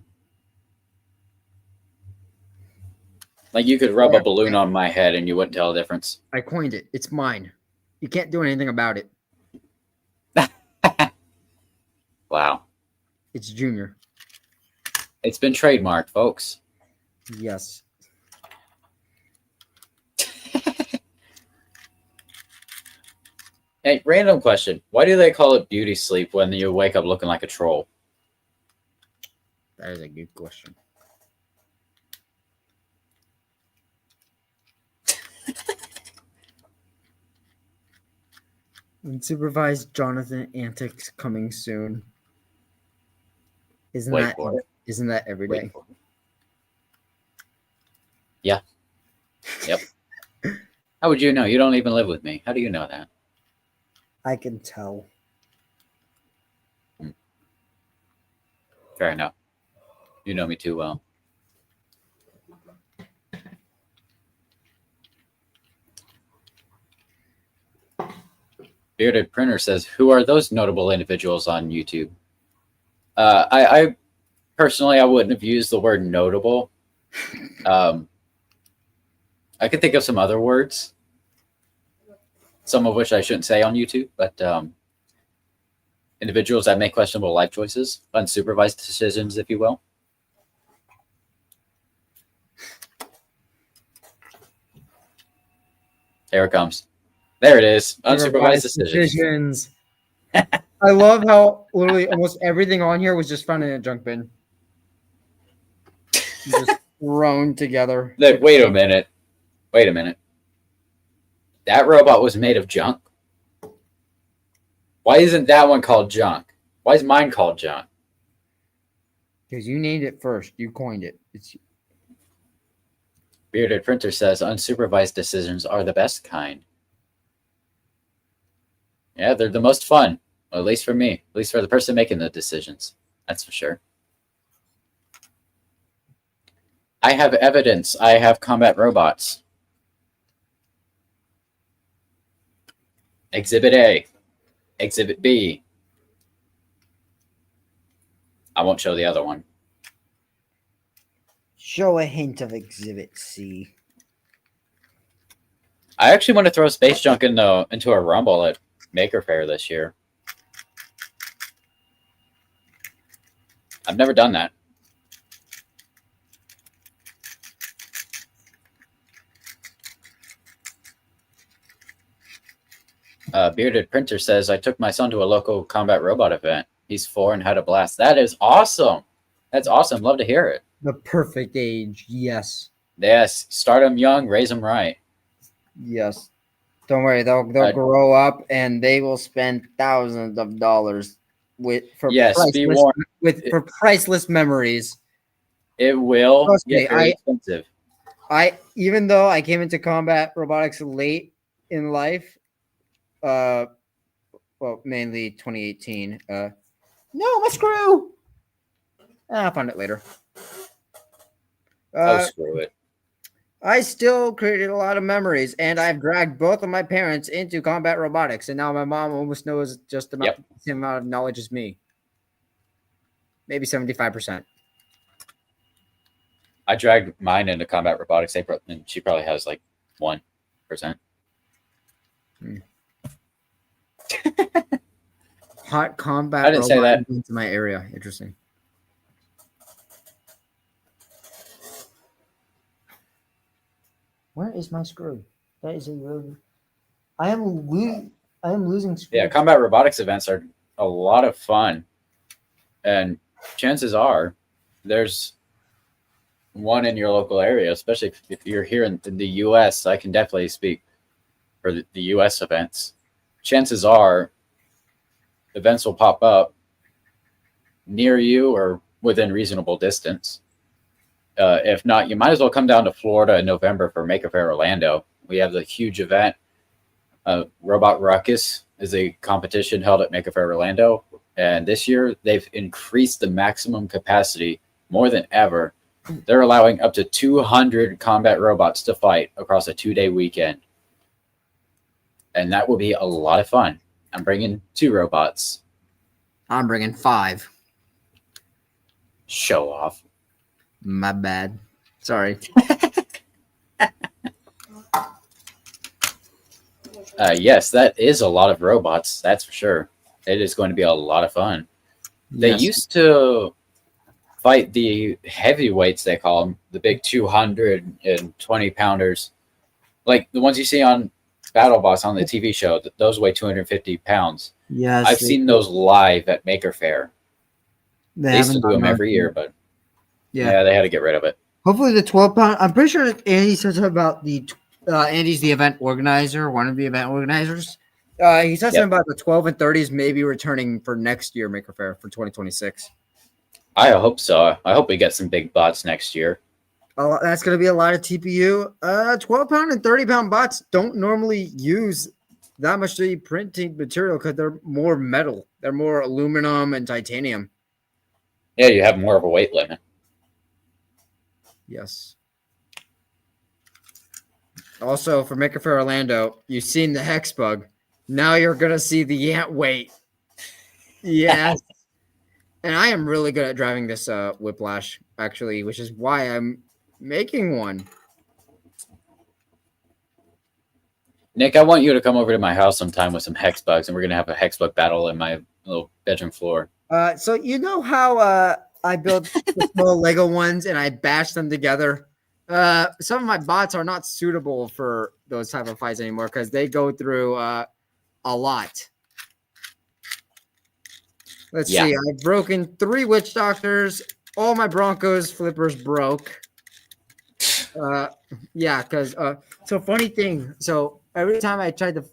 Like you could rub a balloon on my head and you wouldn't tell the difference. I coined it. It's mine. You can't do anything about it. Wow. It's Junior. It's been trademarked, folks. Yes. Hey, random question. Why do they call it beauty sleep when you wake up looking like a troll? That is a good question. Unsupervised Jonathan antics coming soon. Isn't Wait for it. that every day? Wait for it. Yeah. Yep. How would you know? You don't even live with me. How do you know that? I can tell. Fair enough. You know me too well. Bearded Printer says, "Who are those notable individuals on YouTube?" I personally, I wouldn't have used the word notable. I could think of some other words, some of which I shouldn't say on YouTube, but individuals that make questionable life choices, unsupervised decisions, if you will. There it comes. There it is. Unsupervised decisions. I love how literally almost everything on here was just found in a junk bin. Just thrown together. Wait a minute. Wait a minute. That robot was made of junk? Why isn't that one called junk? Why is mine called junk? Because you named it first. You coined it. Bearded Printer says unsupervised decisions are the best kind. Yeah, they're the most fun. Well, at least for me. At least for the person making the decisions. That's for sure. I have evidence. I have combat robots. Exhibit A. Exhibit B. I won't show the other one. Show a hint of Exhibit C. I actually want to throw space junk into a rumble at Maker Faire this year. I've never done that. Bearded Printer says, I took my son to a local combat robot event. He's 4 and had a blast. That is awesome. That's awesome. Love to hear it. The perfect age. Yes. Yes. Start them young, raise them right. Yes. Don't worry. They'll grow up and they will spend thousands of dollars for priceless memories. It will get very expensive. Even though I came into combat robotics late in life, mainly 2018. No, my screw. I'll find it later. Screw it. I still created a lot of memories, and I've dragged both of my parents into combat robotics, and now my mom almost knows just about the same amount of knowledge as me. Maybe 75%. I dragged mine into combat robotics, and she probably has like 1%. Hot combat I didn't say that. into my area. Interesting. Where is my screw? That is a really. I am losing screws. Yeah, combat robotics events are a lot of fun, and chances are there's one in your local area, especially if you're here in the U.S. I can definitely speak for the U.S. events. Chances are events will pop up near you or within reasonable distance. If not, you might as well come down to Florida in November for Maker Faire Orlando. We have the huge event. Robot Ruckus is a competition held at Maker Faire Orlando. And this year, they've increased the maximum capacity more than ever. They're allowing up to 200 combat robots to fight across a 2-day weekend. And that will be a lot of fun. I'm bringing 2 robots. I'm bringing 5. Show off. My bad. Sorry. Yes, that is a lot of robots. That's for sure. It is going to be a lot of fun. They Yes. used to fight the heavyweights, they call them, the big 220 pounders, like the ones you see on Battle Boss on the TV show. Those weigh 250 pounds. Yes. I've seen those live at Maker Faire. They used to haven't do done them that. every year, but Yeah. yeah, they had to get rid of it. Hopefully the 12-pound. I'm pretty sure that Andy said something about the. Andy's the event organizer, one of the event organizers. He said something about the 12 and 30s maybe returning for next year Maker Faire for 2026. I hope so. I hope we get some big bots next year. That's going to be a lot of TPU. 12-pound and 30-pound bots don't normally use that much 3D printing material because they're more metal. They're more aluminum and titanium. Yeah, you have more of a weight limit. Yes. Also, for Maker Faire Orlando, you've seen the Hex Bug. Now you're going to see the Yant weight. Yes. And I am really good at driving this Whiplash, actually, which is why I'm making one. Nick, I want you to come over to my house sometime with some hex bugs, and we're going to have a hex bug battle in my little bedroom floor. So you know how I built the small Lego ones and I bash them together? Some of my bots are not suitable for those type of fights anymore because they go through a lot. Let's see. I've broken 3 Witch Doctors. All my Broncos flippers broke. Yeah, because so funny thing. So every time I tried to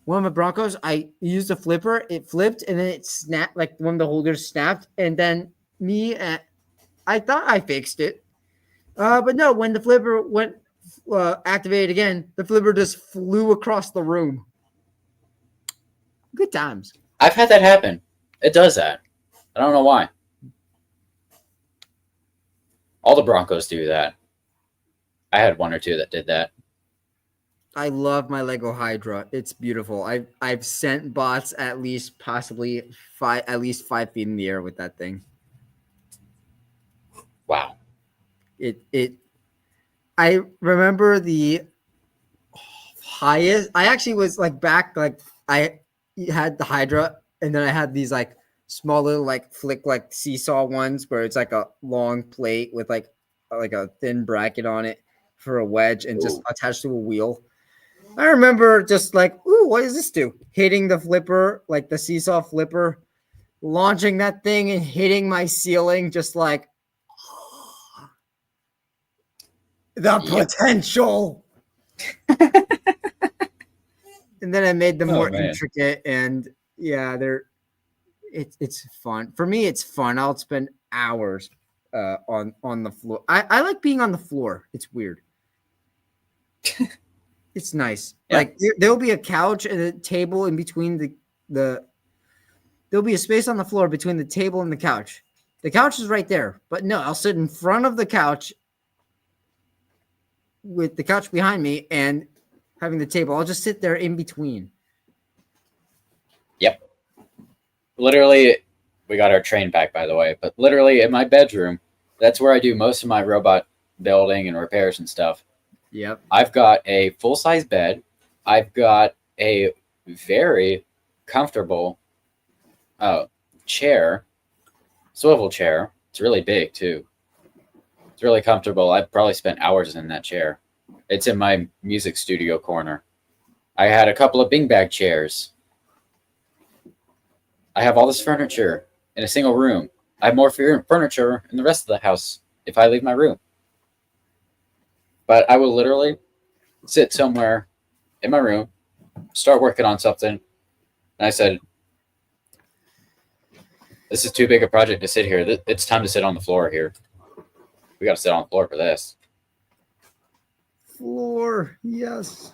one of my Broncos, I used a flipper. It flipped and then it snapped. Like one of the holders snapped, and then I thought I fixed it. But no, when the flipper went activated again, the flipper just flew across the room. Good times. I've had that happen. It does that. I don't know why. All the Broncos do that. I had 1 or 2 that did that. I love my Lego Hydra. It's beautiful. I've sent bots at least possibly 5 feet in the air with that thing. Wow. I remember the highest. I actually was back I had the Hydra, and then I had these small little flick seesaw ones where it's a long plate with like a thin bracket on it for a wedge and just attached to a wheel. I remember just ooh, what does this do? Hitting the flipper, the seesaw flipper, launching that thing and hitting my ceiling, just the potential. And then I made them more intricate, and yeah, it's fun. For me, it's fun. I'll spend hours on the floor. I like being on the floor. It's weird. It's nice. Yeah. There'll be a couch and a table in between there'll be a space on the floor between the table and the couch. The couch is right there, but no, I'll sit in front of the couch with the couch behind me and having the table. I'll just sit there in between. Yep. Literally, we got our train back, by the way, but literally in my bedroom, that's where I do most of my robot building and repairs and stuff. Yep. I've got a full-size bed. I've got a very comfortable chair, swivel chair. It's really big, too. It's really comfortable. I've probably spent hours in that chair. It's in my music studio corner. I had a couple of beanbag chairs. I have all this furniture in a single room. I have more furniture in the rest of the house if I leave my room. But I will literally sit somewhere in my room, start working on something, and I said, this is too big a project to sit here. It's time to sit on the floor here. We got to sit on the floor for this. Floor, yes.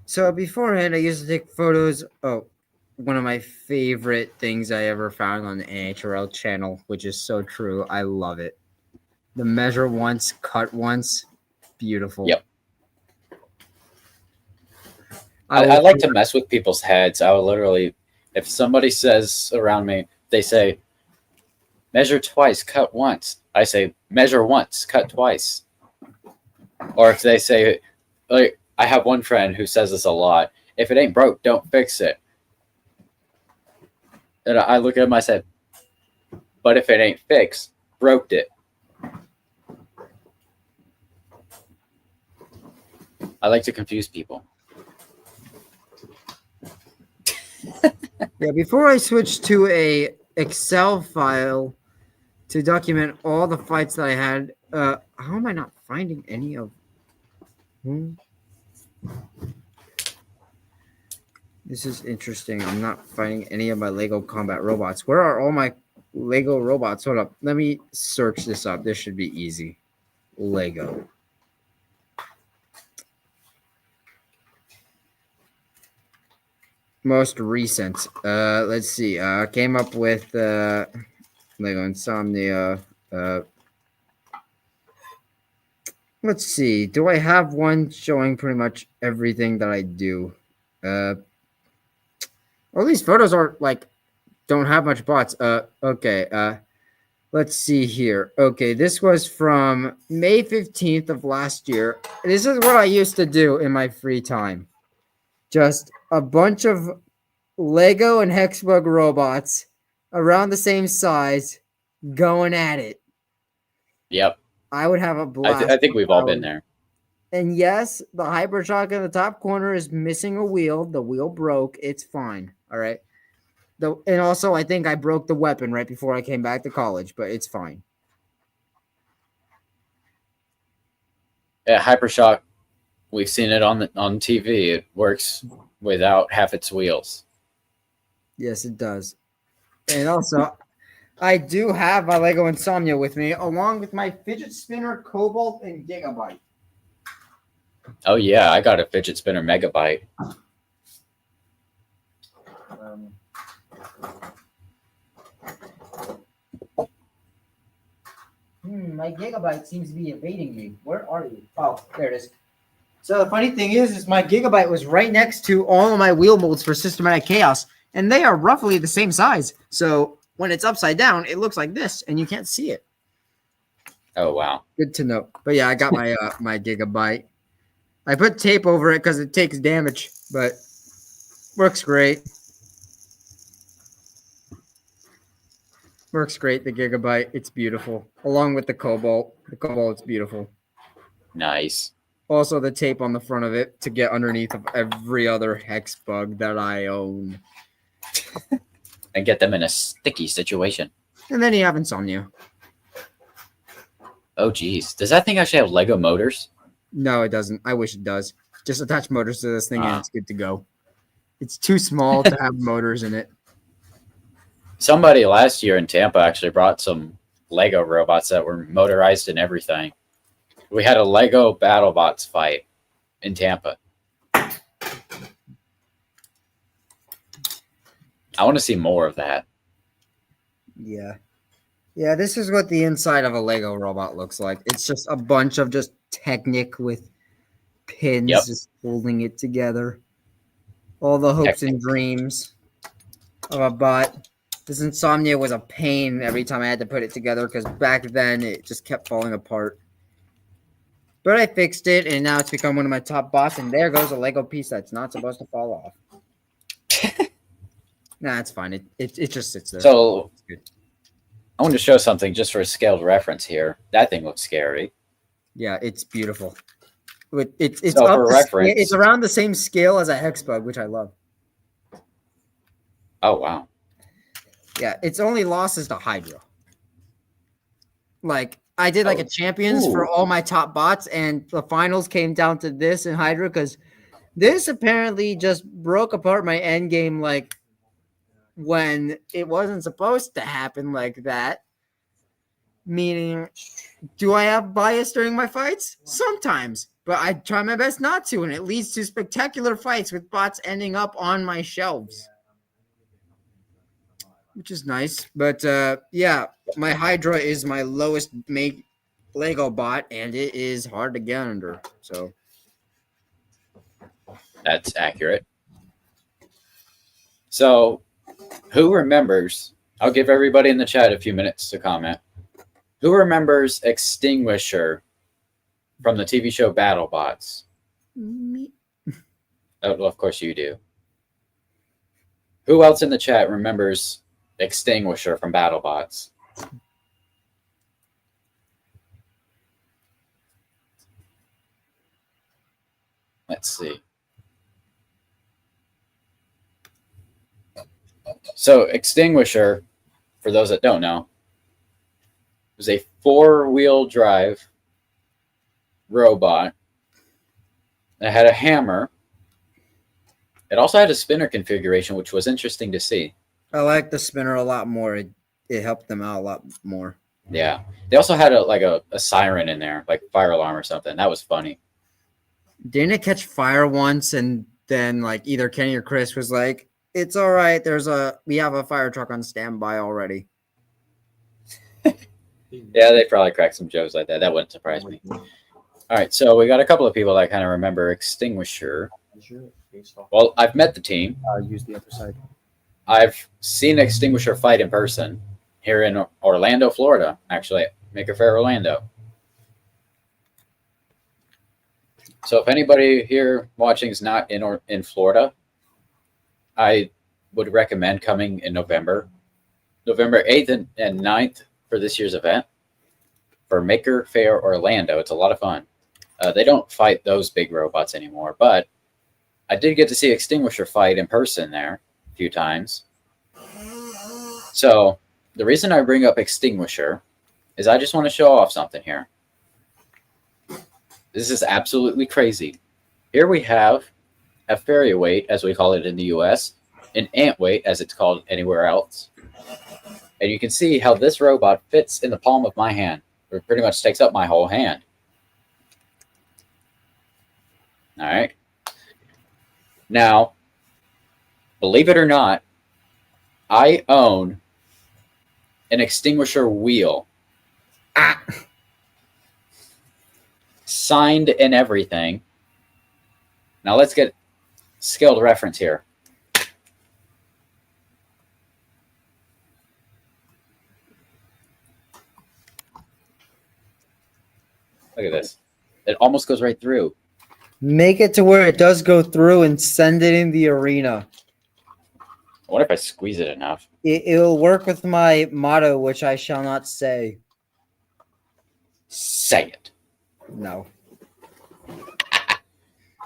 So beforehand, I used to take photos. Oh, one of my favorite things I ever found on the NHRL channel, which is so true. I love it. The measure once, cut once. Beautiful. Yep. I like to mess with people's heads. I will literally, if somebody says around me, they say, measure twice, cut once. I say measure once, cut twice. Or if they say, like, I have one friend who says this a lot: if it ain't broke, don't fix it. And I look at him, I said, but if it ain't fixed, broke it. I like to confuse people. Yeah, before I switch to a Excel file to document all the fights that I had, how am I not finding any of This is interesting. I'm not finding any of my Lego combat robots. Where are all my Lego robots? Hold up. Let me search this up. This should be easy. Lego. Most recent. Let's see. Came up with Lego Insomnia. Let's see. Do I have one showing pretty much everything that I do? All these photos are like don't have much bots. Okay. Let's see here. Okay, this was from May 15th of last year. This is what I used to do in my free time. Just a bunch of Lego and Hexbug robots around the same size going at it. Yep. I would have a blast. I think we've all been there. And yes, the Hypershock in the top corner is missing a wheel. The wheel broke. It's fine. All right. And also, I think I broke the weapon right before I came back to college, but it's fine. Yeah, Hypershock, we've seen it on TV. It works without half its wheels. Yes, it does. And also, I do have my Lego Insomnia with me, along with my fidget spinner, Cobalt, and Gigabyte. Oh yeah, I got a fidget spinner Megabyte. My Gigabyte seems to be evading me. Where are you? Oh, there it is. So the funny thing is my Gigabyte was right next to all of my wheel molds for Systematic Chaos, and they are roughly the same size. So when it's upside down, it looks like this, and you can't see it. Oh wow. Good to know. But yeah, I got my my Gigabyte. I put tape over it because it takes damage, but works great. Works great, the Gigabyte. It's beautiful. Along with the Cobalt. The Cobalt's beautiful. Nice. Also, the tape on the front of it to get underneath of every other hex bug that I own. And get them in a sticky situation. And then you have Insomnia. Oh geez. Does that thing actually have Lego motors? No, it doesn't. I wish it does. Just attach motors to this thing and it's good to go. It's too small to have motors in it. Somebody last year in Tampa actually brought some Lego robots that were motorized and everything. We had a Lego BattleBots fight in Tampa. I want to see more of that. Yeah. Yeah, this is what the inside of a Lego robot looks like. It's just a bunch of just Technic with pins just holding it together. All the hopes and dreams of a bot. This Insomnia was a pain every time I had to put it together because back then it just kept falling apart. But I fixed it, and now it's become one of my top bots, and there goes a Lego piece that's not supposed to fall off. Nah, it's fine. It just sits there. So I want to show something just for a scaled reference here. That thing looks scary. Yeah, it's beautiful. It's so for reference, it's around the same scale as a Hexbug, which I love. Oh wow. Yeah, its only loss is to Hydra. Like I did like a champions for all my top bots, and the finals came down to this and Hydra because this apparently just broke apart my end game like when it wasn't supposed to happen like that. Meaning, do I have bias during my fights? Sometimes, but I try my best not to, and it leads to spectacular fights with bots ending up on my shelves, which is nice. But yeah, my Hydra is my lowest Lego bot, and it is hard to get under. So that's accurate. So, who remembers? I'll give everybody in the chat a few minutes to comment. Who remembers Extinguisher from the TV show BattleBots? Me. Oh, well, of course you do. Who else in the chat remembers Extinguisher from BattleBots? Let's see. So, Extinguisher, for those that don't know, was a 4-wheel drive robot that had a hammer. It also had a spinner configuration, which was interesting to see. I like the spinner a lot more. It helped them out a lot more. Yeah. They also had a siren in there, like fire alarm or something. That was funny. Didn't it catch fire once, and then like either Kenny or Chris was like, "It's all right. We have a fire truck on standby already." Yeah, they probably cracked some jokes like that. That wouldn't surprise me. All right, so we got a couple of people that kind of remember Extinguisher. Well, I've met the team. Use the other side. I've seen Extinguisher fight in person here in Orlando, Florida, actually, Maker Faire, Orlando. So if anybody here watching is not in Florida, I would recommend coming in November 8th and 9th for this year's event for Maker Faire Orlando. It's a lot of fun. They don't fight those big robots anymore, but I did get to see Extinguisher fight in person there a few times. So the reason I bring up Extinguisher is I just want to show off something here. This is absolutely crazy. Here we have a fairy weight, as we call it in the US, an ant weight, as it's called anywhere else. And you can see how this robot fits in the palm of my hand. It pretty much takes up my whole hand. All right. Now, believe it or not, I own an Extinguisher wheel. Signed and everything. Now let's get skilled reference here. Look at this. It almost goes right through. Make it to where it does go through and send it in the arena. I wonder if I squeeze it enough. It'll work with my motto, which I shall not say. Say it. No.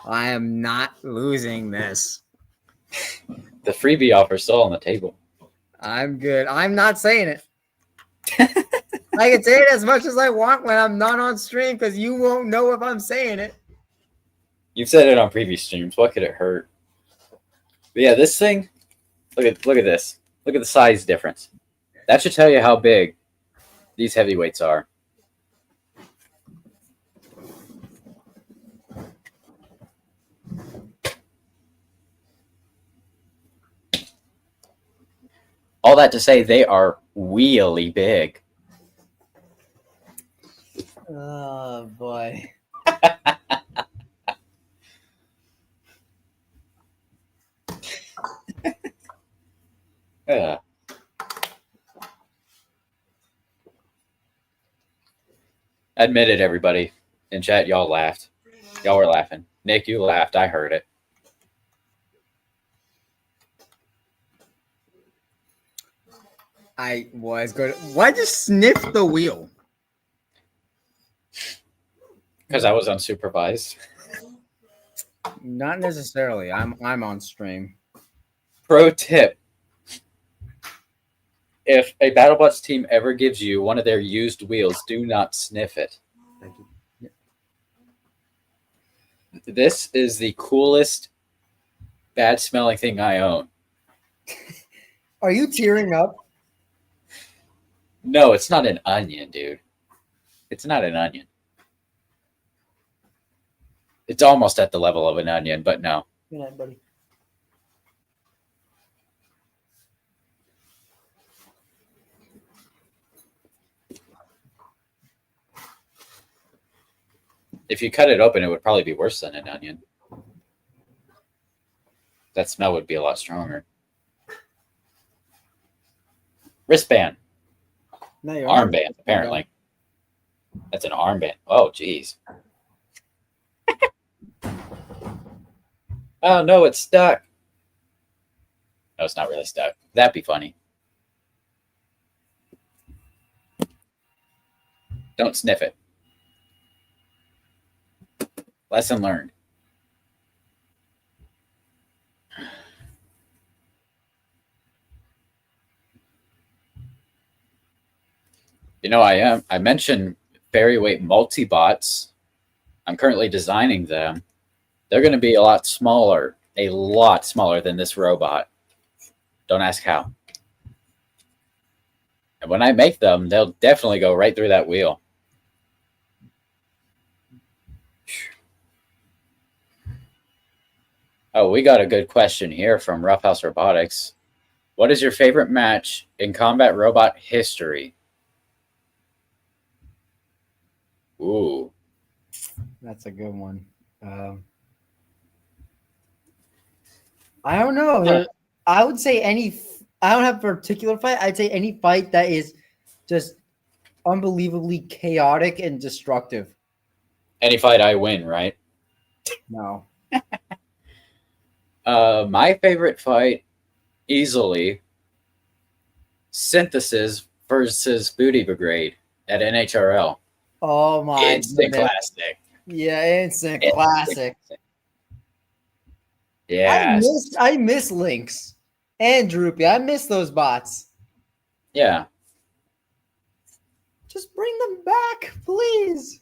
I am not losing this. The freebie offer is still on the table. I'm good. I'm not saying it. I can say it as much as I want when I'm not on stream because you won't know if I'm saying it. You've said it on previous streams. What could it hurt? But yeah, this thing, look at this. Look at the size difference. That should tell you how big these heavyweights are. All that to say, they are really big. Oh, boy. Yeah. Admit it, everybody. In chat, y'all laughed. Y'all were laughing. Nick, you laughed. I heard it. I was good. Why'd you sniff the wheel? Because I was unsupervised. Not necessarily. I'm on stream. Pro tip. If a BattleBots team ever gives you one of their used wheels, do not sniff it. Thank you. This is the coolest bad smelling thing I own. Are you tearing up? No, it's not an onion, dude. It's not an onion. It's almost at the level of an onion, but no. Good night, buddy. If you cut it open, it would probably be worse than an onion. That smell would be a lot stronger. Wristband. No, your Armband, apparently. That's an armband. Oh, jeez. Oh, no, it's stuck. No, it's not really stuck. That'd be funny. Don't sniff it. Lesson learned. You know, I mentioned fairy weight multi-bots. I'm currently designing them. They're going to be a lot smaller than this robot. Don't ask how. And when I make them, they'll definitely go right through that wheel. Oh, we got a good question here from Roughhouse Robotics. What is your favorite match in combat robot history? Ooh. That's a good one. I don't know. I would say I don't have a particular fight. I'd say any fight that is just unbelievably chaotic and destructive. Any fight I win, right? No. My favorite fight, easily, Synthesis versus Booty Brigade at NHRL. Oh my Instant goodness. classic. Yeah, instant classic. Yeah. I miss Lynx and Droopy. I miss those bots. Yeah. Just bring them back, please.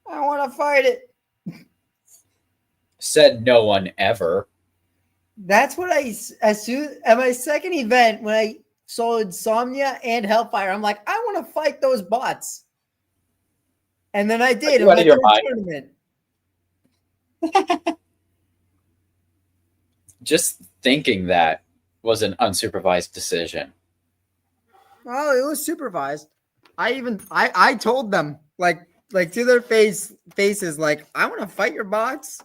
I want to fight it. Said no one ever. That's what as soon at my second event when I saw Insomnia and Hellfire, I'm like, I want to fight those bots. And then I did. You out of your mind. Tournament. Just thinking that was an unsupervised decision. Oh, it was supervised. I told them like to their faces, like, I want to fight your bots.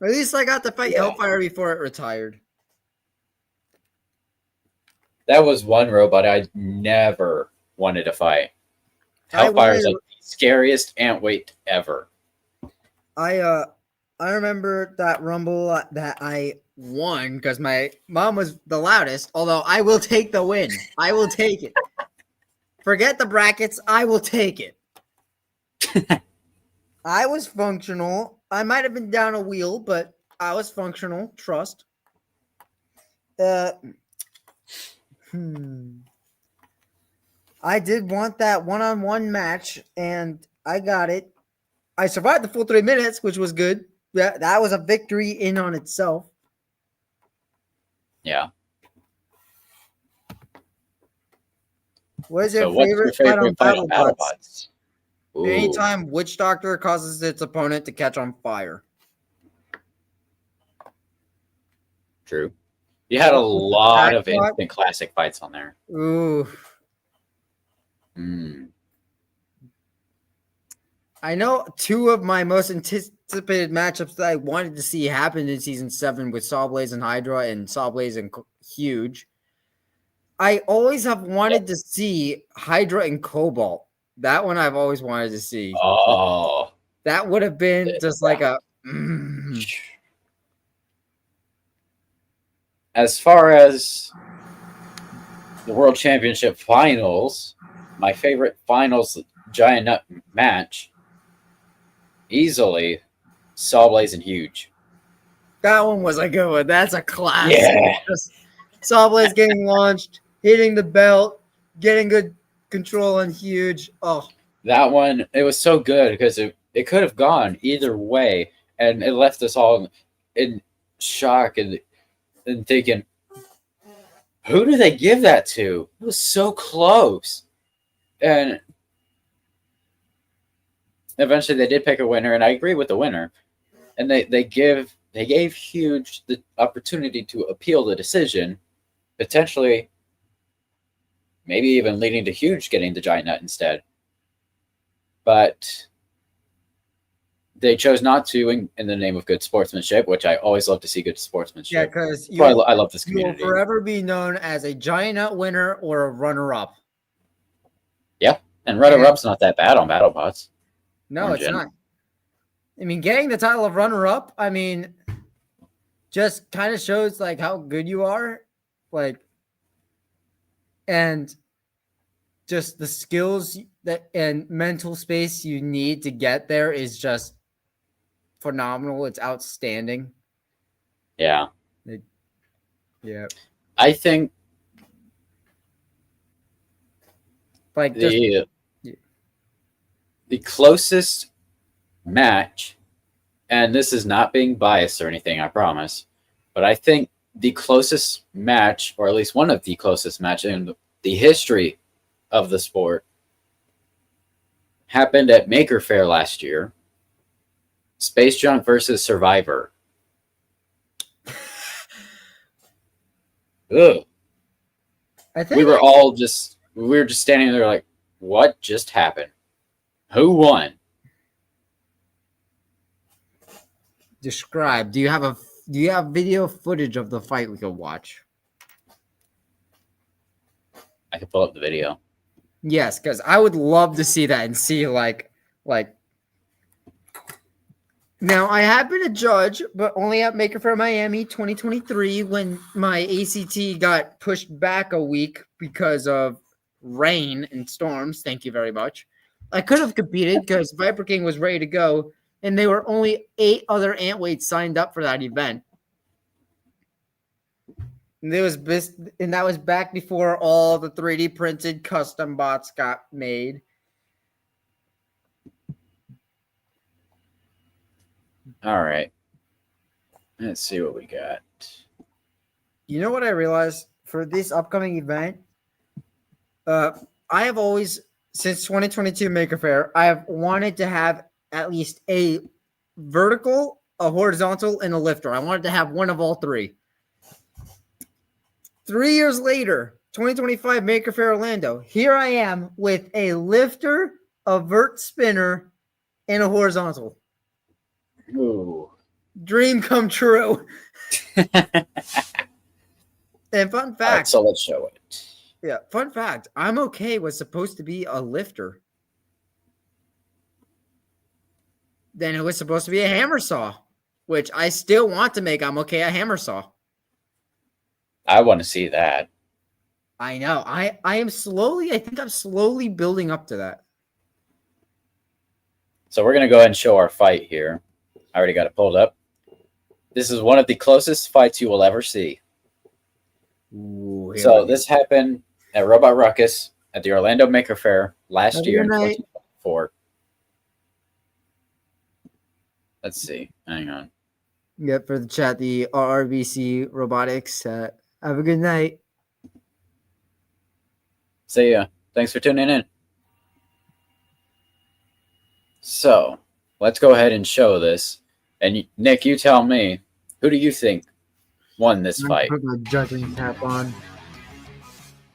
At least I got to fight Hellfire before it retired. That was one robot I never wanted to fight. Hellfire is like the scariest ant weight ever. I remember that Rumble that I won because my mom was the loudest, although I will take the win. I will take it. Forget the brackets. I will take it. I was functional. I might have been down a wheel, but I was functional. Trust. I did want that one-on-one match, and I got it. I survived the full 3 minutes, which was good. That was a victory in on itself. Yeah. What is your favorite fight on BattleBots? Anytime Witch Doctor causes its opponent to catch on fire. True. You had a lot of instant classic fights on there. Ooh. I know two of my most anticipated matchups that I wanted to see happen in Season 7 with Sawblaze and Hydra and Sawblaze and Huge. I always have wanted to see Hydra and Cobalt. That one I've always wanted to see. Oh. That would have been just like a... As far as the World Championship Finals, my favorite Finals Giant Nut match, easily, Sawblaze and Huge. That one was a good one. That's a classic. Yeah. Sawblaze getting launched, hitting the belt, getting good control on Huge. Oh, that one, it was so good because it could have gone either way, and it left us all in shock and thinking, who do they give that to? It was so close. And eventually they did pick a winner, and I agree with the winner. And they gave Huge the opportunity to appeal the decision, potentially maybe even leading to Huge getting the Giant Nut instead. But they chose not to in the name of good sportsmanship, which I always love to see good Yeah, sportsmanship. because That's why I love this you will community. forever be known as a giant nut winner or a runner-up. Yeah, and runner-up's not that bad on BattleBots. No, it's not. I mean, getting the title of runner-up, I mean, just kind of shows like how good you are, like, and just the skills that and mental space you need to get there is just phenomenal. It's outstanding. Yeah. Yeah. I think like the closest match, and this is not being biased or anything, I promise, but I think the closest match, or at least one of the closest matches in the history of the sport, happened at Maker Faire last year. Space Junk versus Survivor. Ugh. I think we were just standing there like, what just happened? Who won? Describe. Do you have video footage of the fight we could watch? I could pull up the video. Yes, because I would love to see that and see like. Now I have been a judge, but only at Maker Faire Miami 2023 when my ACT got pushed back a week because of rain and storms. Thank you very much. I could have competed because Viper King was ready to go, and there were only 8 other ant weights signed up for that event. And that was back before all the 3D printed custom bots got made. All right. Let's see what we got. You know what I realized for this upcoming event? I have always, since 2022 Maker Faire, I have wanted to have at least a vertical, a horizontal, and a lifter. I wanted to have one of all 3. 3 years later, 2025 Maker Faire Orlando, here I am with a lifter, a vert spinner, and a horizontal. Ooh. Dream come true. And fun fact. Right, so let's show it. Yeah, fun fact. I'm okay was supposed to be a lifter. Then it was supposed to be a hammer saw, which I still want to make. I'm okay a hammer saw. I want to see that. I know. I think I'm slowly building up to that. So we're going to go ahead and show our fight here. I already got it pulled up. This is one of the closest fights you will ever see. Ooh, so this happened at Robot Ruckus at the Orlando Maker Faire last year in 2024. Let's see. Hang on. Yeah, for the chat, the RRBC Robotics. Have a good night. See ya. Thanks for tuning in. So let's go ahead and show this. And Nick, you tell me, who do you think won this fight? Put my judging cap on.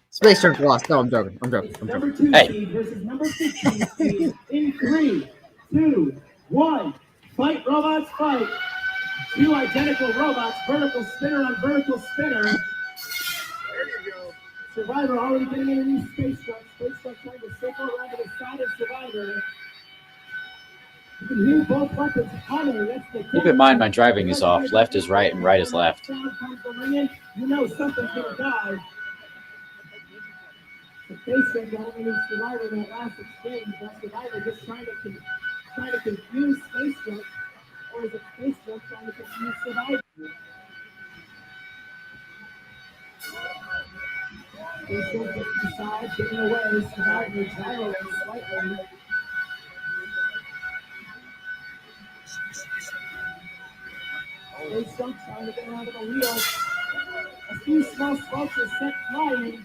Space Junk lost. No, I'm joking. Number 2 seed versus number 15 seed in 3, 2, 1. Fight, robots, fight. 2 identical robots, vertical spinner on vertical spinner. There you go. Survivor already getting in a new space truck. Space truck trying to circle around to the side of Survivor. You can hear both weapons coming. That's the Keep in mind my driving is off. Left is right and right is left. You know something's going to die. The face ring got in Survivor in that last exchange. That's Survivor just trying to confuse Space Junk. Or is it Space Junk trying to confuse Survivor? Space Junk gets inside, getting away. Survivor gyrating slightly. Space Junk trying to get around to the wheel. A few small sparks are set flying.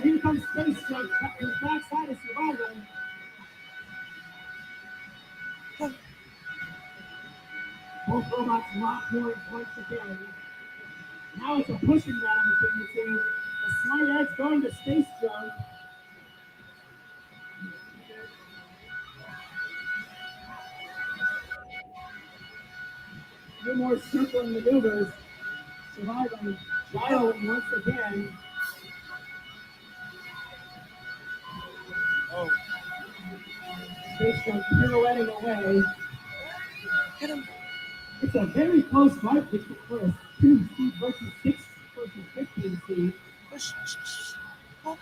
Here comes Space Junk, the backside of Survivor. Both robots lock horns once again. Now it's a pushing battle between the two. The Smart Edge going to Space Junk. 2 more circling maneuvers. Surviving gyro once again. Space jump pirouetting away. It's a very close fight for a 2 seed versus 6 versus 15 seed.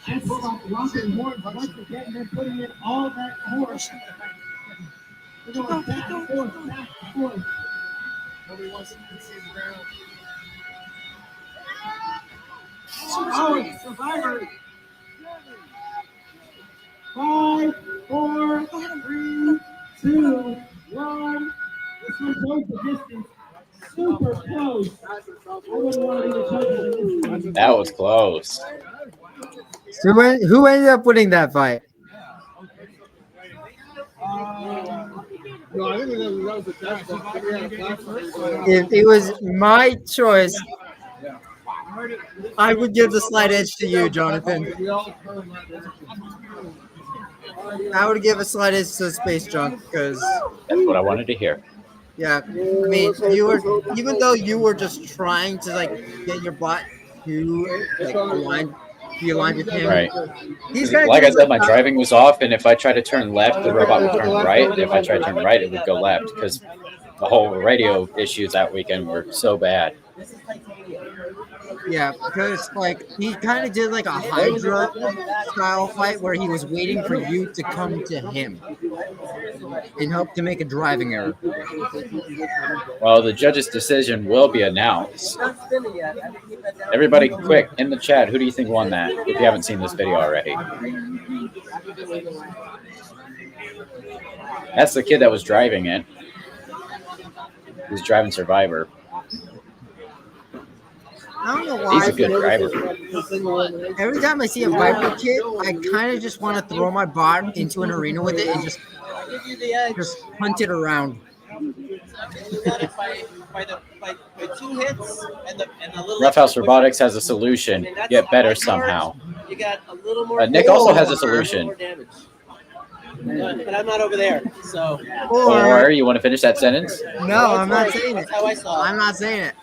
And Robot rocking horns once again. They're putting in all that horse. They're going back and forth, back and forth. Nobody wants to see the ground. Oh, Survivor. 5, 4, 3, 2, 1. This one goes the distance. Super close. I wouldn't want to be the judge of this. That was close. So who ended up winning that fight? No, I think that was the best. If it was my choice, I would give the slight edge to you, Jonathan. I would give a slight edge to Space Junk because, That's what I wanted to hear. yeah, I mean, you were, even though you were just trying to like get your bot to like be aligned with him. Right. He's kind of Like I said, my driving was off, and if I tried to turn left, the robot would turn right. If I tried to turn right, it would go left because the whole radio issues that weekend were so bad. Yeah, because like he kind of did like a Hydra style fight where he was waiting for you to come to him and hope to make a driving error. Well, the judge's decision will be announced. Everybody, quick, in the chat, who do you think won that? If you haven't seen this video already. That's the kid that was driving it. He's driving Survivor. I don't know why. He's a good driver. Every time I see a Viper kit, I kind of just want to throw my bot into an arena with it and just hunt it around. By 2 hits and a little. Roughhouse Robotics has a solution. Get better somehow. You got a little more. Nick also has a solution. But I'm not over there, so. Or you want to finish that sentence? No, I'm not saying it. That's how I saw it. I'm not saying it.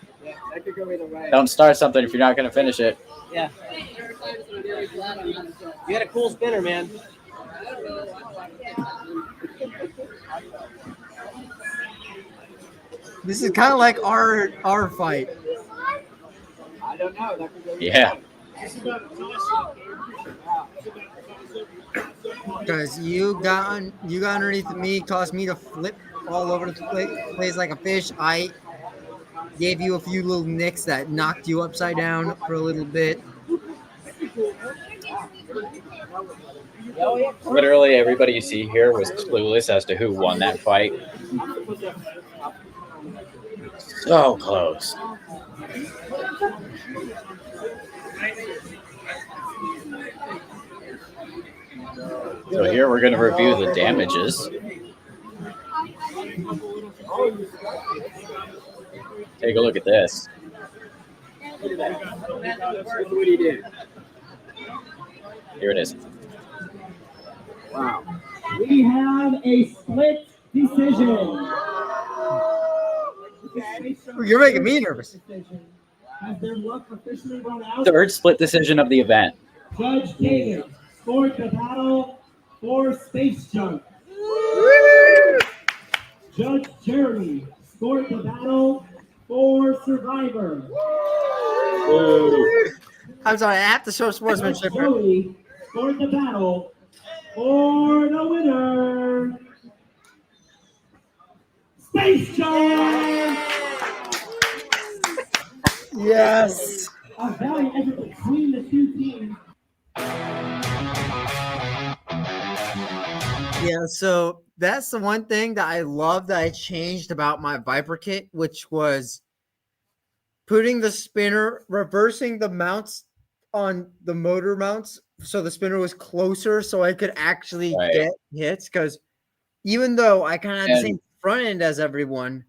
Don't start something if you're not going to finish it. Yeah. You got a cool spinner, man. This is kind of like our fight. Yeah. Because you got underneath me, caused me to flip all over the place like a fish. I gave you a few little nicks that knocked you upside down for a little bit. Literally everybody you see here was clueless as to who won that fight. So close. So here we're going to review the damages. Take a look at this. Here it is. Wow. We have a split decision. You're making me nervous. Has their luck officially run out? Third split decision of the event. Judge David scored the battle for Space Junk. Judge Jeremy scored the battle for Survivor. I'm sorry, I have to show sportsmanship. Judge Joey scored the battle for the winner, Space Junk. Yes. A valiant effort between the two teams. Yeah, so that's the one thing that I love that I changed about my Viper kit, which was putting the spinner, reversing the mounts on the motor mounts so the spinner was closer so I could actually get hits. Because even though I kind of had the same front end as everyone,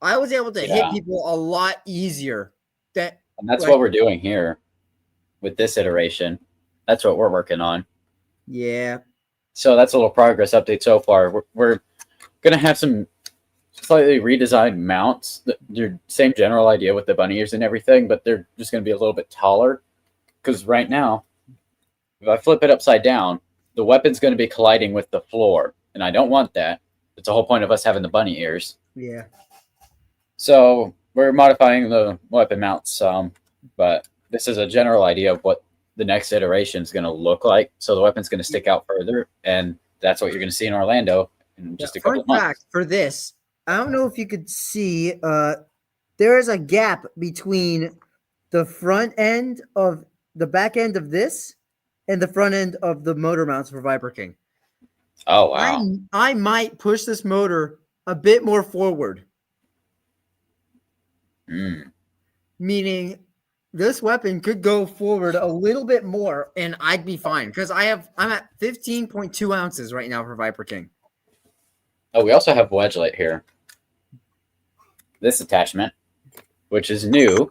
I was able to hit people a lot easier. And that's what we're doing here with this iteration. That's what we're working on. Yeah. So that's a little progress update so far. We're going to have some slightly redesigned mounts. They're same general idea with the bunny ears and everything, but they're just going to be a little bit taller. Because right now, if I flip it upside down, the weapon's going to be colliding with the floor, and I don't want that. It's the whole point of us having the bunny ears. Yeah. So we're modifying the weapon mounts some, but this is a general idea of what the next iteration is going to look like. So the weapon's going to stick out further, and that's what you're going to see in Orlando in just a couple of months. Fact for this, I don't know if you could see, there is a gap between the front end of the back end of this and the front end of the motor mounts for Viper King. Oh, wow. I might push this motor a bit more forward. Meaning this weapon could go forward a little bit more and I'd be fine because I'm at 15.2 ounces right now for Viper King. Oh, we also have wedge light here. This attachment, which is new.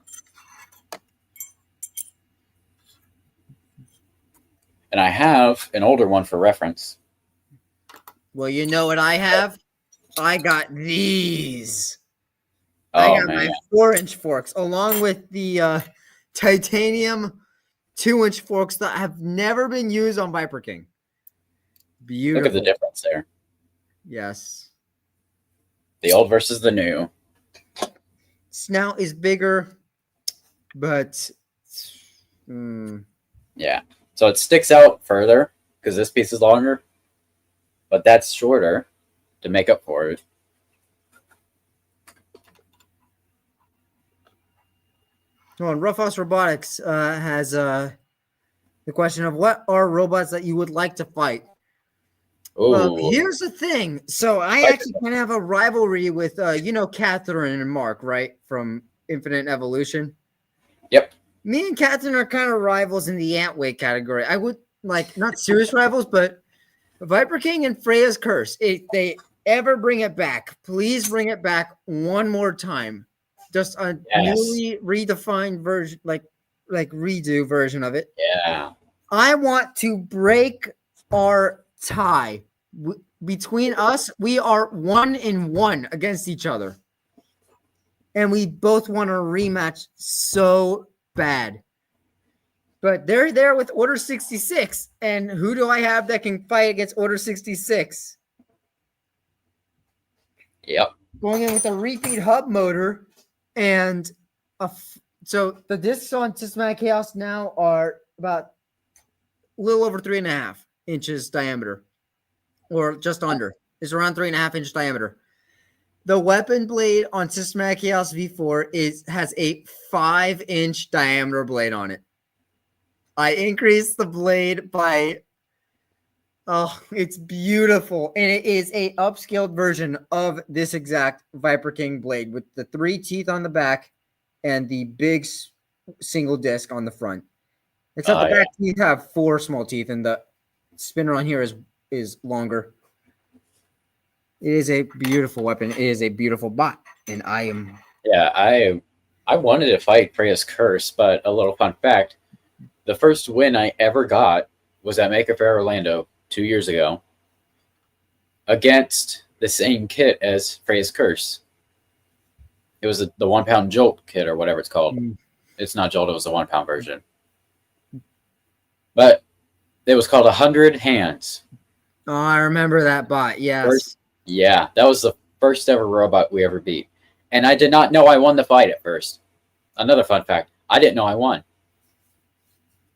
And I have an older one for reference. Well, you know what I have? I got these. Oh, I got man. my 4-inch forks along with the titanium 2-inch forks that have never been used on Viper King. Beautiful. Look at the difference there. Yes. The old versus the new. Snout is bigger, but yeah. So it sticks out further because this piece is longer, but that's shorter to make up for it. on Roughhouse Robotics has the question of what are robots that you would like to fight? Here's the thing. So I actually kind of have a rivalry with, Catherine and Mark, right? From Infinite Evolution. Yep. Me and Catherine are kind of rivals in the Antway category. I would not serious rivals, but Viper King and Freya's Curse. If they ever bring it back, please bring it back one more time. Just a newly redefined version, like redo version of it. Yeah. I want to break our tie between us. We are 1-1 against each other, and we both want a rematch so bad. But they're there with Order 66, and who do I have that can fight against Order 66? Yep. Going in with a repeat hub motor, and so the discs on Systematic Chaos now are about a little over 3.5 inches diameter, or just under. It's around 3.5 inch diameter. The weapon blade on Systematic Chaos V4 has a 5-inch diameter blade on it. I increased the blade by, it's beautiful. And it is a upscaled version of this exact Viper King blade with the 3 teeth on the back and the big single disc on the front. Except the back teeth have 4 small teeth, and the spinner on here is longer. It is a beautiful weapon. It is a beautiful bot, and I am. Yeah, I wanted to fight Freya's Curse, but a little fun fact: the first win I ever got was at Maker Faire Orlando 2 years ago against the same kit as Freya's Curse. It was the 1 pound Jolt kit or whatever it's called. It's not Jolt; it was the 1 pound version. But it was called 100 Hands. Oh, I remember that bot. Yes. That was the first ever robot we ever beat. And I did not know I won the fight at first. Another fun fact, I didn't know I won.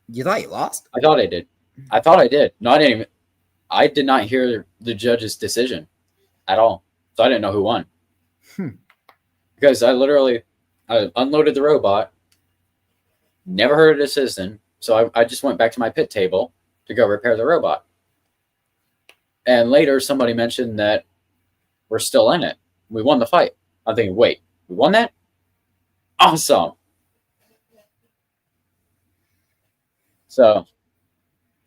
You thought you lost? I thought I did. No, I did not hear the judge's decision at all. So I didn't know who won. Because I unloaded the robot, never heard a decision. So I just went back to my pit table to go repair the robot. And later somebody mentioned that we're still in it. We won the fight. I'm thinking, wait, we won that? Awesome. So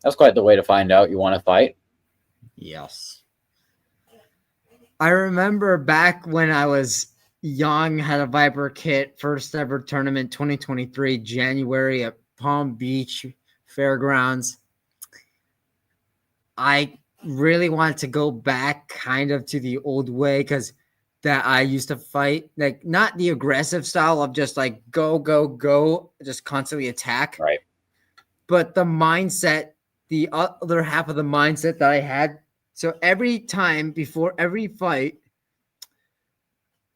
that's quite the way to find out you want to fight. Yes. I remember back when I was young, had a Viper kit, first ever tournament, 2023, January at Palm Beach Fairgrounds. I really wanted to go back kind of to the old way because that I used to fight. Like, not the aggressive style of just like go, go, go, just constantly attack. Right. But the mindset, the other half of the mindset that I had. So every time before every fight,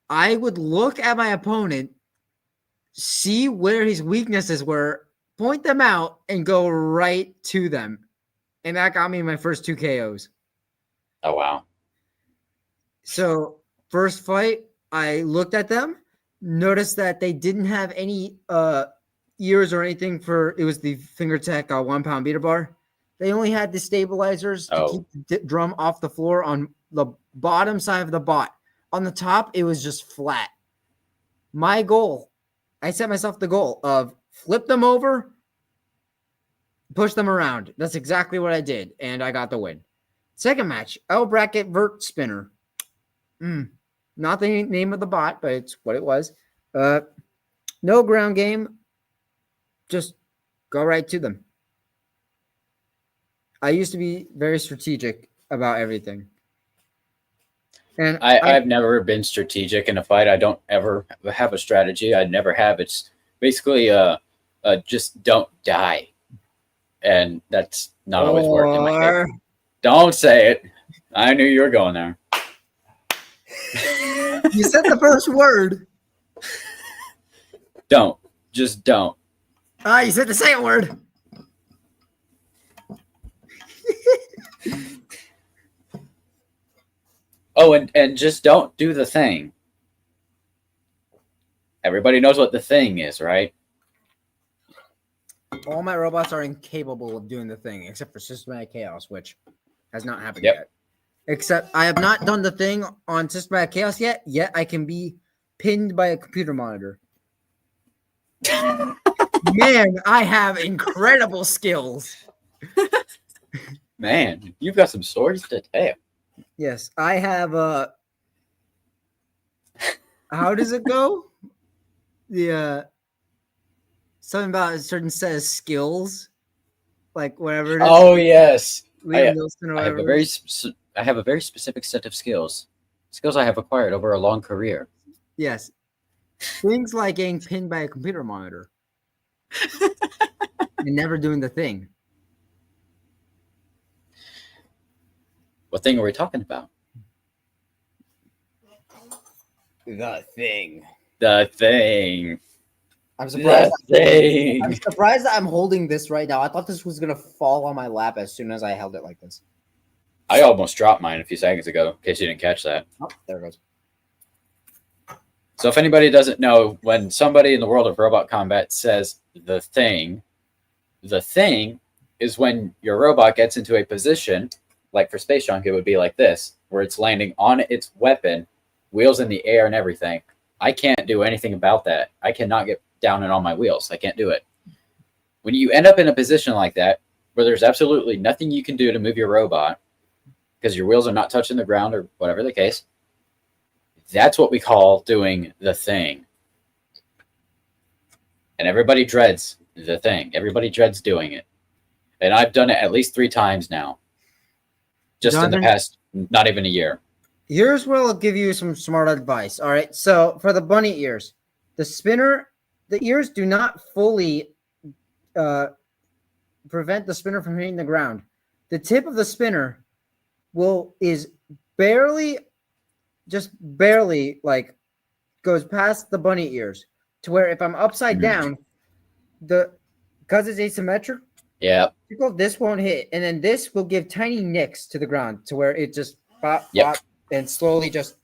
I would look at my opponent, see where his weaknesses were, point them out, and go right to them. And that got me my first 2 KOs. Oh, wow. So first fight, I looked at them, noticed that they didn't have any ears or anything for, it was the FingerTech 1 pound beater bar. They only had the stabilizers to keep the drum off the floor on the bottom side of the bot. On the top, it was just flat. My goal, I set myself the goal of flip them over, push them around. That's exactly what I did, and I got the win. Second match, L bracket vert spinner. Not the name of the bot, but it's what it was. No ground game. Just go right to them. I used to be very strategic about everything. And I've never been strategic in a fight. I don't ever have a strategy. I never have. It's basically just don't die. And that's not always worked in my favor. Don't say it. I knew you were going there. You said the first word. Don't. Just don't. You said the second word. Oh, and just don't do the thing. Everybody knows what the thing is, right? All my robots are incapable of doing the thing, except for Systematic Chaos, which has not happened yet. Except I have not done the thing on Systematic Chaos yet. Yet I can be pinned by a computer monitor. Man, I have incredible skills. Man, you've got some stories to tell. Yes, I have how does it go? The something about a certain set of skills, like whatever it is. Oh yes, I have a very specific set of skills I have acquired over a long career. Yes, things like getting pinned by a computer monitor and never doing the thing. What thing are we talking about? The thing. The thing. I'm surprised. The thing. I'm surprised that I'm holding this right now. I thought this was gonna fall on my lap as soon as I held it like this. I almost dropped mine a few seconds ago, in case you didn't catch that. Oh, there it goes. So if anybody doesn't know, when somebody in the world of robot combat says the thing is when your robot gets into a position, like for Space Junk, it would be like this, where it's landing on its weapon, wheels in the air and everything. I can't do anything about that. I cannot get down and on my wheels. I can't do it. When you end up in a position like that, where there's absolutely nothing you can do to move your robot, because your wheels are not touching the ground or whatever the case, that's what we call doing the thing. And everybody dreads the thing. Everybody dreads doing it. And I've done it at least 3 times now. Just in the past, not even a year. Here's where I'll give you some smart advice. All right. So for the bunny ears, the ears do not fully prevent the spinner from hitting the ground. The tip of the spinner is barely, just barely, like, goes past the bunny ears to where if I'm upside down, because it's asymmetric, this won't hit, and then this will give tiny nicks to the ground to where it just pop, and slowly just.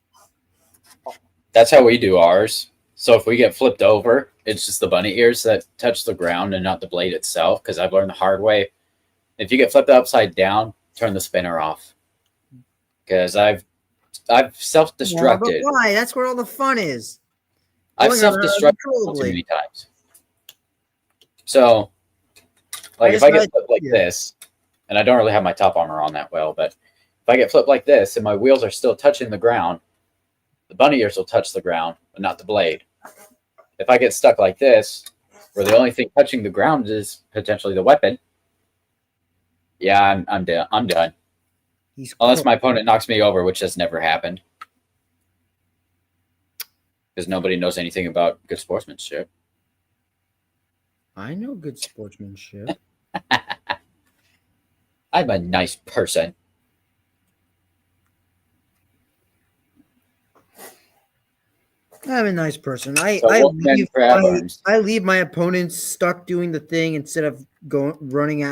That's how we do ours. So if we get flipped over, it's just the bunny ears that touch the ground and not the blade itself. Because I've learned the hard way. If you get flipped upside down, turn the spinner off. Because I've self-destructed. Yeah, but why? That's where all the fun is. I've self-destructed too many times. So, like, if I get flipped like this, and I don't really have my top armor on that well, but if I get flipped like this and my wheels are still touching the ground, the bunny ears will touch the ground, but not the blade. If I get stuck like this, where the only thing touching the ground is potentially the weapon, yeah, I'm done. I'm done. Unless my opponent knocks me over, which has never happened. because nobody knows anything about good sportsmanship. I know good sportsmanship. I'm a nice person. I'm a nice person. So Wolfman Crab Arms. I leave my opponents stuck doing the thing instead of ramming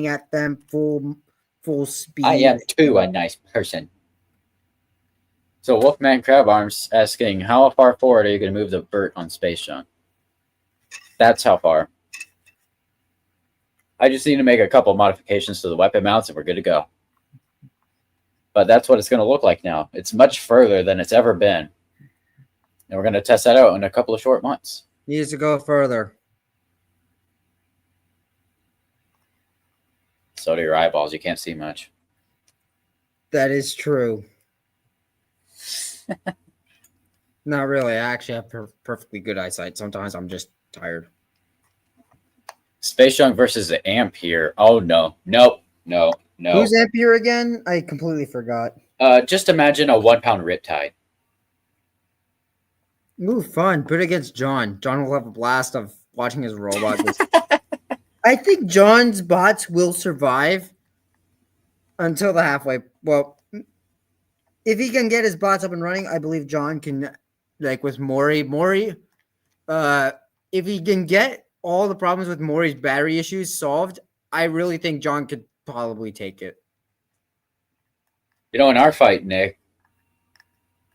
at them full speed. I am too a nice person. So Wolfman Crab Arms asking, how far forward are you going to move the vert on Space Junk? That's how far. I just need to make a couple modifications to the weapon mounts and we're good to go. But that's what it's going to look like now. It's much further than it's ever been. And we're going to test that out in a couple of short months. Needs to go further. So do your eyeballs. You can't see much. That is true. Not really. I actually have perfectly good eyesight. Sometimes I'm just tired. Space Junk versus the Amp here. Oh, no. Nope. No. No. Who's Ampere again? I completely forgot. Just imagine a 1 pound riptide. Ooh, fun. Put it against John. John will have a blast of watching his robot. I think John's bots will survive until the halfway. Well, if he can get his bots up and running, I believe John can, like with Maury. If he can get all the problems with Maury's battery issues solved, I really think John could probably take it. You know, in our fight, Nick,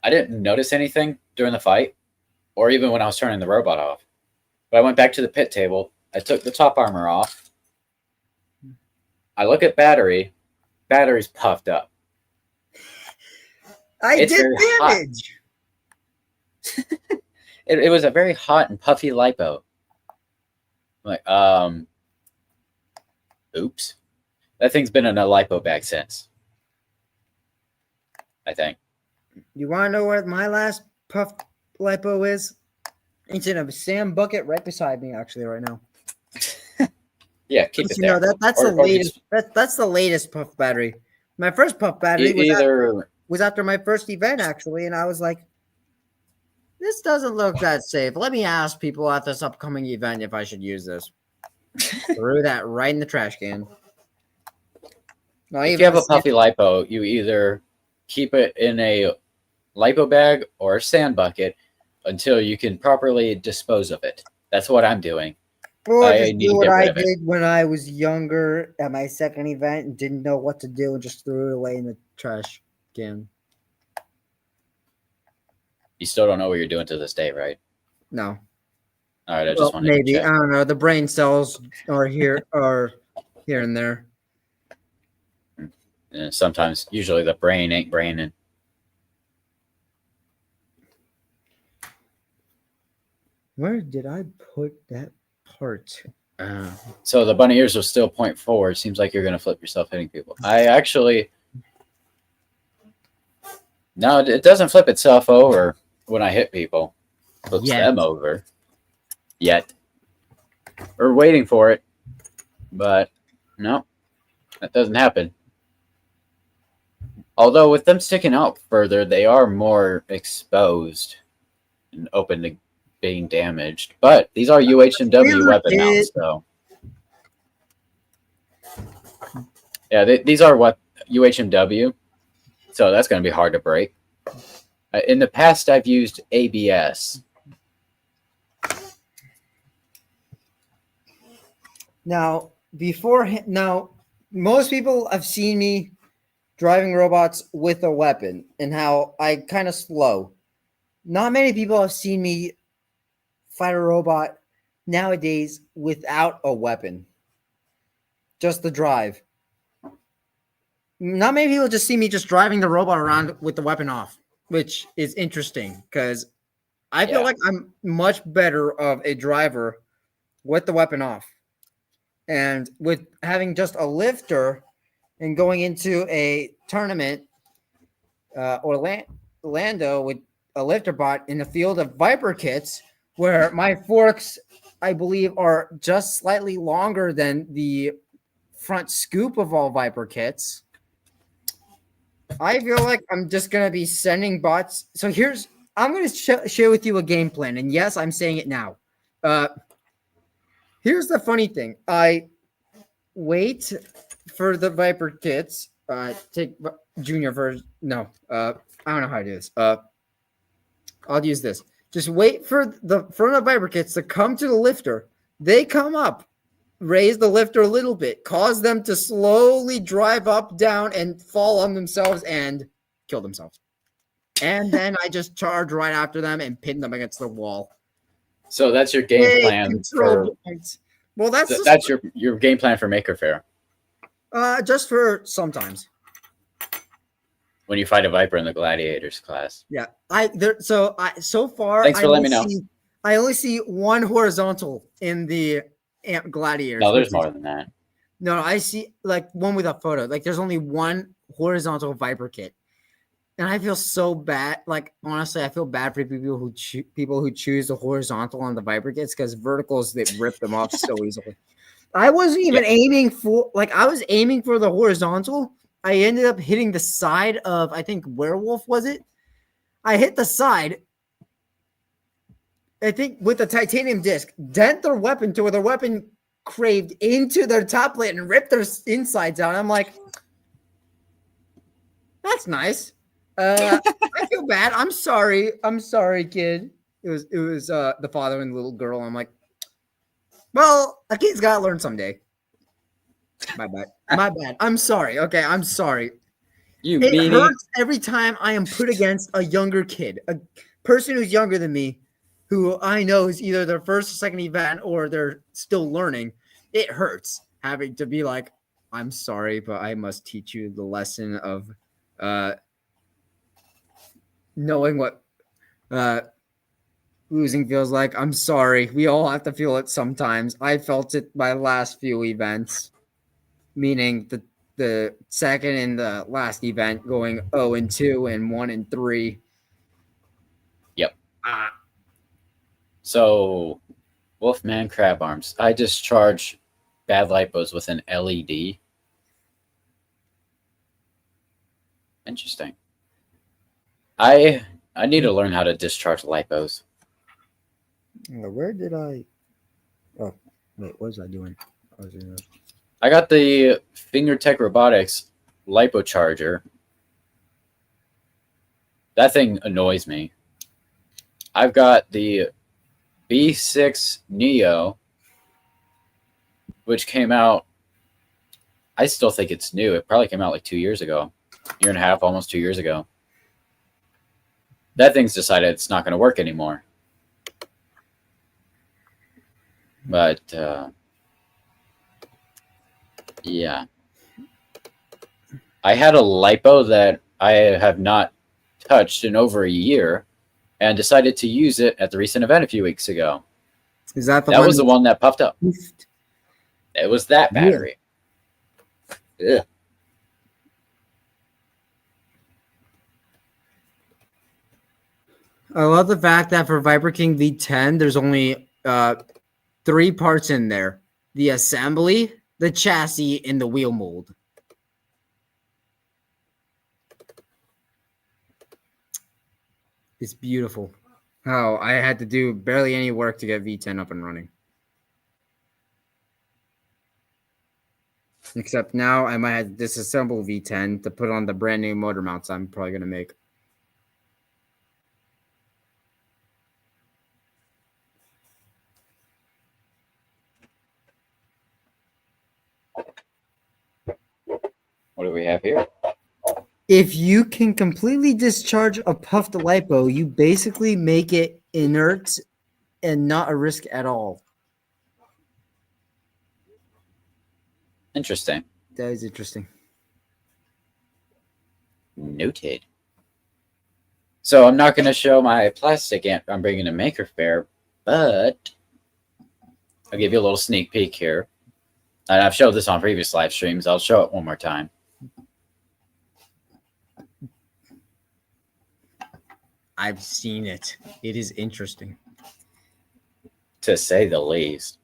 I didn't notice anything during the fight, or even when I was turning the robot off. But I went back to the pit table. I took the top armor off. I look at battery. Battery's puffed up. It's did damage. It was a very hot and puffy lipo. I'm like, oops. That thing's been in a lipo bag since. I think. You want to know where my last puff lipo is? It's in a Sam bucket right beside me, actually, right now. Yeah, keep it there. That's the latest. That's the latest puff battery. My first puff battery was after my first event, actually, and I was like, "This doesn't look that safe. Let me ask people at this upcoming event if I should use this." Threw that right in the trash can. If you have a puffy lipo, you either keep it in a lipo bag or a sand bucket until you can properly dispose of it. That's what I'm doing. Or just do what I did when I was younger at my second event and didn't know what to do and just threw it away in the trash can. You still don't know what you're doing to this day, right? No. All right, I just wanted maybe to check. I don't know. The brain cells are here and there. And sometimes, usually, the brain ain't braining. Where did I put that part? So the bunny ears are still 0.4. It seems like you're going to flip yourself hitting people. I actually... No, it doesn't flip itself over when I hit people. It flips them over. Yet. We're waiting for it. But, no. That doesn't happen. Although with them sticking out further, they are more exposed and open to being damaged. But these are UHMW weapon mounts, so. Yeah, these are what UHMW, so that's going to be hard to break. In the past, I've used ABS. Now, most people have seen me driving robots with a weapon and how I kind of slow. Not many people have seen me fight a robot nowadays without a weapon. Just the drive. Not many people just see me just driving the robot around with the weapon off, which is interesting because I feel like I'm much better of a driver with the weapon off. And with having just a lifter and going into a tournament, Orlando with a lifter bot in the field of Viper kits, where my forks, I believe, are just slightly longer than the front scoop of all Viper kits. I feel like I'm just going to be sending bots. So I'm going to share with you a game plan. And yes, I'm saying it now. Here's the funny thing. I wait for the Viper kits. Take Junior version. No, I don't know how to do this. I'll use this. Just wait for the front of Viper kits to come to the lifter. They come up, raise the lifter a little bit, cause them to slowly drive up, down, and fall on themselves and kill themselves. And then I just charge right after them and pin them against the wall. So that's your game plan for. Well, that's your game plan for Maker Faire. Just for sometimes. When you fight a Viper in the Gladiators class. Yeah, so far. Thanks for letting me know. I only see one horizontal in the Gladiators. No, there's more than that. No, I see like one with a photo. Like there's only one horizontal Viper kit, and I feel so bad. Like honestly, I feel bad for people who choose the horizontal on the Viper kits because verticals they rip them off so easily. I wasn't even aiming for I was aiming for the horizontal. I ended up hitting the side of, I think, Werewolf, was it? I hit the side, I think, with the titanium disc, dent their weapon to where their weapon craved into their top plate and ripped their insides out. I'm like, that's nice. I feel bad. I'm sorry. I'm sorry, kid. It was the father and the little girl. I'm like, well, a kid's got to learn someday. My bad. My bad. I'm sorry. Okay, I'm sorry. It hurts every time I am put against a younger kid, a person who's younger than me, who I know is either their first or second event or they're still learning. It hurts having to be like, I'm sorry, but I must teach you the lesson of knowing what losing feels like. I'm sorry. We all have to feel it sometimes. I felt it my last few events. Meaning the second and the last event going 0-2 and 1-3. Yep. So, Wolfman Crab Arms. I discharge bad lipos with an LED. Interesting. I need to learn how to discharge lipos. Where did I? Oh, wait. What was I doing? I got the FingerTech Robotics lipo charger. That thing annoys me. I've got the B6 Neo, which came out. I still think it's new. It probably came out like 2 years ago, year and a half, almost 2 years ago. That thing's decided it's not going to work anymore. But yeah, I had a lipo that I have not touched in over a year, and decided to use it at the recent event a few weeks ago. Is that that was the one that puffed up? It was that battery. Yeah. I love the fact that for Viper King V10, there's only 3 parts in there: the assembly, the chassis, and the wheel mold. It's beautiful how I had to do barely any work to get V10 up and running. Except now I might have to disassemble V10 to put on the brand new motor mounts I'm probably going to make. What do we have here? If you can completely discharge a puffed lipo, you basically make it inert and not a risk at all. Interesting. That is interesting. Noted. So I'm not going to show my plastic amp I'm bringing to Maker Faire, but I'll give you a little sneak peek here. And I've showed this on previous live streams. I'll show it one more time. I've seen it. It is interesting. To say the least.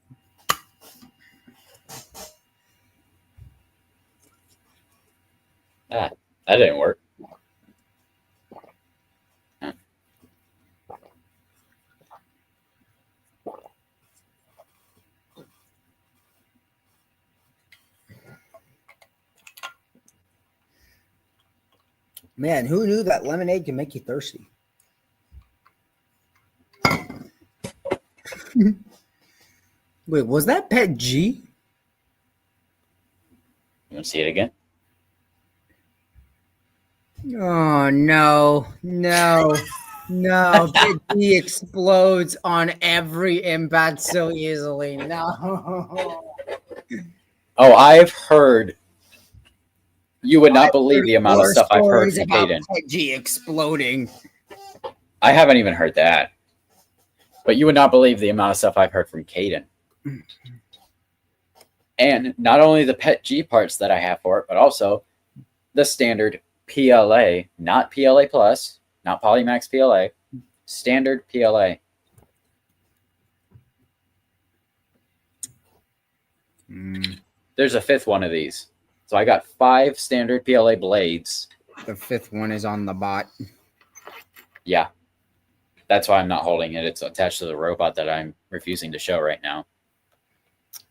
Ah, that didn't work. Man, who knew that lemonade can make you thirsty? Wait, was that Pet G? You want to see it again? Oh no, no, no! Pet G explodes on every impact so easily. No. Oh, I've heard. You would not believe Heard the amount of horror stuff I've heard stories from about Caden. Pet G exploding. I haven't even heard that. But you would not believe the amount of stuff I've heard from Caden. And not only the Pet G parts that I have for it, but also the standard PLA, not PLA Plus, not Polymax PLA, standard PLA. There's a fifth one of these. So I got 5 standard PLA blades. The fifth one is on the bot. Yeah. That's why I'm not holding it. It's attached to the robot that I'm refusing to show right now.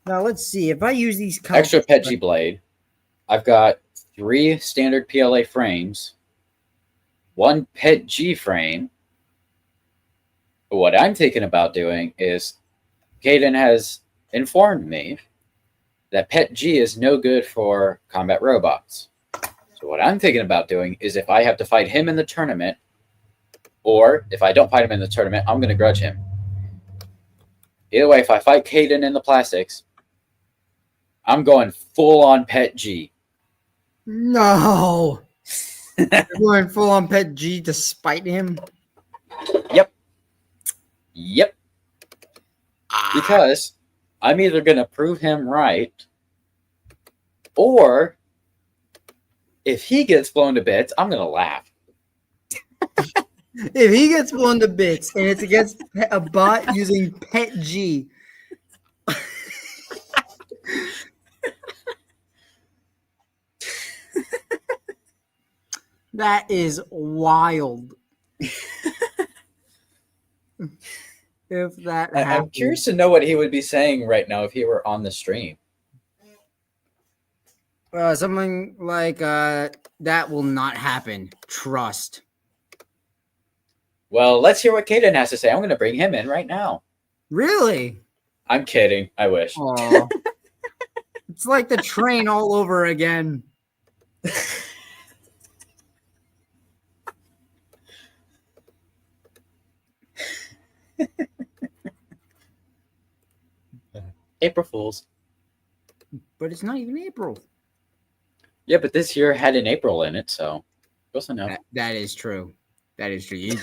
Now let's see if I use these Extra Pet G blade. I've got 3 standard PLA frames, 1 Pet G frame. But what I'm thinking about doing is Caden has informed me that Pet G is no good for combat robots. So what I'm thinking about doing is if I have to fight him in the tournament, or if I don't fight him in the tournament, I'm going to grudge him. Either way, if I fight Caden in the plastics, I'm going full on Pet G. No. You're going full on Pet G to spite him? Yep. Because I'm either going to prove him right, or if he gets blown to bits, I'm going to laugh. If he gets blown to bits and it's against a bot using Pet G, that is wild. If that happens. I'm curious to know what he would be saying right now if he were on the stream. Something like that will not happen. Trust. Well, let's hear what Caden has to say. I'm going to bring him in right now. Really? I'm kidding. I wish. Aw. It's like the train all over again. April Fools. But it's not even April. Yeah, but this year had an April in it, so close enough. That is true. That is true. You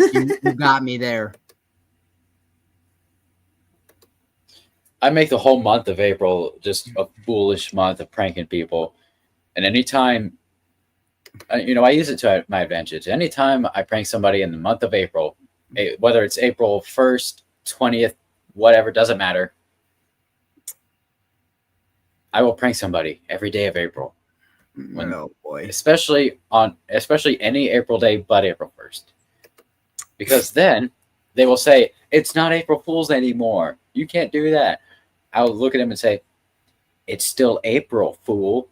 got me there. I make the whole month of April just a foolish month of pranking people. And anytime, I use it to my advantage. Anytime I prank somebody in the month of April, whether it's April 1st, 20th, whatever, doesn't matter. I will prank somebody every day of April. Oh boy. Especially any April day but April 1st. Because then they will say, it's not April Fool's anymore. You can't do that. I'll look at them and say, it's still April, fool.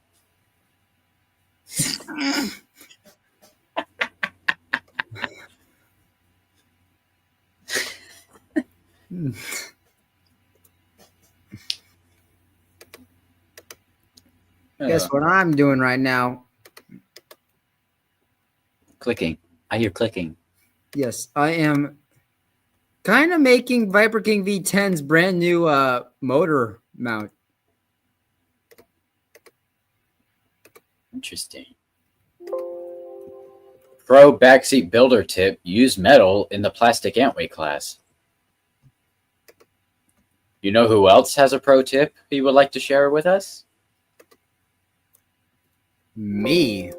Guess what I'm doing right now? Clicking. I hear clicking. Yes, I am kind of making Viper King V10's brand new motor mount. Interesting. Pro backseat builder tip: use metal in the plastic antweight class. You know who else has a pro tip he would like to share with us? Me.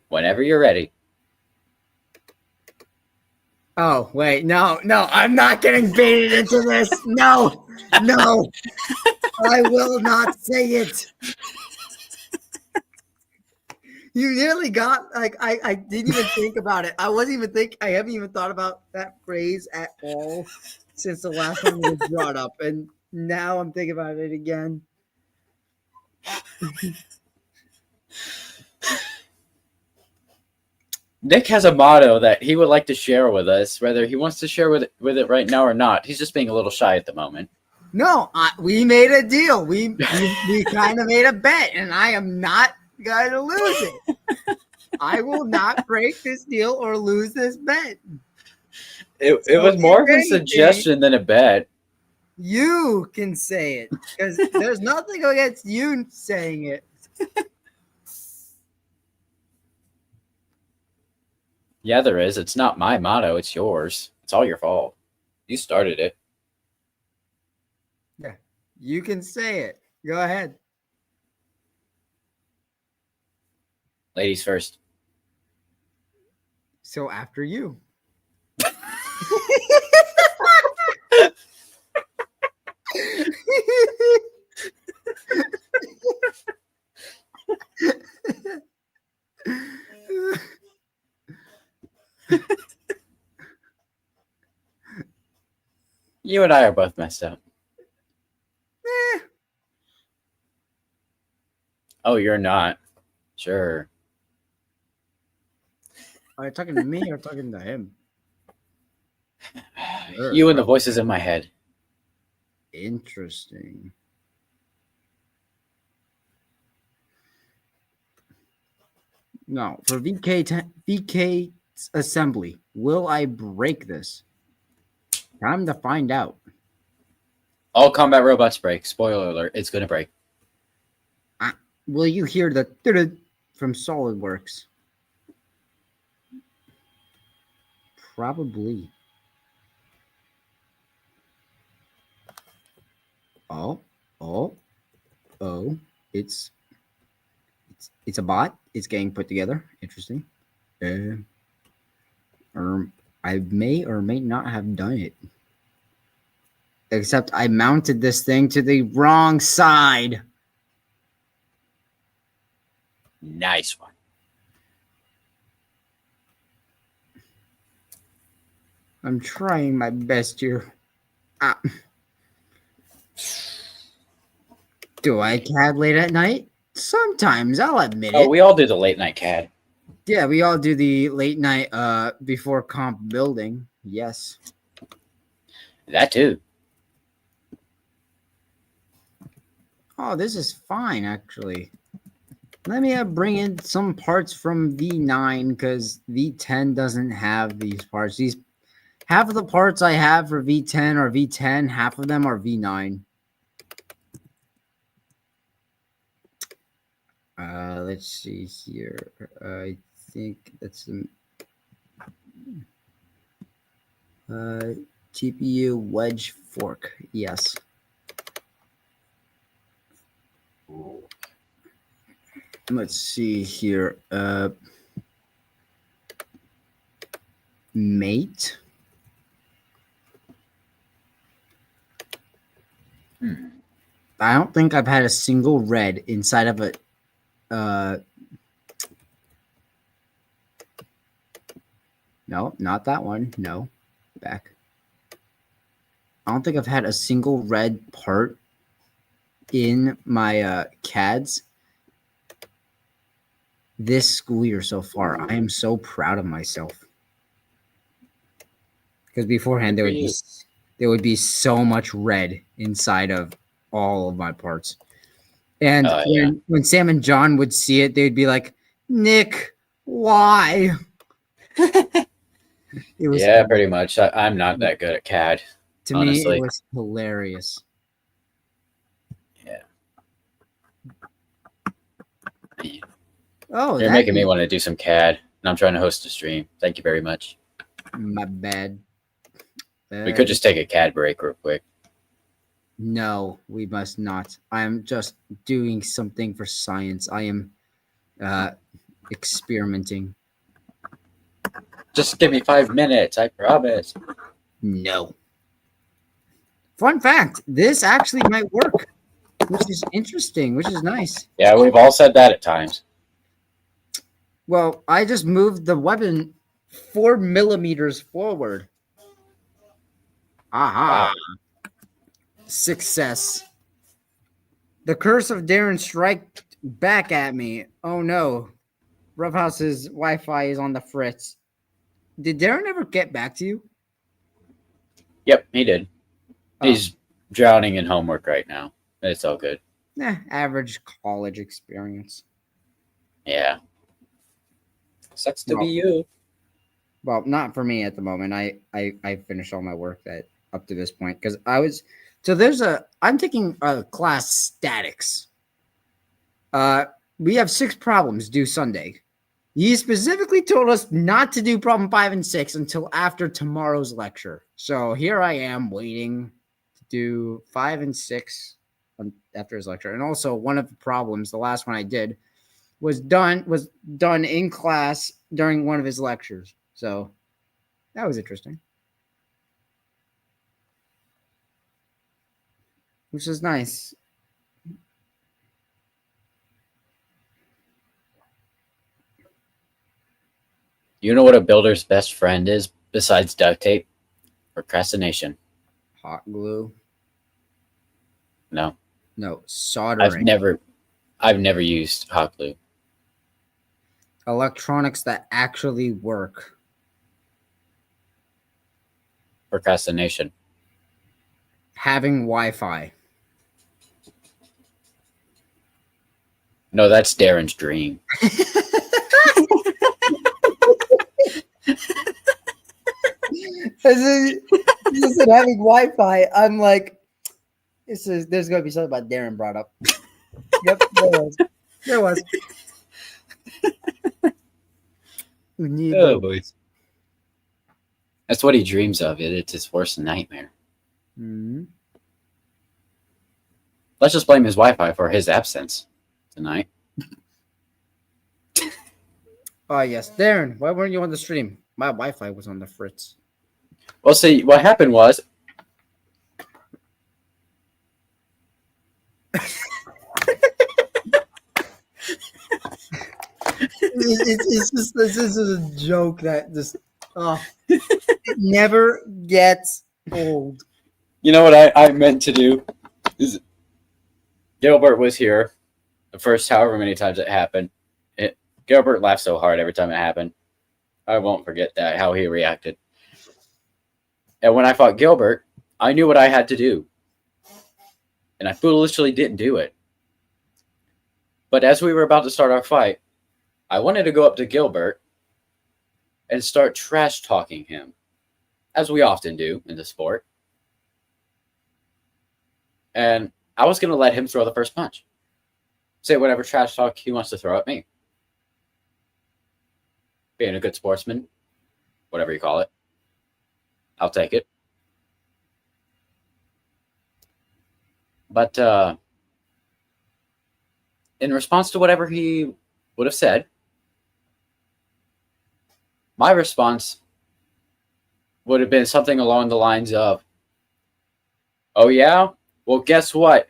Whenever you're ready. Oh, wait. No, I'm not getting baited into this. No. I will not say it. You nearly got, I didn't even think about it. I haven't even thought about that phrase at all since the last time it was brought up. And now I'm thinking about it again. Nick has a motto that he would like to share with us, whether he wants to share with it right now or not. He's just being a little shy at the moment. No, we made a deal. We kind of made a bet, and I am not going to lose it. I will not break this deal or lose this bet. It was more of a suggestion than a bet. You can say it because there's nothing against you saying it. Yeah, there is. It's not my motto. It's yours. It's all your fault. You started it. Yeah, you can say it. Go ahead. Ladies first. So after you. You and I are both messed up. Oh, you're not. Sure. Are you talking to me or talking to him? Sure, You and the voices in my head. Interesting. No, for VK assembly, will I break this? Time to find out. All combat robots break. Spoiler alert, it's going to break. Will you hear the from SolidWorks? Probably. Oh, it's a bot. It's getting put together. Interesting. I may or may not have done it. Except I mounted this thing to the wrong side. Nice one. I'm trying my best here. Do I CAD late at night? Sometimes, I'll admit it. Oh, we all do the late night CAD. Yeah, we all do the late night before comp building. Yes. That too. Oh, this is fine, actually. Let me bring in some parts from V9 because V10 doesn't have these parts. Half of the parts I have for V10 are V10. Half of them are V9. Let's see here. I think that's TPU wedge fork. Yes. Let's see here. Mate. I don't think I've had a single red inside of a no, not that one. No. Back. I don't think I've had a single red part in my CADs this school year so far. I am so proud of myself. Because beforehand there would be so much red inside of all of my parts. And when Sam and John would see it, they'd be like, Nick, why? It was pretty much. I'm not that good at CAD. To honestly. Me, it was hilarious. Yeah. Oh, you're making me want to do some CAD, and I'm trying to host a stream. Thank you very much. My bad. We could just take a CAD break real quick. No, we must not. I am just doing something for science. I am experimenting. Just give me 5 minutes, I promise. No. Fun fact, this actually might work, which is interesting, which is nice. Yeah, we've all said that at times. Well, I just moved the weapon 4 millimeters forward. Aha. Wow. Success. The curse of Darren strike back at me. Oh no. Roughhouse's Wi-Fi is on the fritz. Did Darren ever get back to you? Yep, he did. Oh. He's drowning in homework right now. It's all good. Average college experience. Yeah. Sucks to Well, be you. Well, not for me at the moment. I finished all my work that up to this point because I'm taking class statics. We have 6 problems due Sunday. He specifically told us not to do problem 5 and 6 until after tomorrow's lecture. So here I am waiting to do 5 and 6 after his lecture. And also one of the problems, the last one I did, was done in class during one of his lectures. So that was interesting. Which is nice. You know what a builder's best friend is besides duct tape? Procrastination. Hot glue. No. No, soldering. I've never used hot glue. Electronics that actually work. Procrastination. Having Wi-Fi. No, that's Darren's dream. He said having Wi-Fi. I'm like, there's going to be something about Darren brought up. Yep, there was. Oh, boys. That's what he dreams of. It's his worst nightmare. Mm-hmm. Let's just blame his Wi-Fi for his absence tonight. Oh, yes. Darren, why weren't you on the stream? My Wi-Fi was on the fritz. Well, see, what happened was... This is a joke that just... it never gets old. You know what I meant to do? Is Gilbert was here the first however many times it happened. Gilbert laughed so hard every time it happened. I won't forget that, how he reacted. And when I fought Gilbert, I knew what I had to do. And I foolishly didn't do it. But as we were about to start our fight, I wanted to go up to Gilbert and start trash talking him, as we often do in the sport. And I was going to let him throw the first punch. Say whatever trash talk he wants to throw at me. Being a good sportsman, whatever you call it. I'll take it. But in response to whatever he would have said, my response would have been something along the lines of, "Oh yeah? Well, guess what?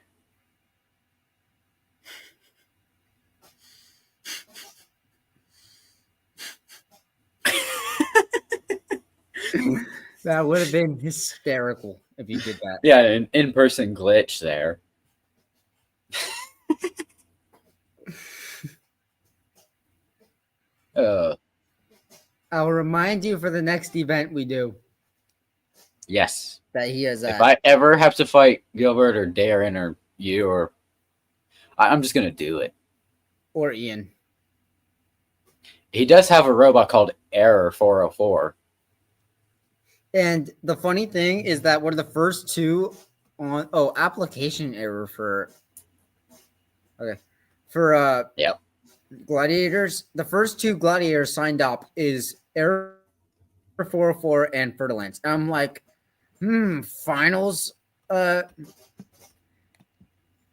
That would have been hysterical if you did that. Yeah, an in-person glitch there. I'll remind you for the next event we do Yes. that he is If I ever have to fight Gilbert or Darren or you, or I'm just going to do it. or Ian. He does have a robot called Error 404. And the funny thing is that one of the first two on application error for Yep. gladiators. The first two gladiators signed up is error 404 and Fertilance. And I'm like, finals,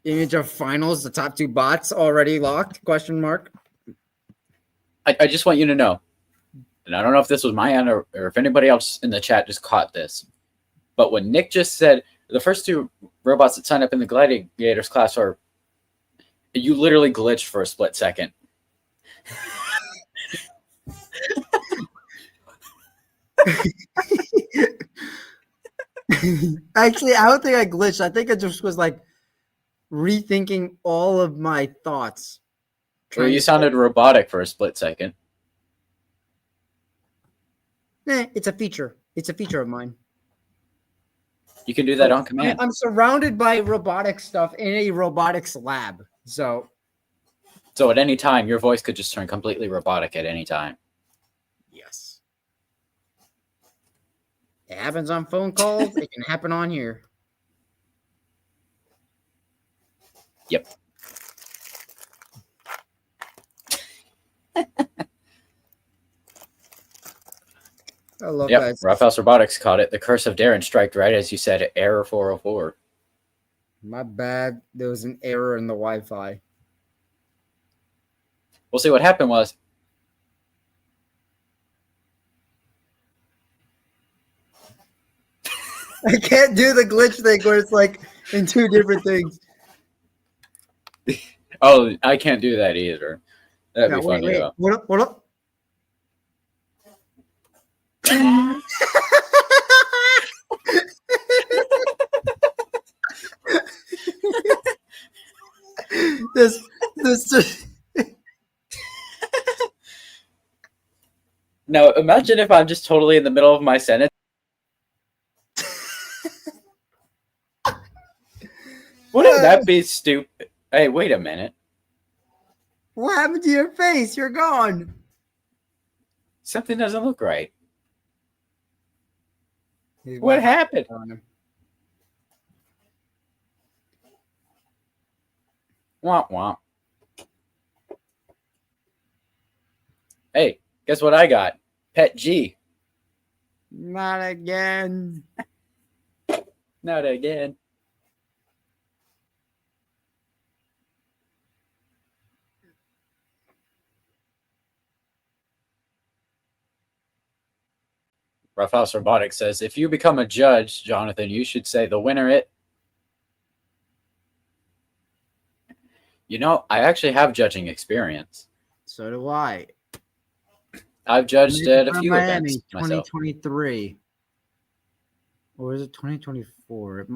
image of finals, the top two bots already locked, question mark. I just want you to know, and I don't know if this was my end or if anybody else in the chat just caught this, but when Nick just said the first two robots that signed up in the gladiators class are, you literally glitched for a split second. Actually, I don't think I glitched. I think I just was like rethinking all of my thoughts. Well, you to- sounded robotic for a split second. it's a feature. It's a feature of mine. You can do that on command. I'm surrounded by robotic stuff in a robotics lab. So So at any time, your voice could just turn completely robotic at any time. yes. It happens on phone calls. It can happen on here. Yep. I love Yep. that. Roughhouse Robotics caught it. The curse of Darren striked right as you said error 404. My bad. There was an error in the Wi-Fi. We'll see what happened was I can't do the glitch thing where it's like in two different things. oh, I can't do that either. That'd Yeah, be funny though. What up? What up? this Now imagine if I'm just totally in the middle of my sentence. Wouldn't that be stupid? Hey, wait a minute. what happened to your face? You're gone. Something doesn't look right. What happened? Womp womp. Hey, guess what I got? Pet G. Not again. Not again. Roughhouse Robotics says, if you become a judge, Jonathan, you should say the winner it. You know, I actually have judging experience. So do I. I've judged at a few Miami, events myself. 2023. Or was it 2024?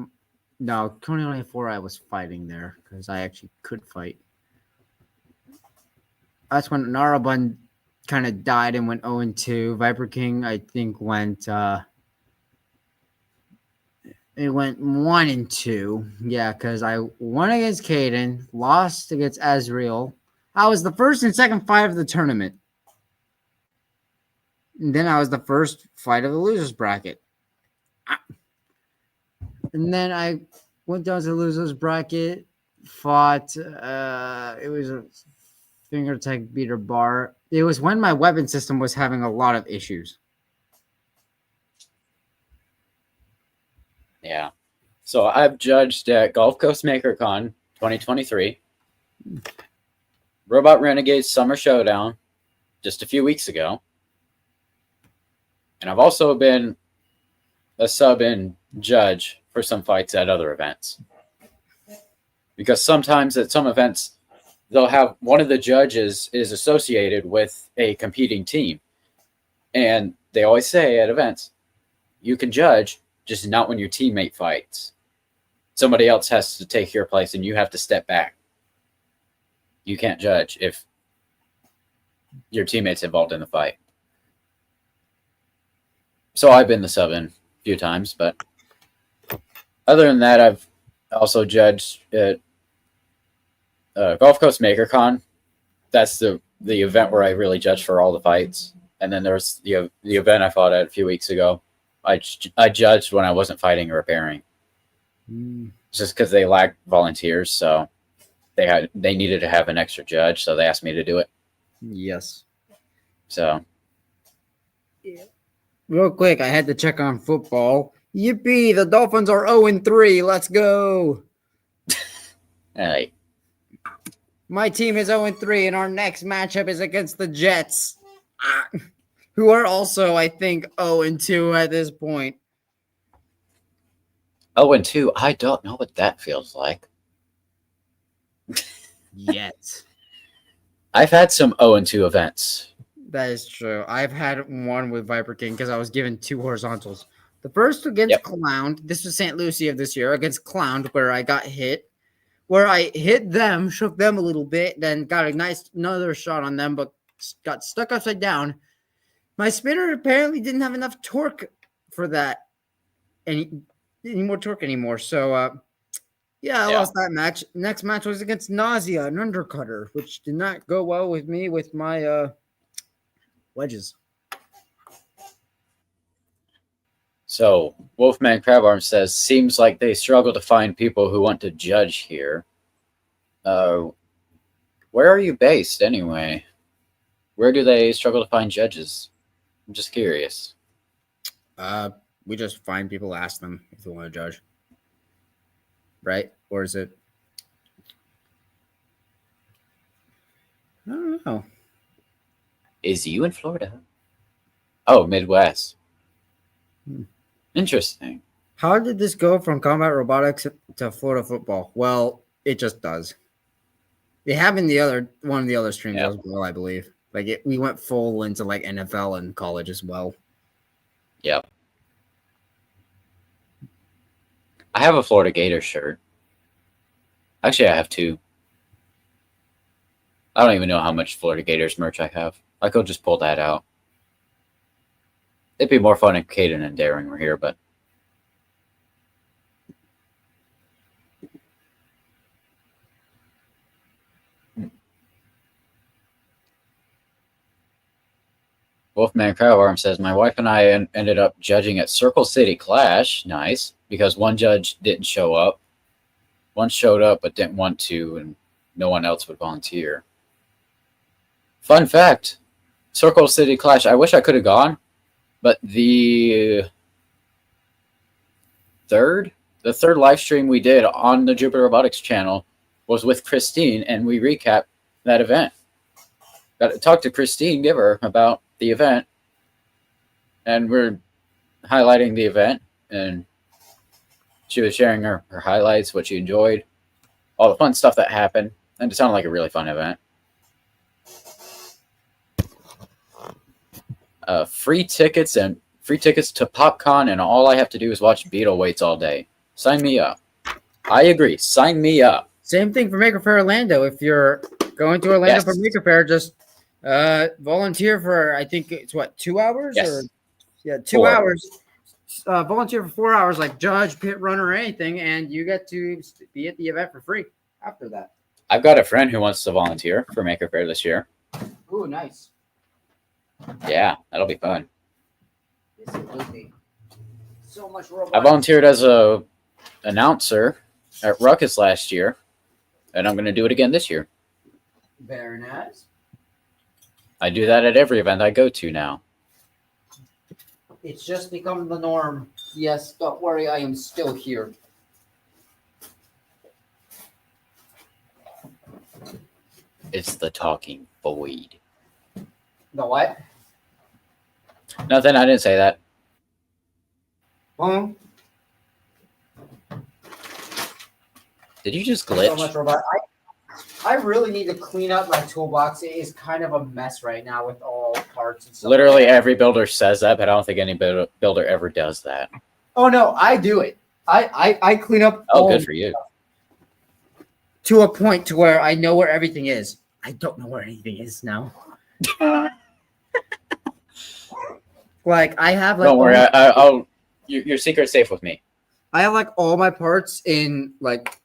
No, 2024 I was fighting there because I actually could fight. That's when Narabun kind of died and went 0-2. Viper King, I think, went it went 1-2. Yeah, because I won against Caden, lost against Azriel. I was the first and second fight of the tournament. And then I was the first fight of the losers bracket. And then I went down to the losers bracket, fought. It was a finger tech beater bar. It was when my weapon system was having a lot of issues. Yeah. So I've judged at Gulf Coast MakerCon 2023, Robot Renegades Summer Showdown just a few weeks ago. And I've also been a sub and judge for some fights at other events. Because sometimes at some events, they'll have one of the judges is associated with a competing team. And they always say at events, you can judge, just not when your teammate fights. Somebody else has to take your place and you have to step back. You can't judge if your teammate's involved in the fight. So I've been the sub in a few times, but other than that, I've also judged at Gulf Coast MakerCon. That's the event where I really judge for all the fights. And then there's the event I fought at a few weeks ago. I judged when I wasn't fighting or repairing. It's just because they lacked volunteers, so they needed to have an extra judge, so they asked me to do it. Yes. So Real quick, I had to check on football. Yippee! The Dolphins are 0-3. Let's go. hey, My team is 0-3, and our next matchup is against the Jets, who are also, I think, 0-2 at this point. 0-2. I don't know what that feels like. Yet. I've had some 0-2 events. That is true. I've had one with Viper King because I was given 2 horizontals. The first against Clown. This was St. Lucie of this year against Clown, where I got hit where I hit them, shook them a little bit, then got another shot on them, but got stuck upside down. My spinner apparently didn't have enough torque for that any more torque anymore. So I lost that match. Next match was against Nausea, an undercutter, which did not go well with me with my wedges. So Wolfman Crabarm says, seems like they struggle to find people who want to judge here. Where are you based anyway? Where do they struggle to find judges? I'm just curious. We just find people, ask them if they want to judge. Right? Or is it? I don't know. Is you in Florida? Oh, Midwest. Interesting. How did this go from combat robotics to Florida football? Well, it just does. They have in one of the other streams as well, I believe. Like we went full into like NFL and college as well. Yep. I have a Florida Gator shirt. Actually, I have two. I don't even know how much Florida Gators merch I have. I could just pull that out. It'd be more fun if Caden and Darren were here, but Wolfman Crowbarm says, my wife and I ended up judging at Circle City Clash. Nice. Because one judge didn't show up. One showed up but didn't want to, and no one else would volunteer. Fun fact, Circle City Clash, I wish I could have gone, but the third live stream we did on the Jupiter Robotics channel was with Christine, and we recapped that event. Got to talk to Christine, give her about the event, and we're highlighting the event, and she was sharing her highlights, what she enjoyed, all the fun stuff that happened, and it sounded like a really fun event. Free tickets to PopCon, and all I have to do is watch Beetle Weights all day. Sign me up. I agree. Sign me up. Same thing for Maker Faire Orlando. If you're going to Orlando for Maker Faire, just volunteer for, I think it's 2 hours? Yes. Or, 2 hours. Volunteer for 4 hours, like judge, pit runner, or anything, and you get to be at the event for free after that. I've got a friend who wants to volunteer for Maker Faire this year. Ooh, nice. Yeah, that'll be fun. This will be so much robotics. I volunteered as a announcer at Ruckus last year, and I'm going to do it again this year. Very nice. I do that at every event I go to now. It's just become the norm. Yes, don't worry, I am still here. It's the talking void. The what? Nothing, I didn't say that. Huh? Did you just So glitch? much robot. I really need to clean up my toolbox. It is kind of a mess right now with all parts and stuff. Literally every builder says that, but I don't think any builder ever does that. Oh no, I do it. I clean up. Oh, good for you. To a point to where I know where everything is. I don't know where anything is now. Like I have like. Don't worry, I'll your secret's safe with me. I have like all my parts in like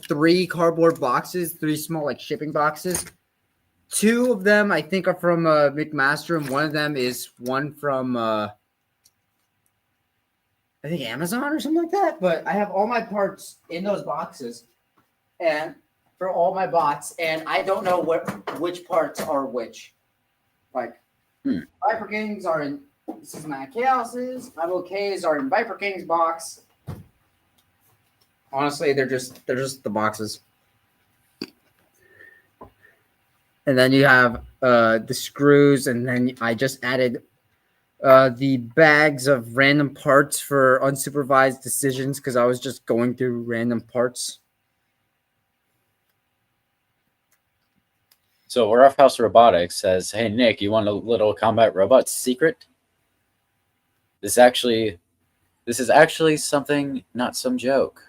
3 cardboard boxes, 3 small like shipping boxes. 2 of them I think are from McMaster, and one of them is one from I think Amazon or something like that. But I have all my parts in those boxes, and for all my bots, and I don't know which parts are which. Like Viper Kings are in Systematic Chaoses. My OKs are in Viper King's box. Honestly, they're just the boxes. And then you have the screws, and then I just added the bags of random parts for unsupervised decisions because I was just going through random parts. So Rough House Robotics says, "Hey Nick, you want a little combat robot secret? This is actually something, not some joke.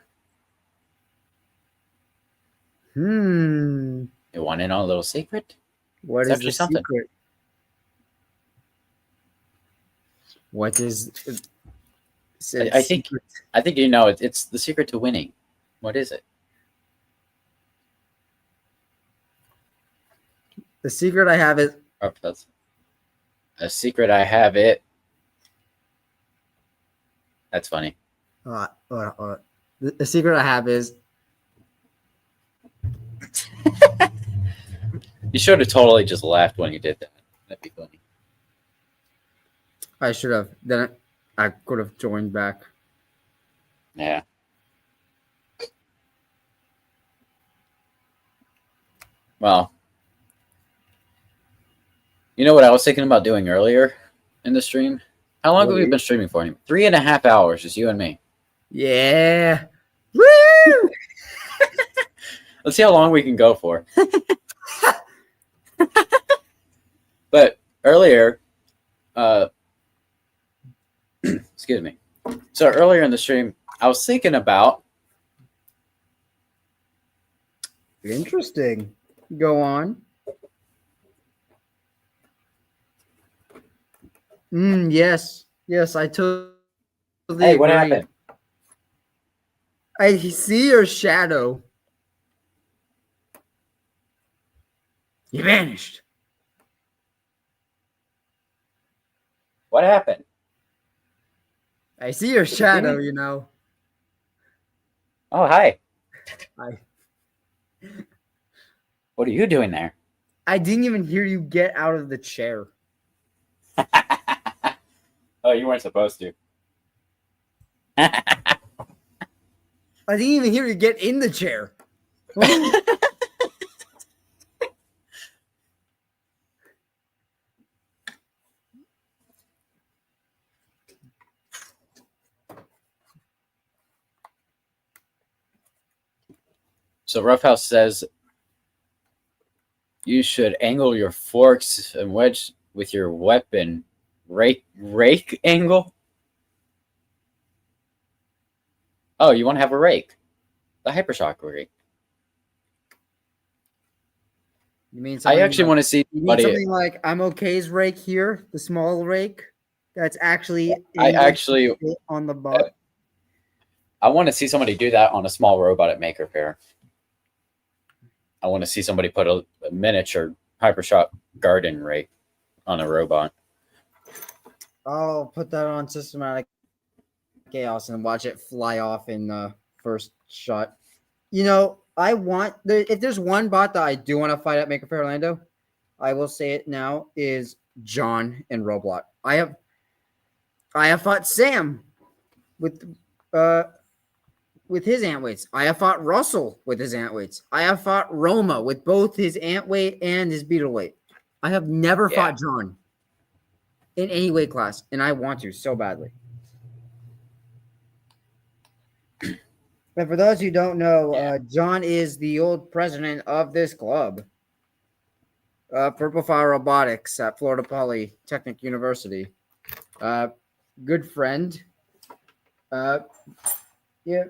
Hmm. You want in on a little secret? What It's is actually the something. secret? What is I think you know it's the secret to winning. What is it? the secret I have is Oh, that's a secret. I have it. That's funny. the secret I have is You should have totally just laughed when you did that. That'd be funny. I should have. Then I could have joined back. Yeah. Well, you know what I was thinking about doing earlier in the stream? How long have we been streaming for? 3.5 hours, just you and me. Yeah. Woo! Let's see how long we can go for. But earlier, excuse me. So earlier in the stream, I was thinking about. Interesting. Go on. Yes. Yes, I totally Hey, what agree. happened? I see your shadow. You vanished. What happened? I see your shadow, you know. Oh, hi. I What are you doing there? didn't even hear you get out of the chair. Oh, you weren't supposed to. I didn't even hear you get in the chair. So Roughhouse says you should angle your forks and wedge with your weapon. Rake angle? Oh, you want to have a rake. The hypershock rake. You mean I actually want to see something like I'm okay's rake here, the small rake that's actually on the butt. I want to see somebody do that on a small robot at Maker Faire. I want to see somebody put a miniature hypershock garden rake on a robot. I'll put that on Systematic Chaos and watch it fly off in the first shot. You know, if there's one bot that I do want to fight at Maker Faire Orlando, I will say it now, is John and Roblox. I have fought Sam with his ant weights. I have fought Russell with his ant weights. I have fought Roma with both his ant weight and his beetle weight. I have never fought John in any weight class, and I want to so badly. But for those who don't know, John is the old president of this club, Purple Fire Robotics at Florida Polytechnic University. Good friend. Yeah.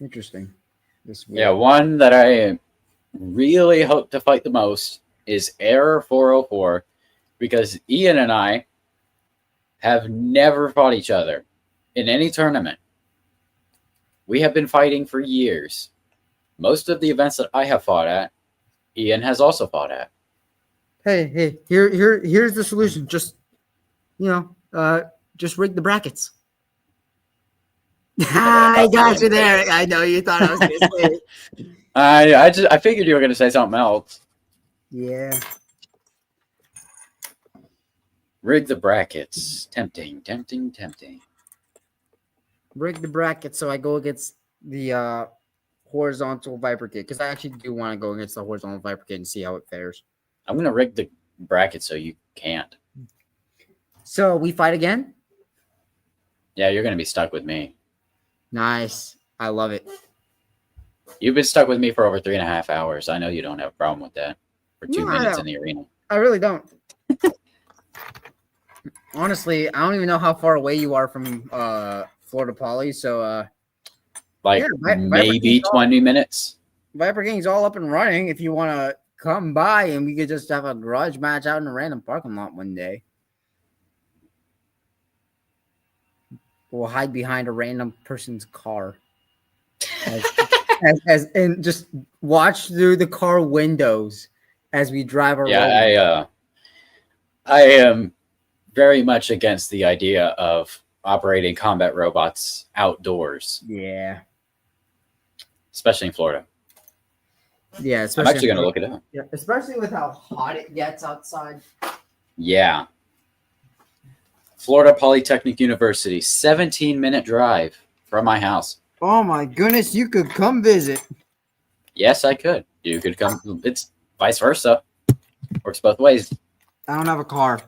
Interesting. One that I really hope to fight the most is Error 404, because Ian and I have never fought each other in any tournament. We have been fighting for years. Most of the events that I have fought at, Ian has also fought at. Hey, here's the solution. Just, just rig the brackets. I got you there. I know you thought I was going to say it. I figured you were going to say something else. Yeah. Rig the brackets. Tempting. Rig the brackets so I go against the horizontal Viper Kid, because I actually do want to go against the horizontal Viper Kid and see how it fares. I'm going to rig the brackets so you can't. So we fight again? Yeah, you're going to be stuck with me. Nice. I love it. You've been stuck with me for over 3.5 hours. I know you don't have a problem with that. For 2 minutes in the arena. I really don't. Honestly, I don't even know how far away you are from Florida Poly, so Like Yeah, Viper maybe King's 20 minutes. Viper King's all up and running. If you want to come by and we could just have a garage match out in a random parking lot one day. We'll hide behind a random person's car. And just watch through the car windows as we drive our Yeah, I am very much against the idea of operating combat robots outdoors. Yeah. Especially in Florida. Yeah, I'm actually going to look it up. Yeah, especially with how hot it gets outside. Yeah. Florida Polytechnic University, 17-minute drive from my house. Oh my goodness, you could come visit. Yes, I could. You could come. It's vice versa. Works both ways. I don't have a car.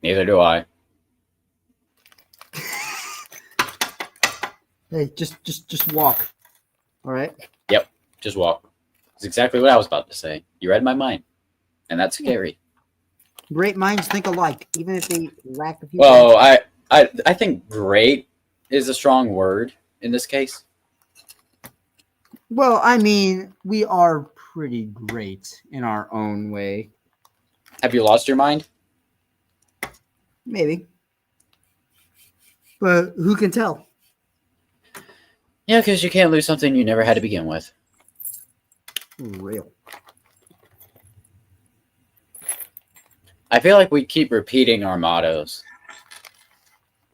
Neither do I. Hey, just walk. All right. Yep. Just walk. That's exactly what I was about to say. You read my mind. And that's scary. Great minds think alike, even if they lack a few. Well, I think great is a strong word in this case. Well, I mean, we are pretty great in our own way. Have you lost your mind? Maybe. But who can tell? Yeah, because you can't lose something you never had to begin with. Real. I feel like we keep repeating our mottos.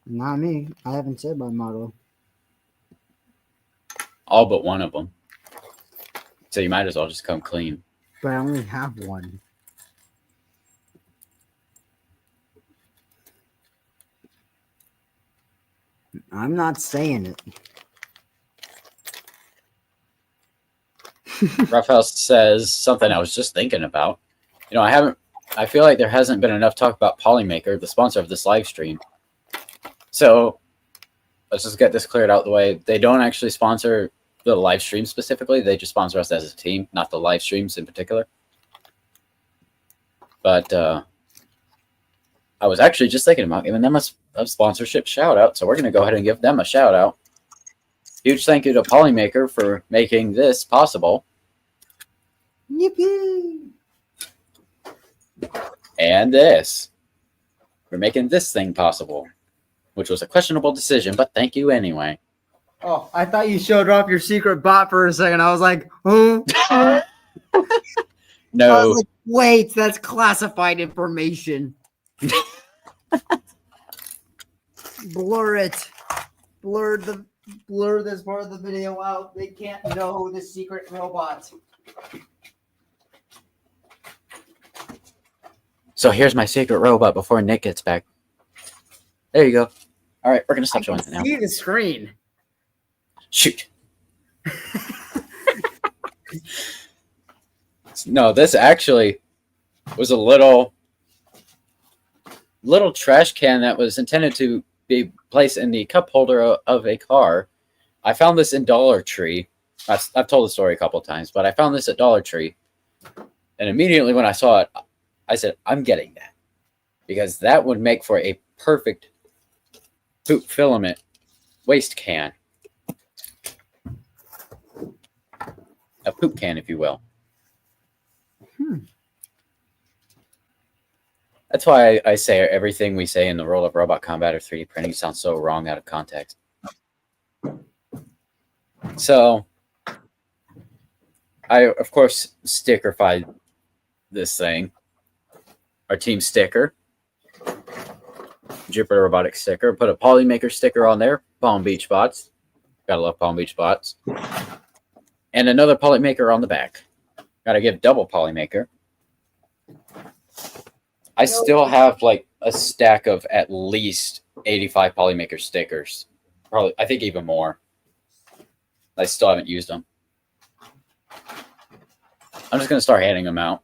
Not me. I haven't said my motto. All but one of them. So you might as well just come clean. But I only have one. I'm not saying it. Roughhouse says something I was just thinking about. You know, I feel like there hasn't been enough talk about Polymaker, the sponsor of this live stream. So let's just get this cleared out the way. They don't actually sponsor the live stream specifically. They just sponsor us as a team, not the live streams in particular. But I was actually just thinking about giving them a sponsorship shout out. So we're going to go ahead and give them a shout out. Huge thank you to Polymaker for making this possible. Yippee! And this. For making this thing possible. Which was a questionable decision, but thank you anyway. Oh, I thought you showed off your secret bot for a second. I was like, huh? No. I was like, wait, that's classified information. Blur it. Blur this part of the video out. They can't know the secret robot. So here's my secret robot before Nick gets back. There you go. All right, we're going to stop showing it now. See the screen. Shoot. No, this actually was a little trash can that was intended to be placed in the cup holder of a car. I found this in Dollar Tree. I've told the story a couple of times, but I found this at Dollar Tree. And immediately when I saw it, I said, I'm getting that. Because that would make for a perfect poop filament waste can. A poop can, if you will. That's why I say everything we say in the role of robot combat or 3D printing sounds so wrong out of context. So, I, of course, stickerfied this thing. Our team sticker. Jupiter Robotics sticker. Put a Polymaker sticker on there. Palm Beach bots. Gotta love Palm Beach bots. And another Polymaker on the back. Gotta give double Polymaker. I still have like a stack of at least 85 Polymaker stickers. Probably, I think even more. I still haven't used them. I'm just gonna start handing them out.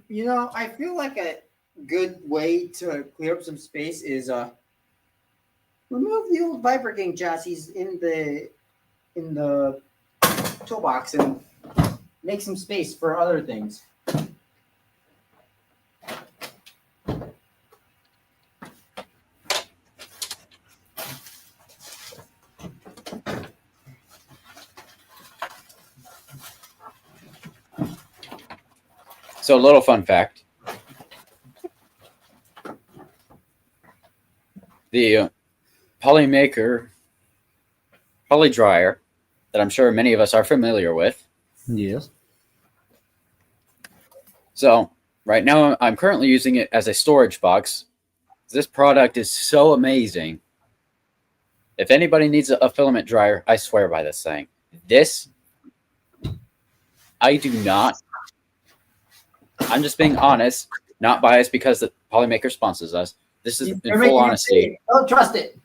You know, I feel like a good way to clear up some space is remove the old Viper King chassis in the toolbox and make some space for other things. So, a little fun fact. The Polymaker Poly Dryer that I'm sure many of us are familiar with. Yes. So, right now, I'm currently using it as a storage box. This product is so amazing. If anybody needs a filament dryer, I swear by this thing. This, I do not. I'm just being honest, not biased because the Polymaker sponsors us. This is in full honesty. Don't trust it.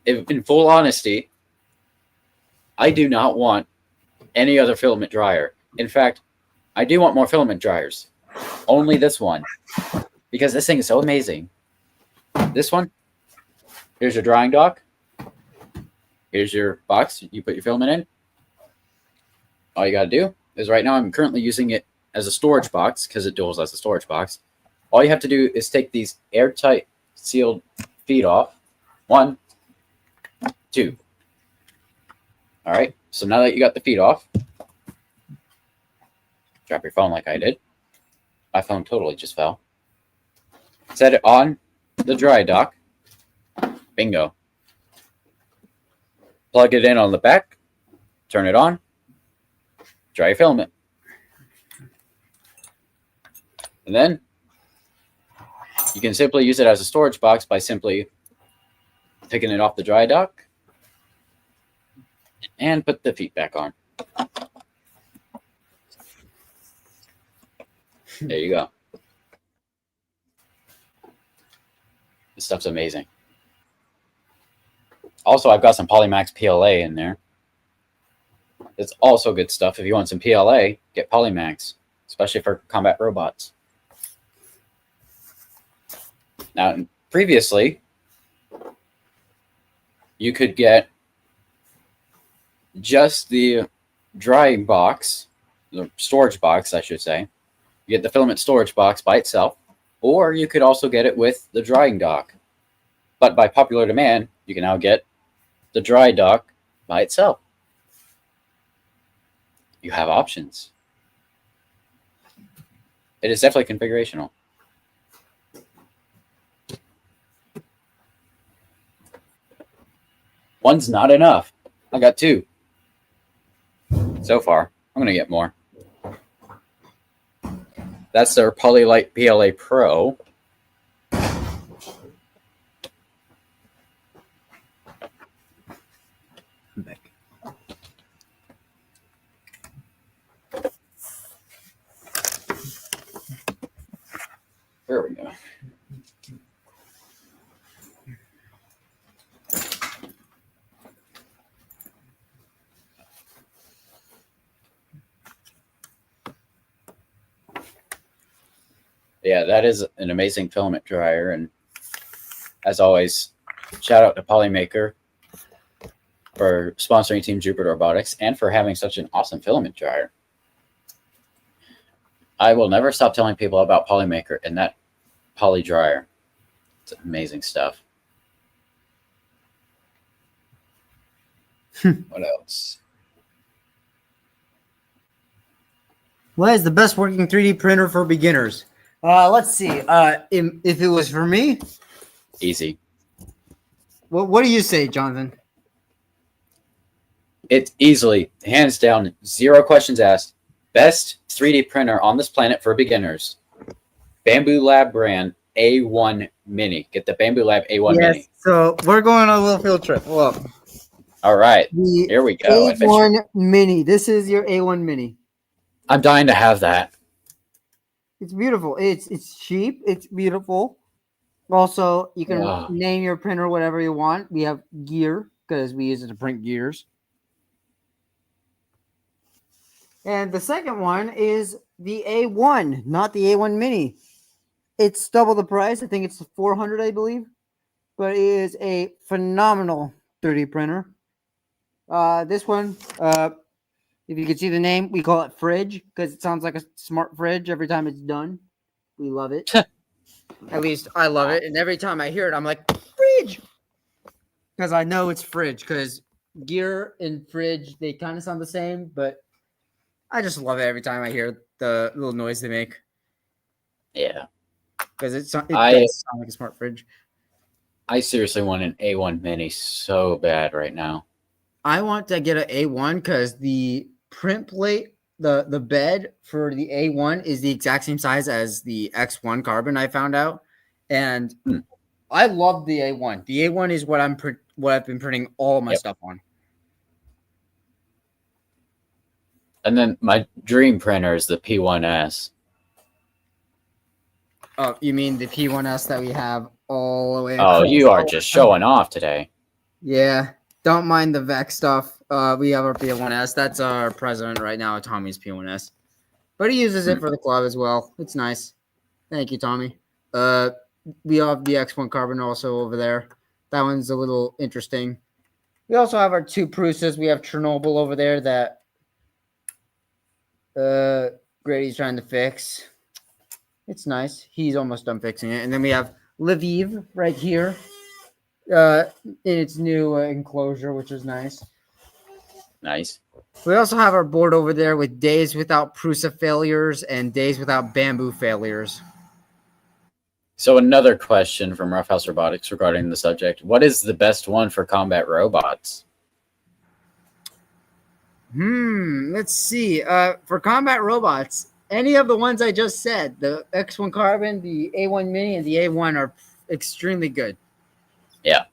In full honesty, I do not want any other filament dryer. In fact, I do want more filament dryers. Only this one. Because this thing is so amazing. This one, here's your drying dock. Here's your box you put your filament in. All you got to do is right now I'm currently using it as a storage box because it duals as a storage box. All you have to do is take these airtight sealed feet off. 1, 2. All right. So now that you got the feet off, drop your phone like I did. My phone totally just fell. Set it on the dry dock. Bingo. Plug it in on the back. Turn it on. Dry your filament. And then you can simply use it as a storage box by simply picking it off the dry dock and put the feet back on. There you go. This stuff's amazing. Also, I've got some Polymax PLA in there. It's also good stuff. If you want some PLA, get Polymax, especially for combat robots. Now, previously, you could get just the drying box, the storage box, I should say. You get the filament storage box by itself, or you could also get it with the drying dock. But by popular demand, you can now get the dry dock by itself. You have options. It is definitely configurational. One's not enough. I got 2 so far. I'm going to get more. That's their Polylite PLA Pro. Back. There we go. Yeah, that is an amazing filament dryer. And as always, shout out to Polymaker for sponsoring Team Jupiter Robotics and for having such an awesome filament dryer. I will never stop telling people about Polymaker and that poly dryer. It's amazing stuff. What else? What is the best working 3D printer for beginners? Let's see. If it was for me, Easy. what do you say, Jonathan? It's easily, hands down, 0 questions asked, best 3D printer on this planet for beginners. Bamboo Lab brand A1 Mini. Get the Bamboo Lab A1 Mini. So we're going on a little field trip. Look. All right. The Here we go. A1 Mini. This is your A1 Mini. I'm dying to have that. It's beautiful. It's cheap. It's beautiful. Also, you can Wow. name your printer whatever you want. We have gear because we use it to print gears. And the second one is the A1, not the A1 Mini. It's double the price. I think it's $400, I believe. But it is a phenomenal 3D printer. This one, if you can see the name, we call it Fridge because it sounds like a smart fridge every time it's done. We love it. At least I love it. And every time I hear it, I'm like, Fridge. Because I know it's Fridge because gear and fridge, they kind of sound the same, but I just love it every time I hear the little noise they make Yeah. because it does sound like a smart fridge. I seriously want an A1 Mini so bad right now. I want to get an A1 because the print plate, the bed for the A1 is the exact same size as the X1 carbon. I found out, and I love the A1. The A1 is what I've been printing all my stuff on. And then my dream printer is the P1S. Oh, you mean the P1S that we have all the way? Oh, you are just showing off today. Yeah, don't mind the Vex stuff. We have our P1S. That's our president right now, Tommy's P1S. But he uses it for the club as well. It's nice. Thank you, Tommy. We have the X1 carbon also over there. That one's a little interesting. We also have our two Prusas. We have Chernobyl over there that Grady's trying to fix. It's nice. He's almost done fixing it. And then we have Lviv right here in its new enclosure, which is nice. Nice. We also have our board over there with days without Prusa failures and days without bamboo failures. So another question from Roughhouse Robotics regarding the subject. What is the best one for combat robots? Let's see. For combat robots, any of the ones I just said, the X1 Carbon, the A1 Mini, and the A1 are extremely good. Yeah.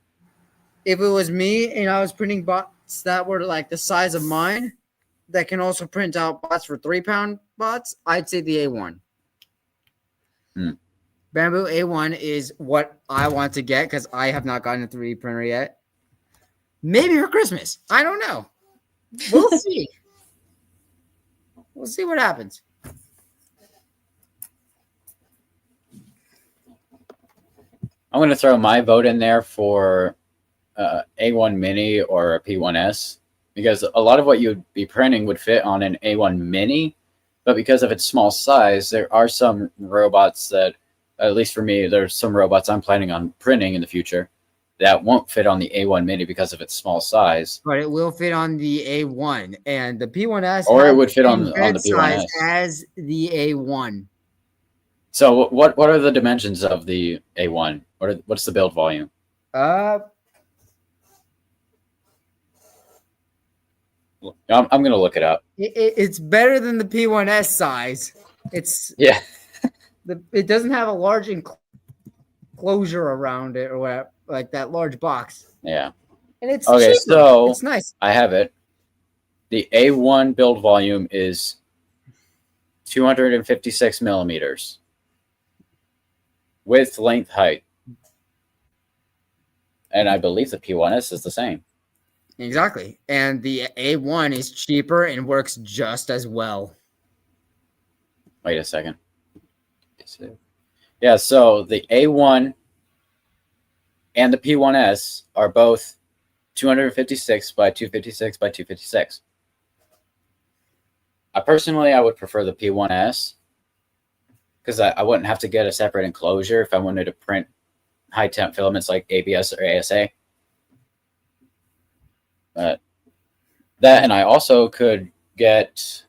If it was me and I was printing bots that were like the size of mine, that can also print out bots for 3-pound bots, I'd say the A1. Bamboo A1 is what I want to get because I have not gotten a 3D printer yet. Maybe for Christmas. I don't know. We'll see. We'll see what happens. I'm going to throw my vote in there for A1 Mini or a P1S because a lot of what you'd be printing would fit on an A1 Mini, but because of its small size, there are some robots that, at least for me, there's some robots I'm planning on printing in the future that won't fit on the A1 Mini because of its small size. But it will fit on the A1 and the P1S. Or it would fit on the P1S. As the A1. So what are the dimensions of the A1? What's the build volume? I'm going to look it up. It's better than the P1S size. It's it doesn't have a large enclosure around it or whatever, like that large box. Yeah. And it's okay. cheaper. So it's nice. I have it. The A1 build volume is 256 millimeters. Width, length, height. And I believe the P1S is the same. Exactly. And the A1 is cheaper and works just as well. Wait a second. Yeah, so the A1 and the P1S are both 256 by 256 by 256. I would prefer the P1S because I wouldn't have to get a separate enclosure if I wanted to print high temp filaments like ABS or ASA. But that, and I also could get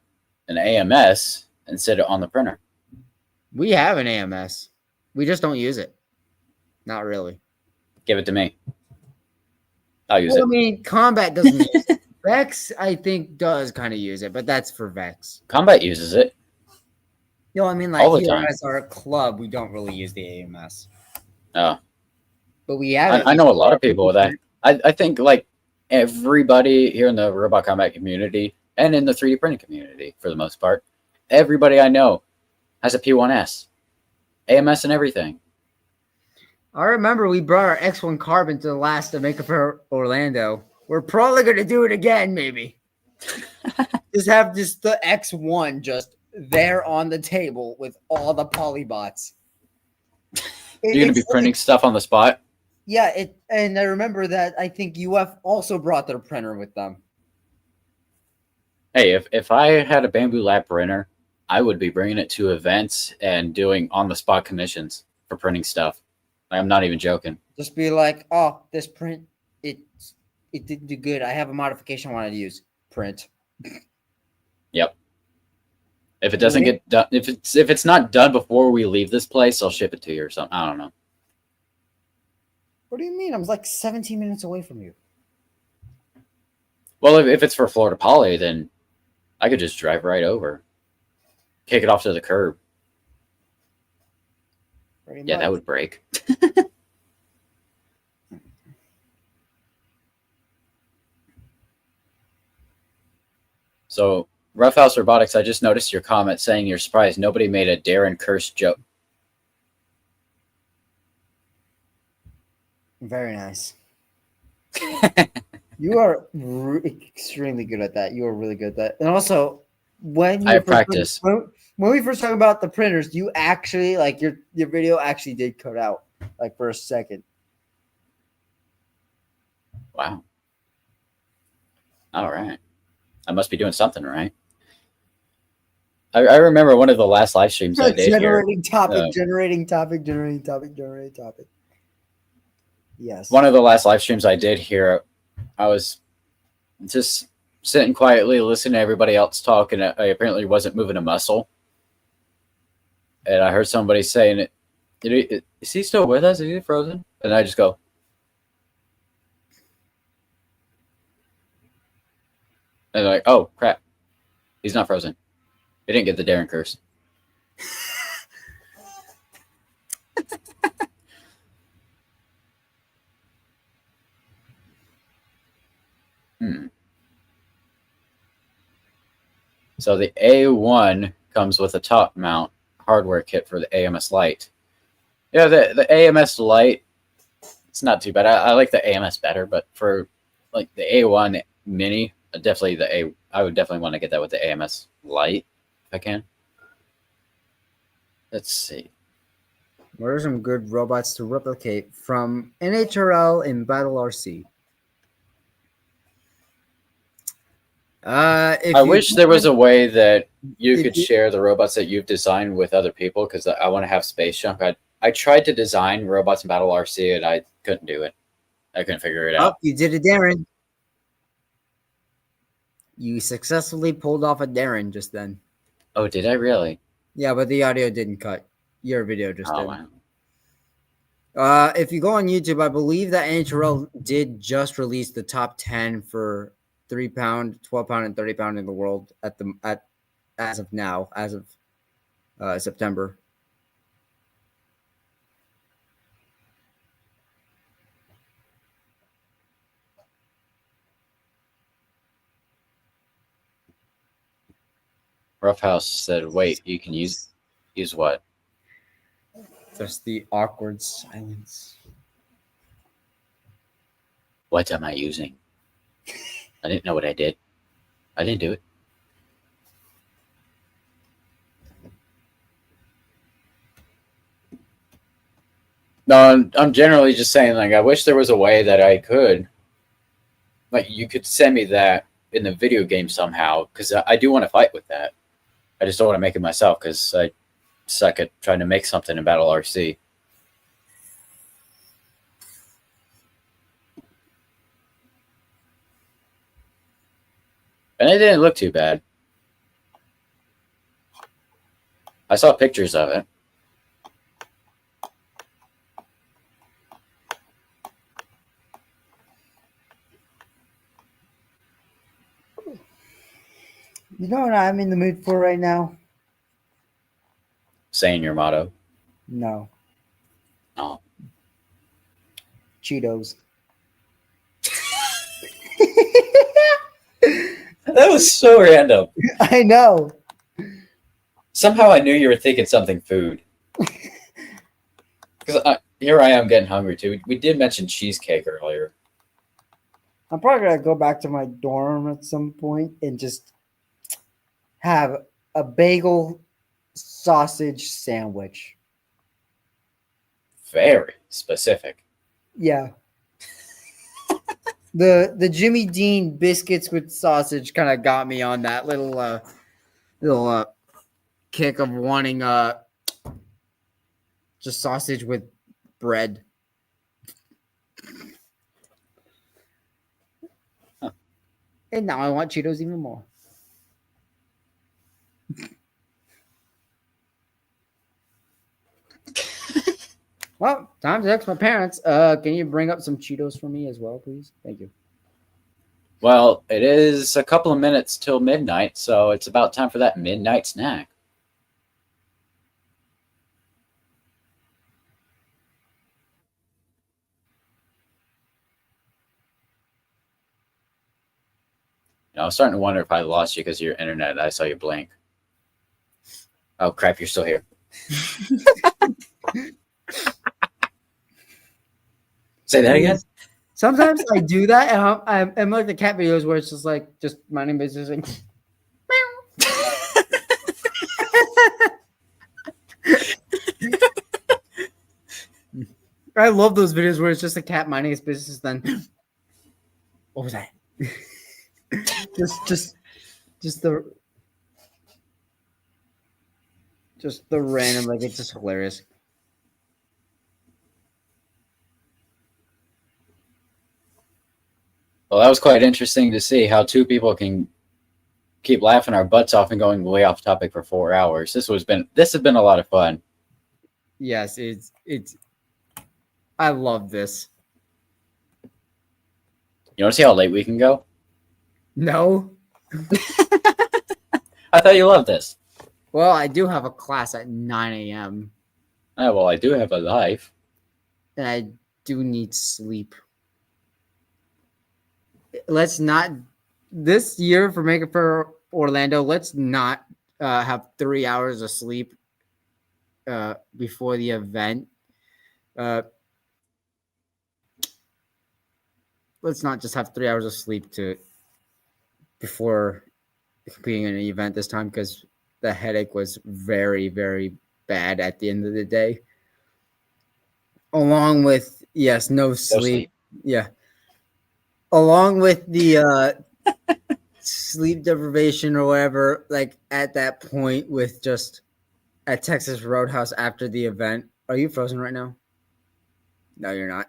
an AMS and sit it on the printer. We have an AMS. We just don't use it. Not really. Give it to me. I'll use it. I mean, Combat doesn't use it. Vex, I think, does kind of use it, but that's for Vex. Combat uses it. You know, I mean, like all the here time. as our club, we don't really use the AMS. Oh. But we have it. I know a lot of people with that. I think, like, everybody here in the Robot Combat community and in the 3D printing community, for the most part, everybody I know has a P1S. AMS and everything. I remember we brought our X1 Carbon to the last Jamaica for Orlando. We're probably going to do it again, maybe. Just have the X1 just there on the table with all the polybots. You're going to be printing stuff on the spot? Yeah, and I remember that I think UF also brought their printer with them. Hey, if I had a Bamboo Lab printer, I would be bringing it to events and doing on-the-spot commissions for printing stuff. I'm not even joking. Just be like, oh, this print, it didn't do good. I have a modification I wanted to use. Print. Yep. If it doesn't get done, if it's not done before we leave this place, I'll ship it to you or something. I don't know. What do you mean? I'm like 17 minutes away from you. Well, if it's for Florida Poly, then I could just drive right over, kick it off to the curb. Pretty Yeah, much. that would break. So, Roughhouse Robotics, I just noticed your comment saying you're surprised nobody made a Darren Curse joke. Very nice. You are extremely good at that. You are really good at that. And also, when I you practice. when we first talked about the printers, you actually like your video actually did cut out like for a second. Wow. All right. I must be doing something right. I remember one of the last live streams I did Generating here. topic, generating topic, generating topic, generating topic. Yes. One of the last live streams I did here, I was just sitting quietly listening to everybody else talk, and I apparently wasn't moving a muscle. And I heard somebody saying, "Is he still with us? Is he frozen?" And I just go, and they're like, "Oh crap, he's not frozen. He didn't get the Darren curse." So the A1 comes with a top mount hardware kit for the AMS Lite. Yeah, the AMS Lite, it's not too bad. I like the AMS better, but for like the A1 Mini, I would definitely want to get that with the AMS Lite if I can. Let's see. What are some good robots to replicate from NHRL and Battle RC? I wish there was a way that you could share the robots that you've designed with other people, because I want to have space junk. I tried to design robots in Battle RC and I couldn't do it. I couldn't figure it out. You did it, Darren. You successfully pulled off a Darren just then. Oh, did I really? Yeah, but the audio didn't cut. Your video just did. Wow. If you go on YouTube, I believe that NHRL did just release the top 10 for 3 pound, 12 pound, and 30 pound in the world as of now, as of September. Roughhouse said, "Wait, you can use what?" Just the awkward silence. What am I using? I didn't know what I did. I didn't do it. No, I'm generally just saying, like, I wish there was a way that I could, like, you could send me that in the video game somehow, because I do want to fight with that. I just don't want to make it myself, because I suck at trying to make something in Battle RC. And it didn't look too bad. I saw pictures of it. You know what I'm in the mood for right now? Saying your motto. No. Oh. Cheetos. That was so random. I know. Somehow I knew you were thinking something food. Because here I am getting hungry too. We did mention cheesecake earlier. I'm probably going to go back to my dorm at some point and just have a bagel sausage sandwich. Very specific. Yeah. The Jimmy Dean biscuits with sausage kind of got me on that little kick of wanting just sausage with bread. Huh. And now I want Cheetos even more. Well, time to text my parents. Can you bring up some Cheetos for me as well, please? Thank you. Well, it is a couple of minutes till midnight, so it's about time for that midnight snack. I was starting to wonder if I lost you because of your internet. I saw you blink. Oh crap! You're still here. Say that again. Sometimes I do that, and I'm like the cat videos where it's just like just minding business. Like, I love those videos where it's just a cat minding its business. Then what was that? just the random, like, it's just hilarious. Well, that was quite interesting to see how two people can keep laughing our butts off and going way off topic for 4 hours. This has been a lot of fun. Yes, it's I love this. You want to see how late we can go? No. I thought you loved this. Well, I do have a class at 9 a.m. Oh, well, I do have a life. and I do need sleep. Let's not this year for Make It for Orlando. Let's not have 3 hours of sleep before the event. Let's not just have 3 hours of sleep before competing in an event this time, because the headache was very, very bad at the end of the day. Along with no sleep. Yeah. Along with the sleep deprivation or whatever, like at that point with just at Texas Roadhouse after the event. Are you frozen right now? No, you're not.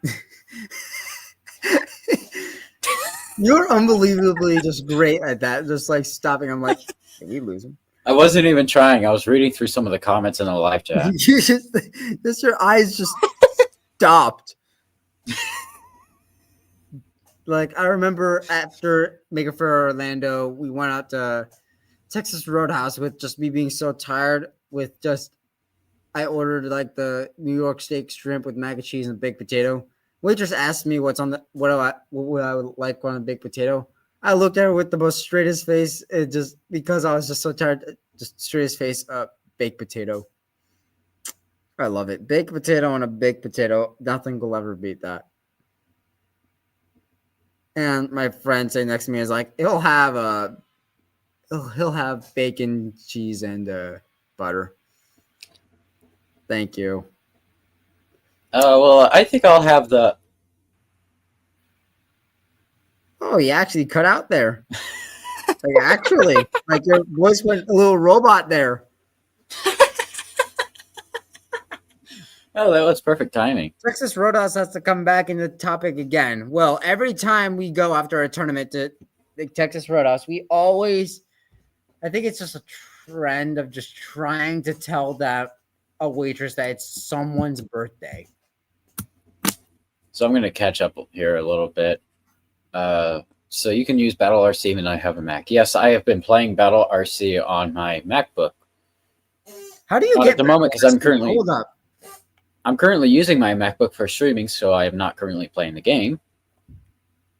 You're unbelievably just great at that. Just like stopping. I'm like, did we lose him? I wasn't even trying. I was reading through some of the comments in the live chat. You just your eyes just stopped. Like, I remember after Make It for Orlando, we went out to Texas Roadhouse with just me being so tired with just, I ordered like the New York steak shrimp with mac and cheese and baked potato. Waitress asked me what would I would like on a baked potato. I looked at her with the most straightest face, just because I was just so tired, just straightest face, baked potato. I love it. Baked potato on a baked potato. Nothing will ever beat that. And my friend sitting next to me is like, he'll have bacon, cheese, and butter. Thank you. Well, I think I'll have the. Oh, you actually cut out there. Like, actually, like your voice went a little robot there. Oh, that was perfect timing. Texas Roadhouse has to come back into the topic again. Well, every time we go after a tournament to the Texas Roadhouse, we always, I think it's just a trend of just trying to tell a waitress that it's someone's birthday. So I'm going to catch up here a little bit. So you can use Battle RC when I have a Mac. Yes, I have been playing Battle RC on my MacBook. How do you Not get at the moment because Hold up. I'm currently using my MacBook for streaming, so I am not currently playing the game.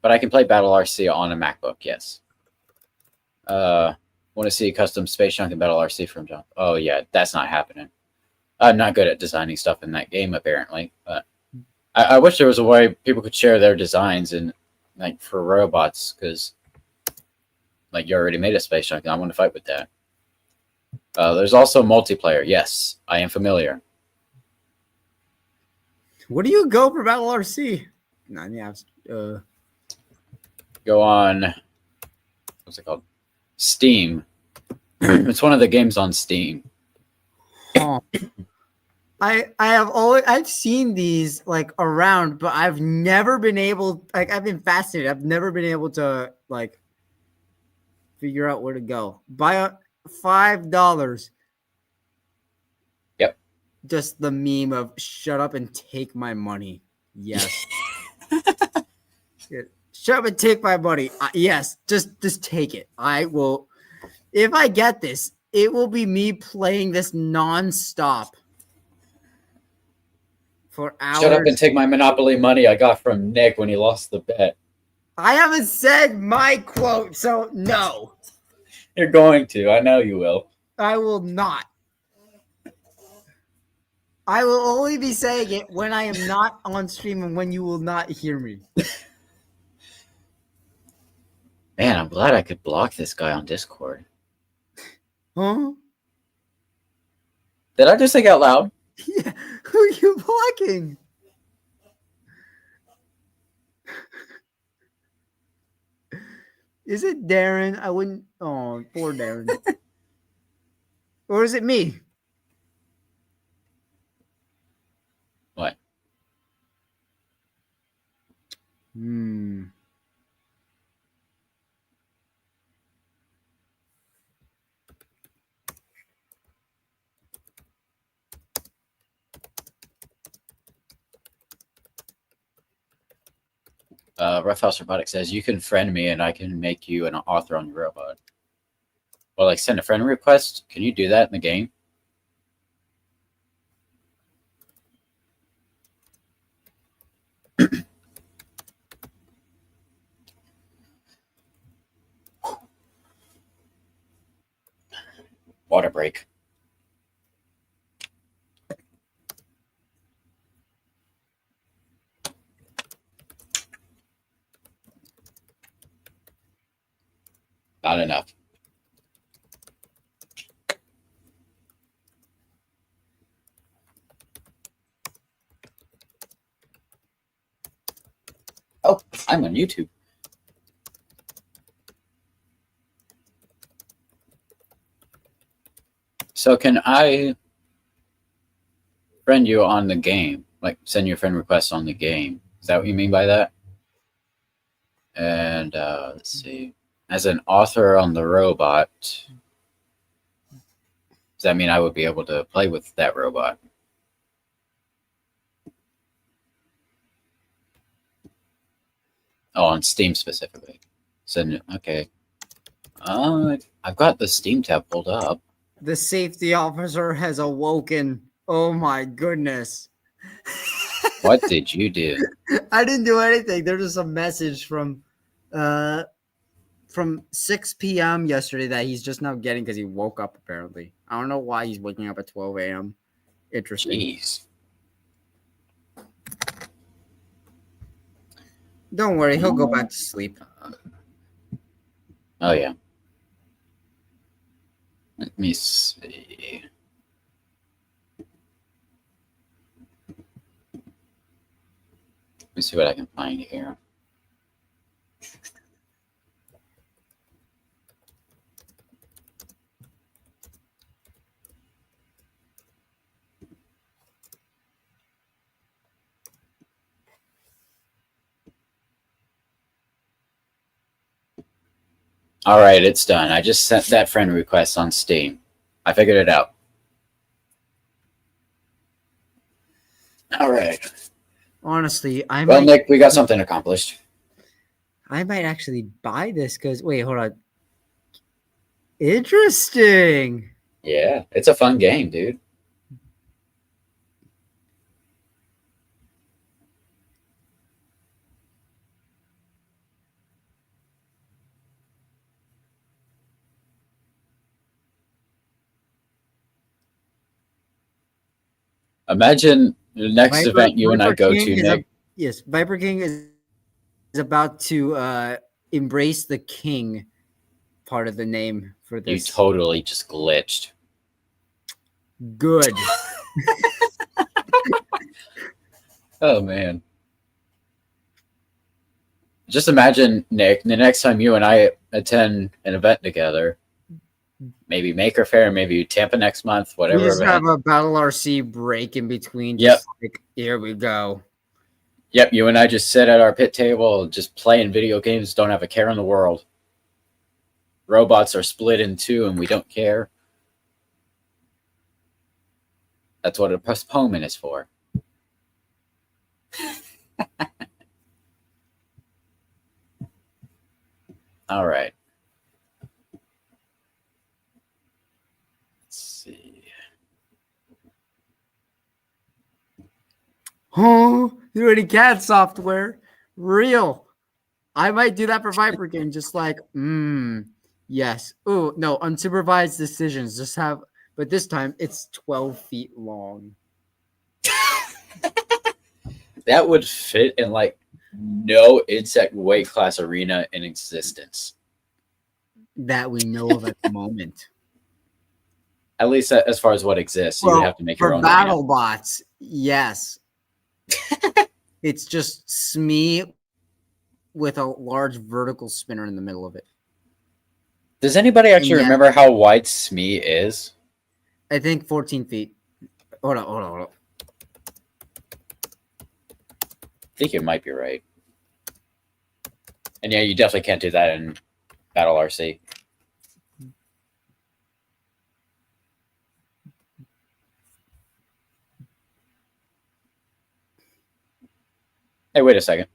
But I can play Battle RC on a MacBook, yes. Want to see custom Space Junk and Battle RC from John? Oh, yeah, that's not happening. I'm not good at designing stuff in that game, apparently. But I wish there was a way people could share their designs and like for robots, because like you already made a Space Junk, and I want to fight with that. There's also multiplayer. Yes, I am familiar. Where do you go for Battle RC? Go on. What's it called? Steam. It's one of the games on Steam. Oh. I've seen these like around, but I've never been able, like, I've been fascinated. I've never been able to like figure out where to go. Buy $5. Yep. just the meme of "Shut up and take my money." Yes. Shut up and take my money. Yes, just take it. I will. If I get this, it will be me playing this nonstop for hours. Shut up and take my Monopoly money I got from Nick when he lost the bet. I haven't said my quote, so no. You're going to. I know you will. I will not. I will only be saying it when I am not on stream and when you will not hear me. Man, I'm glad I could block this guy on Discord. Huh? Did I just think out loud? Yeah. Who are you blocking? Is it Darren? I wouldn't. Oh, poor Darren. Or is it me? What? Roughhouse Robotics says you can friend me and I can make you an author on your robot. Well, like send a friend request. Can you do that in the game? Water break. Not enough. Oh, I'm on YouTube. So can I friend you on the game? Like send you a friend request on the game? Is that what you mean by that? And let's see. As an author on the robot, does that mean I would be able to play with that robot? Oh, on Steam specifically. So, okay. I've got the Steam tab pulled up. The safety officer has awoken. Oh my goodness. What did you do? I didn't do anything. There's just a message from 6 p.m. yesterday that he's just now getting because he woke up apparently. I don't know why he's waking up at 12 a.m. Interesting. Jeez. Don't worry, he'll go back to sleep. Oh, yeah. Let me see. Let me see what I can find here. All right, it's done. I just sent that friend request on Steam. I figured it out. All right. Honestly, Well, Nick, we got something accomplished. I might actually buy this because wait, hold on. Interesting. Yeah, it's a fun game, dude. Imagine the next event you and I go to, Nick. Yes, Viper King is about to embrace the king part of the name for this. You totally just glitched. Good. Oh, man. Just imagine, Nick, the next time you and I attend an event together, maybe Maker Faire, maybe Tampa next month, whatever. We just event. have a Battle RC break in between. Yep. Like, here we go. Yep, you and I just sit at our pit table, just playing video games, don't have a care in the world. Robots are split in two, and we don't care. That's what a postponement is for. All right. Let's see. Oh, you're already CAD software. Real. I might do that for Viper game, just like, yes. Oh, no, unsupervised decisions. Just have, but this time it's 12 feet long. That would fit in like no insect weight class arena in existence. That we know of at the moment. At least as far as what exists, you would have to make your for own battle arena. bots, yes. It's just Smee with a large vertical spinner in the middle of it. Does anybody actually remember how wide Smee is? I think 14 feet. Hold on. I think you might be right. And yeah, you definitely can't do that in Battle RC. Hey, wait a second.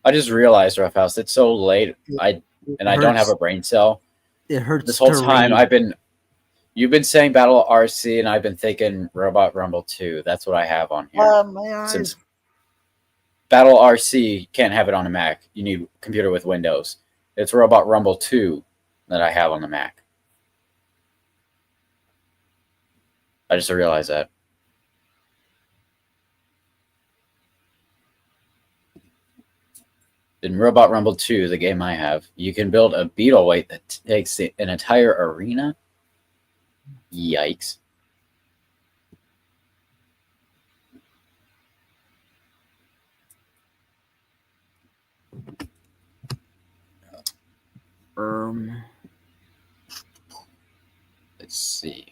I just realized, Roughhouse, it's so late. I don't have a brain cell. It hurts. This whole time you've been saying Battle RC, and I've been thinking Robot Rumble 2. That's what I have on here. My eyes. Since Battle RC can't have it on a Mac, you need a computer with Windows. It's Robot Rumble 2 that I have on the Mac. I just realized that. In Robot Rumble 2, the game I have, you can build a beetle weight that takes an entire arena. Yikes. Let's see.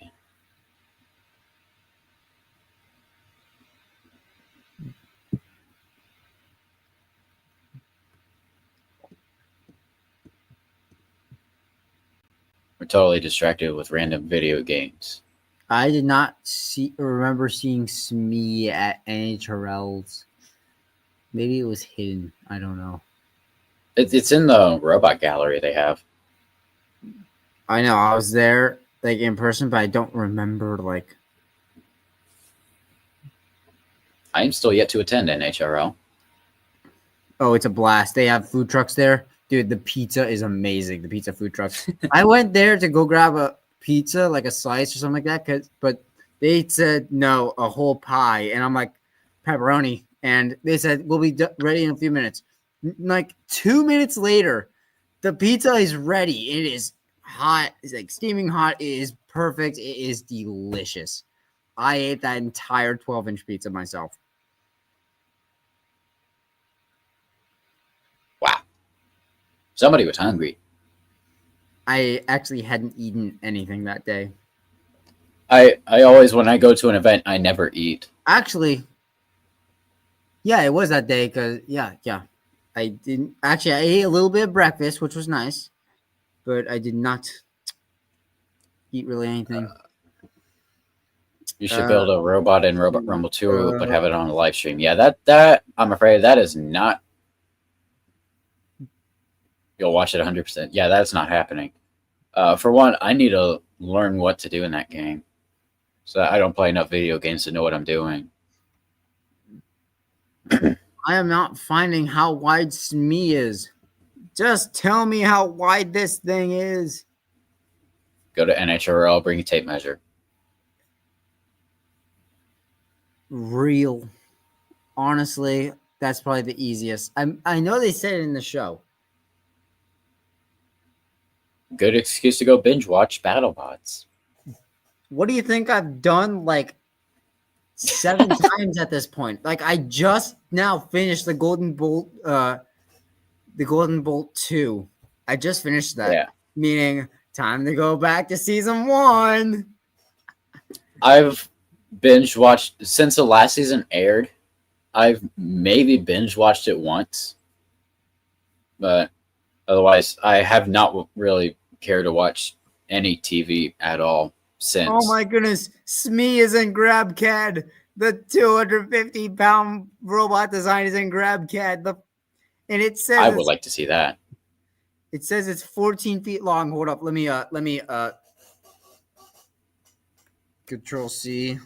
We're totally distracted with random video games. I did not remember seeing Smee at NHRLs. Maybe it was hidden. I don't know. It's in the robot gallery they have. I know. I was there like in person, but I don't remember like. I'm still yet to attend NHRL. Oh, it's a blast. They have food trucks there. Dude, the pizza is amazing. The pizza food trucks. I went there to go grab a pizza, like a slice or something like that, but they said no, a whole pie. And I'm like, pepperoni. And they said, we'll be ready in a few minutes. Like 2 minutes later, the pizza is ready. It is hot. It's like steaming hot. It is perfect. It is delicious. I ate that entire 12-inch pizza myself. Wow. Somebody was hungry. I actually hadn't eaten anything that day. I always, when I go to an event, I never eat. Actually, yeah, it was that day because, yeah. I didn't. Actually, I ate a little bit of breakfast, which was nice, but I did not eat really anything. You should build a robot in Robot Rumble 2, but have it on a live stream. Yeah, that I'm afraid that is not. You'll watch it 100%. Yeah, that's not happening. For one, I need to learn what to do in that game, so I don't play enough video games to know what I'm doing. I am not finding how wide Smee is. Just tell me how wide this thing is. Go to NHRL, bring a tape measure. Real. Honestly, that's probably the easiest. I know they said it in the show. Good excuse to go binge watch BattleBots. What do you think I've done like 7 times at this point? Like I just now finished the Golden Bolt 2. I just finished that. Yeah. Meaning time to go back to season 1. I've binge watched since the last season aired. I've maybe binge watched it once, but otherwise I have not really cared to watch any TV at all since. Oh my goodness. Smee is in GrabCAD. The 250-pound robot design is in GrabCAD. And it says I would like to see that. it says it's 14 feet long. Hold up. Let me Control C.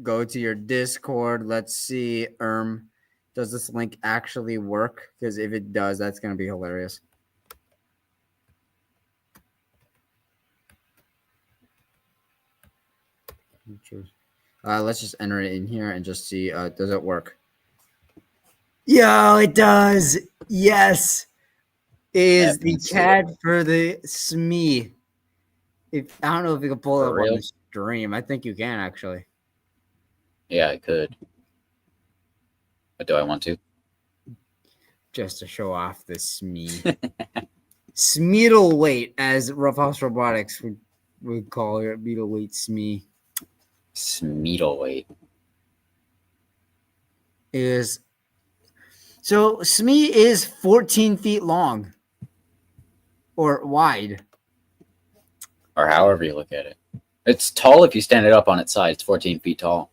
Go to your Discord. Let's see. Does this link actually work? Because if it does, that's gonna be hilarious. Let's just enter it in here and just see. Does it work? Yo, it does. Yes, is the CAD for the SME. If I don't know if you can pull it up on the stream. I think you can actually. Yeah, I could. But do I want to? Just to show off the SME. Smeedle weight, as Roughhouse Robotics would call it, Beetle weight SME. Smeedle weight is so SME is 14 feet long or wide, or however you look at it. It's tall if you stand it up on its side. It's 14 feet tall.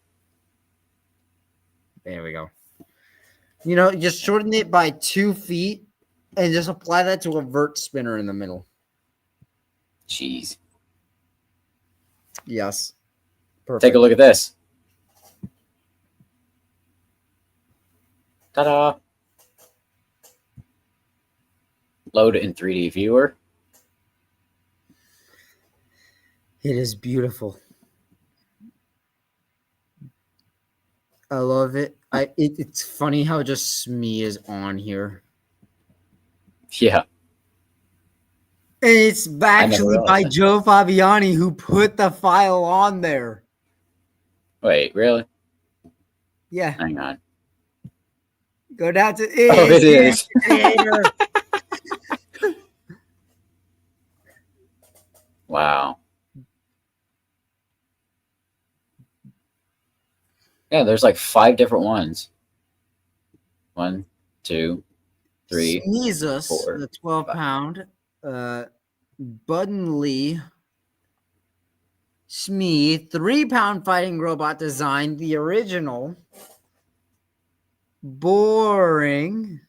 There we go. You know, just shorten it by 2 feet and just apply that to a vert spinner in the middle. Jeez. Yes. Perfect. Take a look at this. Ta-da! Load in 3D viewer. It is beautiful. I love it. It's funny how just SME is on here. Yeah. And it's actually by that. Joe Fabiani who put the file on there. Wait, really? Yeah. Hang on. Go down to it is. Creator. Wow. Yeah, there's like 5 different ones. 1, 2, 3, Sneezus, 4, the 12-pound. Budden Lee. Smee, 3-pound fighting robot design, the original. Boring.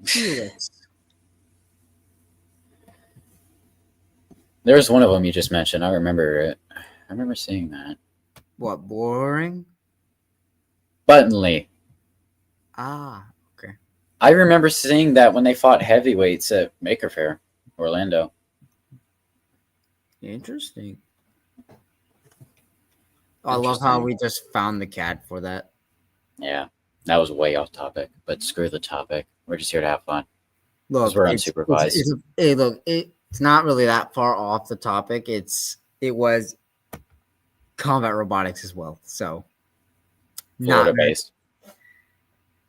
Felix. There's one of them you just mentioned. I remember it. I remember seeing that. What, boring? Buttonly. Ah, okay. I remember seeing that when they fought heavyweights at Maker Faire, Orlando. Interesting. I love how we just found the CAD for that. Yeah, that was way off topic, but screw the topic. We're just here to have fun. Look, we're unsupervised. It's not really that far off the topic. It was combat robotics as well, so Florida based.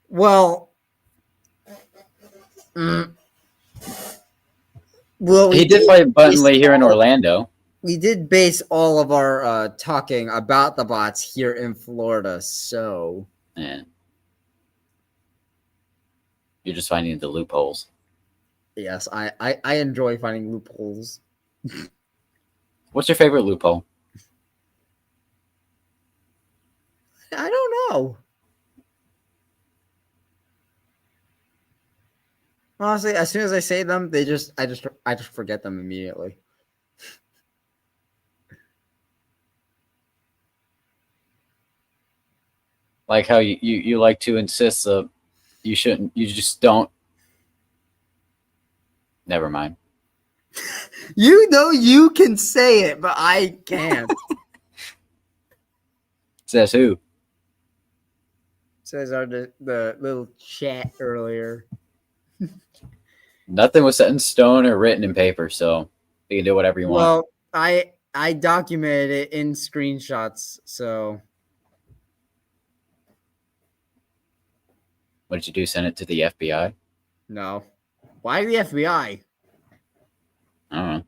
Well, well, he did fight Buttonly here in Orlando. We did base all of our talking about the bots here in Florida, so yeah. You're just finding the loopholes. Yes, I enjoy finding loopholes. What's your favorite loophole? I don't know. Honestly, as soon as I say them, I just forget them immediately. Like how you like to insist that you shouldn't, you just don't. Never mind. You know you can say it, but I can't. Says who? Says the little chat earlier. Nothing was set in stone or written in paper, so you can do whatever you want. Well, I documented it in screenshots, so. What did you do? Send it to the FBI? No. Why the FBI? I don't know.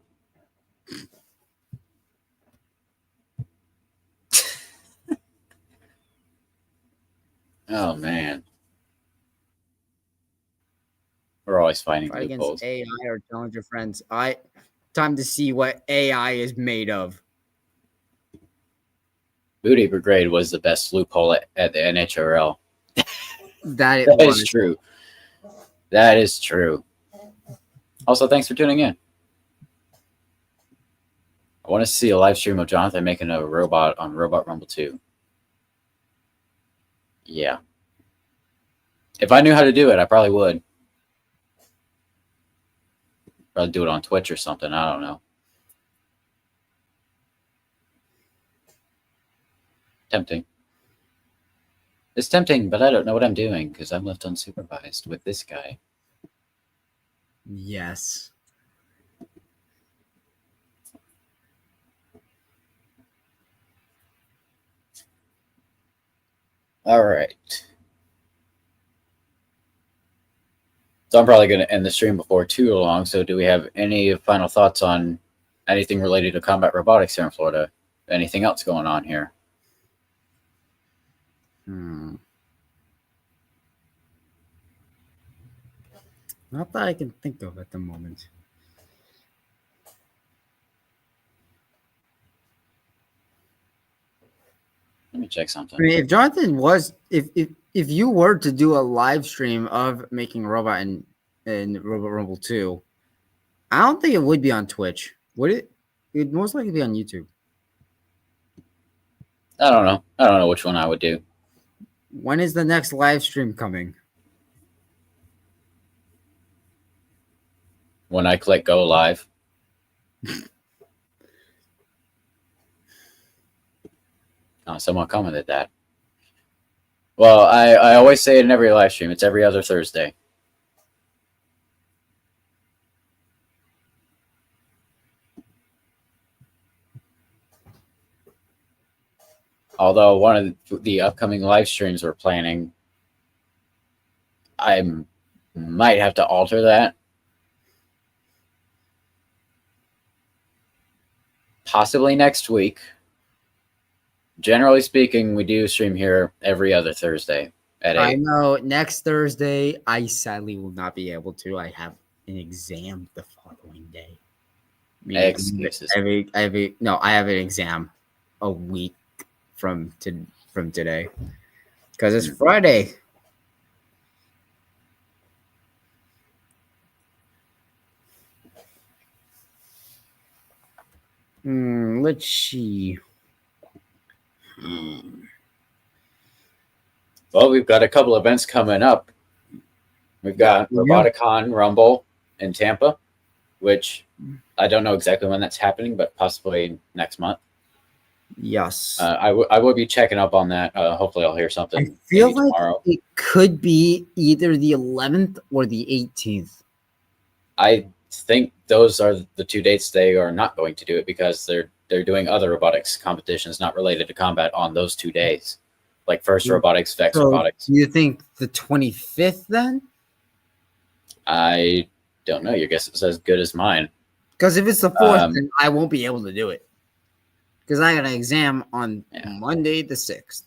Oh man, we're always finding Fight loopholes. against AI or challenge your friends. Time to see what AI is made of. Booty Brigade was the best loophole at the NHRL. That That is true. That is true. Also, thanks for tuning in. I want to see a live stream of Jonathan making a robot on Robot Rumble 2. Yeah. If I knew how to do it, I probably would. Probably do it on Twitch or something. I don't know. Tempting. It's tempting, but I don't know what I'm doing because I'm left unsupervised with this guy. Yes. All right. So I'm probably going to end the stream before too long. So do we have any final thoughts on anything related to combat robotics here in Florida? Anything else going on here? Not that I can think of at the moment. Let me check something. I mean, if Jonathan was, if you were to do a live stream of making a robot in Robot Rumble 2, I don't think it would be on Twitch. Would it? It'd most likely be on YouTube. I don't know. I don't know which one I would do. When is the next live stream coming? When I click go live. Oh, someone commented that. Well, I always say it in every live stream. It's every other Thursday. Although one of the upcoming live streams we're planning, I might have to alter that. Possibly next week. Generally speaking, we do stream here every other Thursday at 8. I know next Thursday, I sadly will not be able to. I have an exam the following day. Excuses. I have an exam a week from today because it's Friday. Let's see. Well, we've got a couple events coming up. We've got Roboticon Rumble in Tampa, which I don't know exactly when that's happening, but possibly next month. Yes. I will be checking up on that. Hopefully I'll hear something. I feel like tomorrow. it could be either the 11th or the 18th. I think those are the 2 dates they are not going to do it because they're doing other robotics competitions not related to combat on those 2 days, like First Robotics, Vex Robotics. Do you think the 25th then? I don't know. Your guess is as good as mine. Because if it's the 4th, then I won't be able to do it. Because I got an exam on Monday the 6th.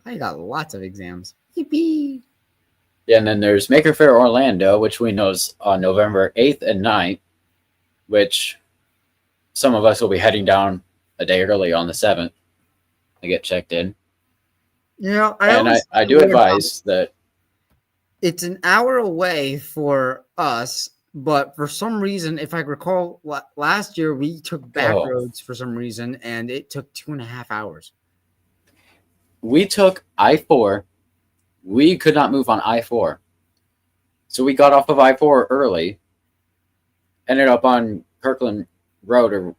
I got lots of exams. Yippee! Yeah, and then there's Maker Faire Orlando, which we know is on November 8th and 9th, which some of us will be heading down a day early on the 7th to get checked in. Yeah, I do advise that it's an hour away for us, but for some reason, if I recall, last year we took back roads for some reason, and it took 2.5 hours. We took I-4. We could not move on I-4. So we got off of I-4 early, ended up on Kirkland Road or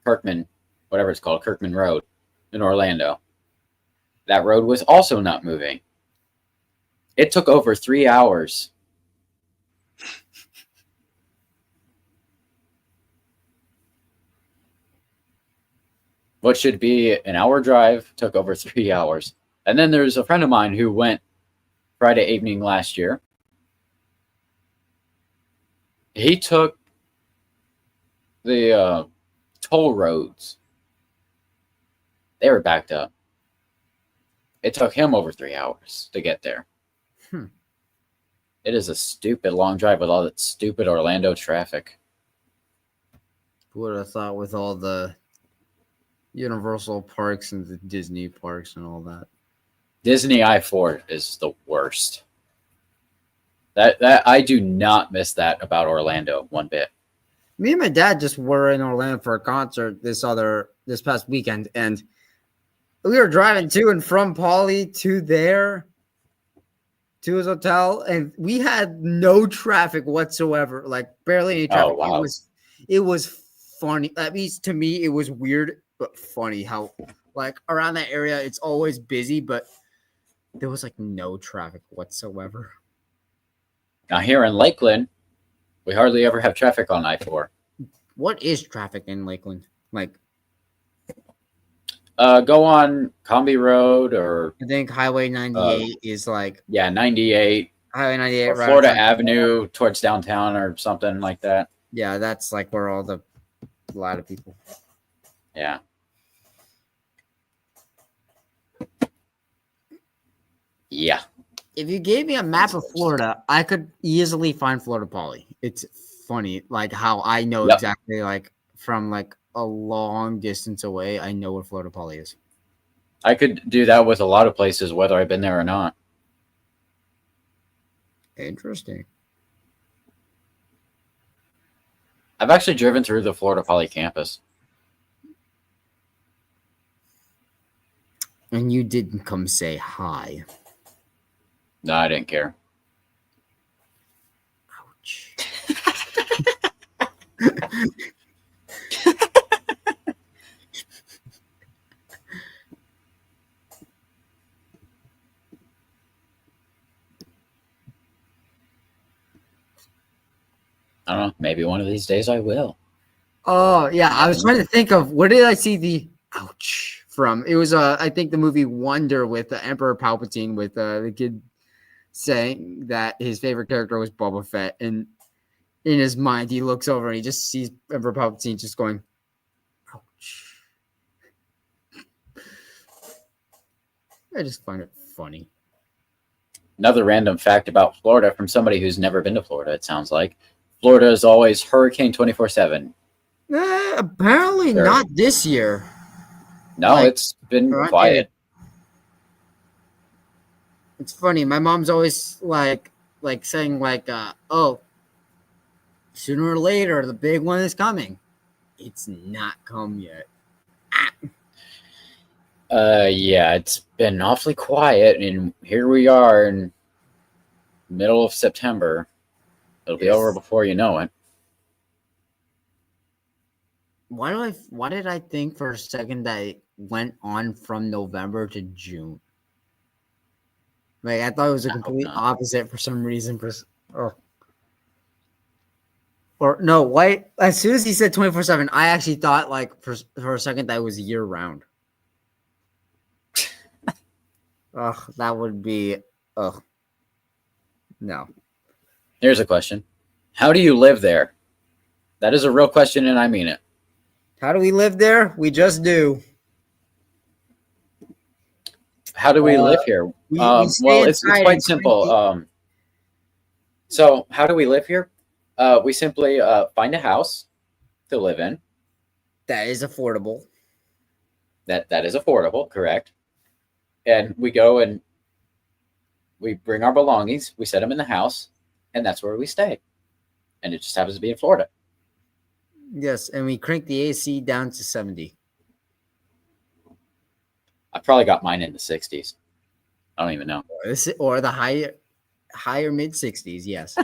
Kirkman, whatever it's called, Kirkman Road in Orlando. That road was also not moving. It took over 3 hours. What should be an hour drive took over 3 hours. And then there's a friend of mine who went Friday evening last year. He took the toll roads. They were backed up. It took him over 3 hours to get there. It is a stupid long drive with all that stupid Orlando traffic. Who would have thought with all the Universal parks and the Disney parks and all that. Disney I-4 is the worst. That I do not miss that about Orlando one bit. Me and my dad just were in Orlando for a concert this past weekend, and we were driving to and from Poly to his hotel, and we had no traffic whatsoever, like barely any traffic. Oh, wow. It was funny. At least to me, it was weird but funny how like around that area it's always busy, but there was like no traffic whatsoever. Now here in Lakeland, we hardly ever have traffic on I-4. What is traffic in Lakeland? Like, Go on Combi Road or I think Highway 98 is like 98 Highway 98 or right Florida outside- Avenue towards downtown or something like that. Yeah, that's like where a lot of people. Yeah. Yeah. If you gave me a map of Florida, I could easily find Florida Poly. It's funny, like how I know exactly, like from like a long distance away, I know where Florida Poly is. I could do that with a lot of places, whether I've been there or not. Interesting. I've actually driven through the Florida Poly campus. And you didn't come say hi. No, I didn't care. Ouch. I don't know. Maybe one of these days I will. Oh yeah, I was trying to think of where did I see the ouch from? It was I think the movie Wonder with Emperor Palpatine with the kid saying that his favorite character was Boba Fett, and in his mind he looks over and he just sees Emperor Palpatine just going, ouch. I just find it funny. Another random fact about Florida from somebody who's never been to Florida, it sounds like. Florida is always hurricane 24/7. Apparently Sure. not this year. No, Like, it's been right, quiet. It's funny. My mom's always like saying like, oh, sooner or later the big one is coming. It's not come yet. Yeah, it's been awfully quiet, and here we are in middle of September. It'll be over before you know it. Why did I think for a second that it went on from November to June? Like I thought it was a complete opposite for some reason. Or no, why? As soon as he said 24/7, I actually thought like for a second that it was year round. Ugh, that would be no. Here's a question. How do you live there? That is a real question, and I mean it. How do we live there? We just do. How do we live here? We Well, stay it's inside quite and simple. So how do we live here? We simply find a house to live in. That is affordable. That is affordable, correct? And we go and we bring our belongings, we set them in the house, and that's where we stay. And it just happens to be in Florida. Yes, and we crank the AC down to 70. I probably got mine in the 60s. I don't even know. Or the higher mid 60s, yes.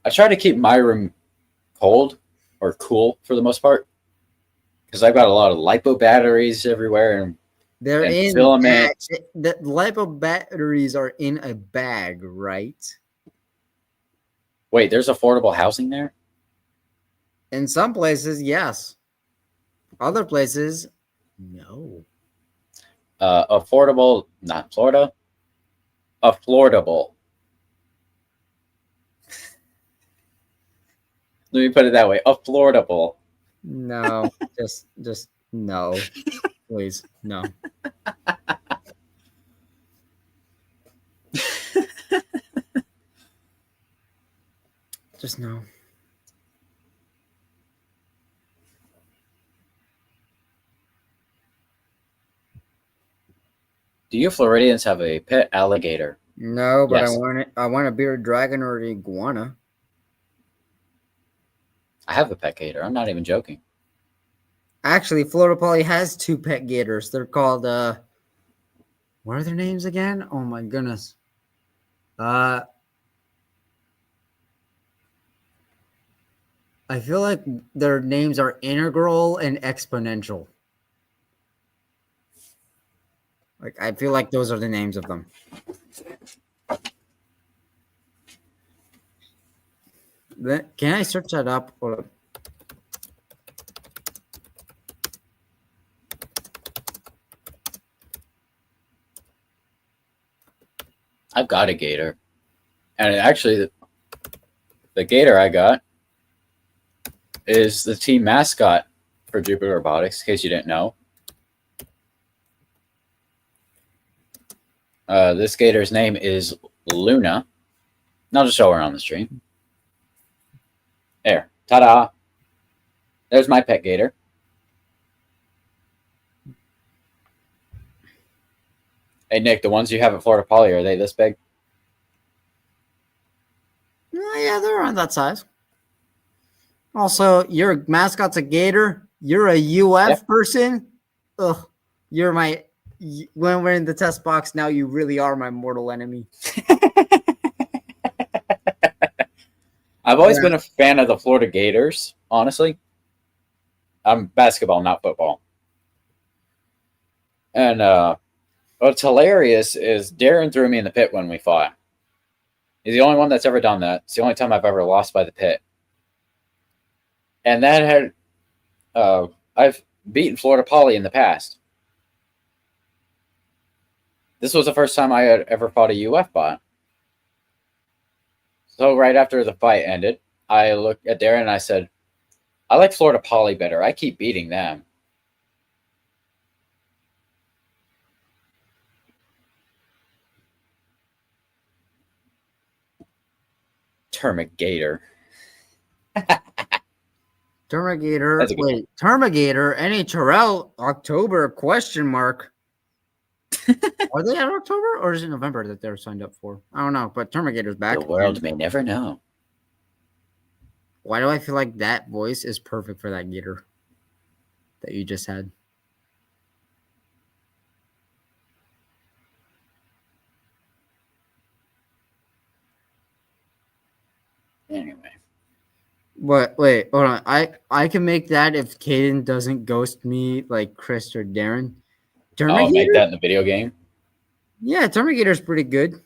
I try to keep my room cold or cool for the most part because I've got a lot of lipo batteries everywhere and They're in filament. The lipo batteries are in a bag, right? Wait, there's affordable housing there? In some places, yes. Other places, no. Affordable, not Florida. Affordable. Let me put it that way. Affordable. No, just no. Please, no. Just no. Do you Floridians have a pet alligator? No, but Yes. I want a bearded dragon or an iguana. I have a pet gator. I'm not even joking. Actually, Florida Poly has 2 pet gators. They're called what are their names again? Oh my goodness. I feel like their names are Integral and Exponential. Like I feel like those are the names of them. Can I search that up? Hold up. I've got a gator. And actually, the gator I got is the team mascot for Jupiter Robotics, in case you didn't know. This gator's name is Luna. And I'll just show her on the stream. There. Ta-da. There's my pet gator. Hey, Nick, the ones you have at Florida Poly, are they this big? Yeah, they're around that size. Also, your mascot's a gator. You're a UF person. Ugh, you're my. When we're in the test box now, you really are my mortal enemy. I've always been a fan of the Florida Gators, honestly. I'm basketball, not football. And what's hilarious is Darren threw me in the pit when we fought. He's the only one that's ever done that. It's the only time I've ever lost by the pit. And that had I've beaten Florida Poly in the past. This was the first time I had ever fought a UF bot. So right after the fight ended, I looked at Darren and I said, I like Florida Poly better. I keep beating them. Termigator. Termigator. Wait, Termigator, NHRL, October, question mark. Are they at October or is it November that they're signed up for? I don't know, but Termigator's back. The world may never know. Why do I feel like that voice is perfect for that gator that you just had? Anyway. What? Wait, hold on. I can make that if Caden doesn't ghost me like Chris or Darren. Termigator? Oh, make that in the video game? Yeah, Termigator's pretty good.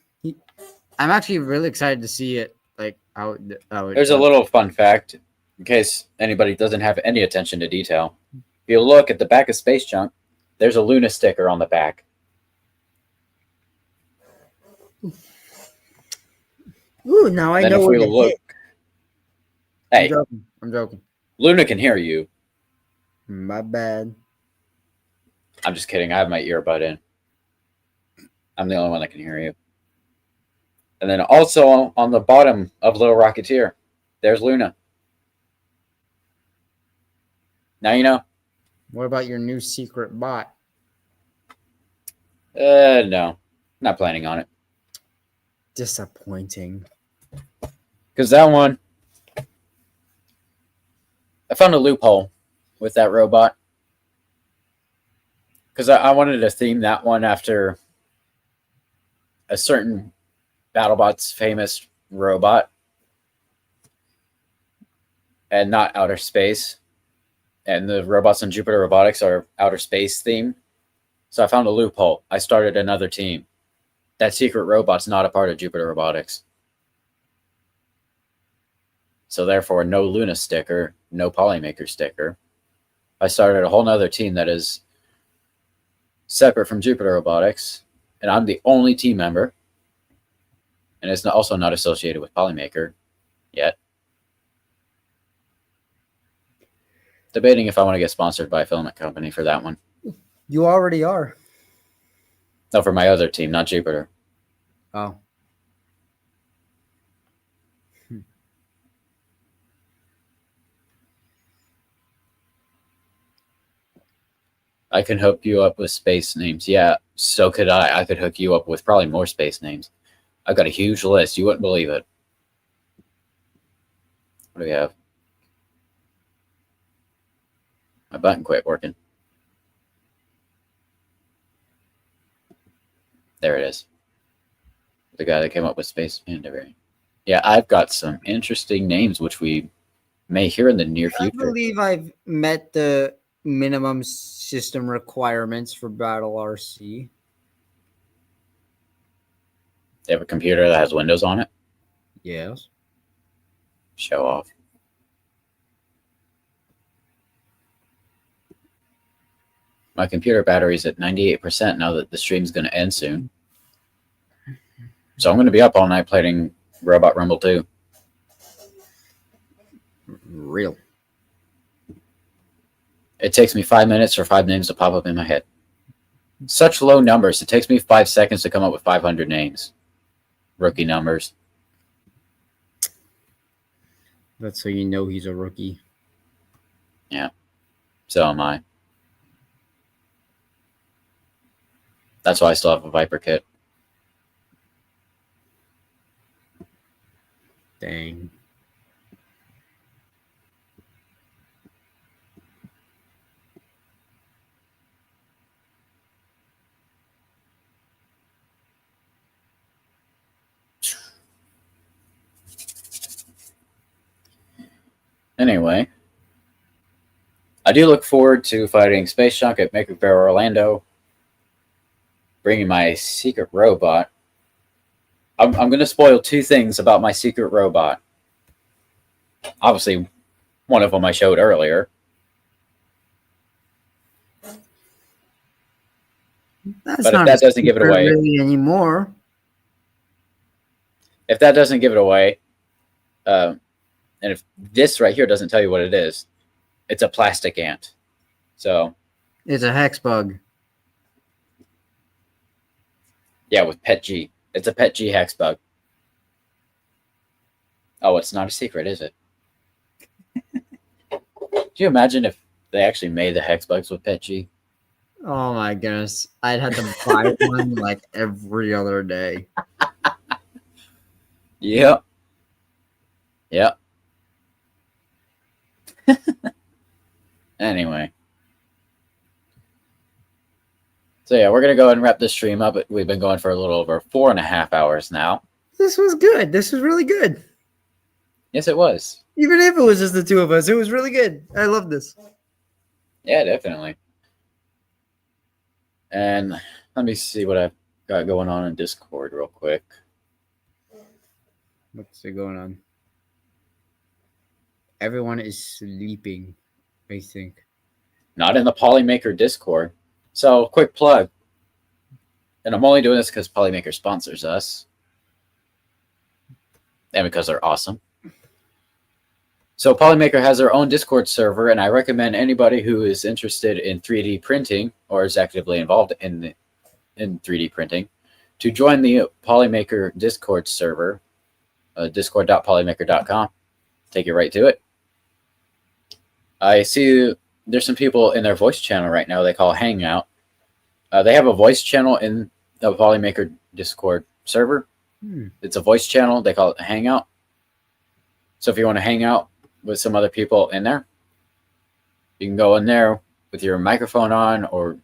I'm actually really excited to see it. Like how it There's a little fun fact in case anybody doesn't have any attention to detail. If you look at the back of Space Junk, there's a Luna sticker on the back. Ooh, now I know where to look. Hey, I'm joking. Luna can hear you. My bad. I'm just kidding. I have my earbud in. I'm the only one that can hear you. And then also on the bottom of Little Rocketeer, there's Luna. Now you know. What about your new secret bot? No. Not planning on it. Disappointing. Because that one, I found a loophole with that robot. Because I wanted to theme that one after a certain BattleBot's famous robot. And not outer space. And the robots in Jupiter Robotics are outer space themed. So I found a loophole. I started another team. That secret robot's not a part of Jupiter Robotics. So therefore, no Luna sticker, no Polymaker sticker. I started a whole nother team that is separate from Jupiter Robotics. And I'm the only team member. And it's also not associated with Polymaker yet. Debating if I want to get sponsored by a filament company for that one. You already are. No, for my other team, not Jupiter. Oh. I can hook you up with space names. Yeah, So could I. I could hook you up with probably more space names. I've got a huge list. You wouldn't believe it. What do we have? My button quit working. There it is. The guy that came up with Space Panda. Yeah, I've got some interesting names which we may hear in the near I future. believe I've met the minimum system requirements for Battle RC. They have a computer that has Windows on it. Yes. Show off. My computer battery's at 98% now that the stream's going to end soon. So I'm going to be up all night playing Robot Rumble 2. Real. It takes me 5 minutes for 5 names to pop up in my head. Such low numbers. It takes me 5 seconds to come up with 500 names. Rookie numbers. That's so you know he's a rookie. Yeah. So am I. That's why I still have a Viper kit. Dang. Anyway, I do look forward to fighting Space Junk at Maker Faire Orlando, bringing my secret robot. I'm going to spoil 2 things about my secret robot. Obviously, one of them I showed earlier. That's But if not that a doesn't give it secret away, really anymore. if that doesn't give it away, and if this right here doesn't tell you what it is, it's a plastic ant. So It's a hex bug. yeah, with Pet G. It's a Pet G hex bug. Oh, it's not a secret, is it? Do you imagine if they actually made the hex bugs with Pet G? Oh my goodness. I'd have to buy one like every other day. Yep. Yep. Anyway. So yeah, we're going to go ahead and wrap this stream up. We've been going for a little over 4.5 hours now. This was good. This was really good. Yes, it was. Even if it was just the 2 of us, it was really good. I love this. Yeah, definitely. And let me see what I've got going on in Discord real quick. What's going on? Everyone is sleeping, I think. Not in the Polymaker Discord. So, quick plug. And I'm only doing this because Polymaker sponsors us. And because they're awesome. So, Polymaker has their own Discord server, and I recommend anybody who is interested in 3D printing or is actively involved in 3D printing to join the Polymaker Discord server, discord.polymaker.com. Take you right to it. I see there's some people in their voice channel right now they call Hangout. They have a voice channel in the Polymaker Discord server. It's a voice channel. They call it Hangout. So if you want to hang out with some other people in there, you can go in there with your microphone on or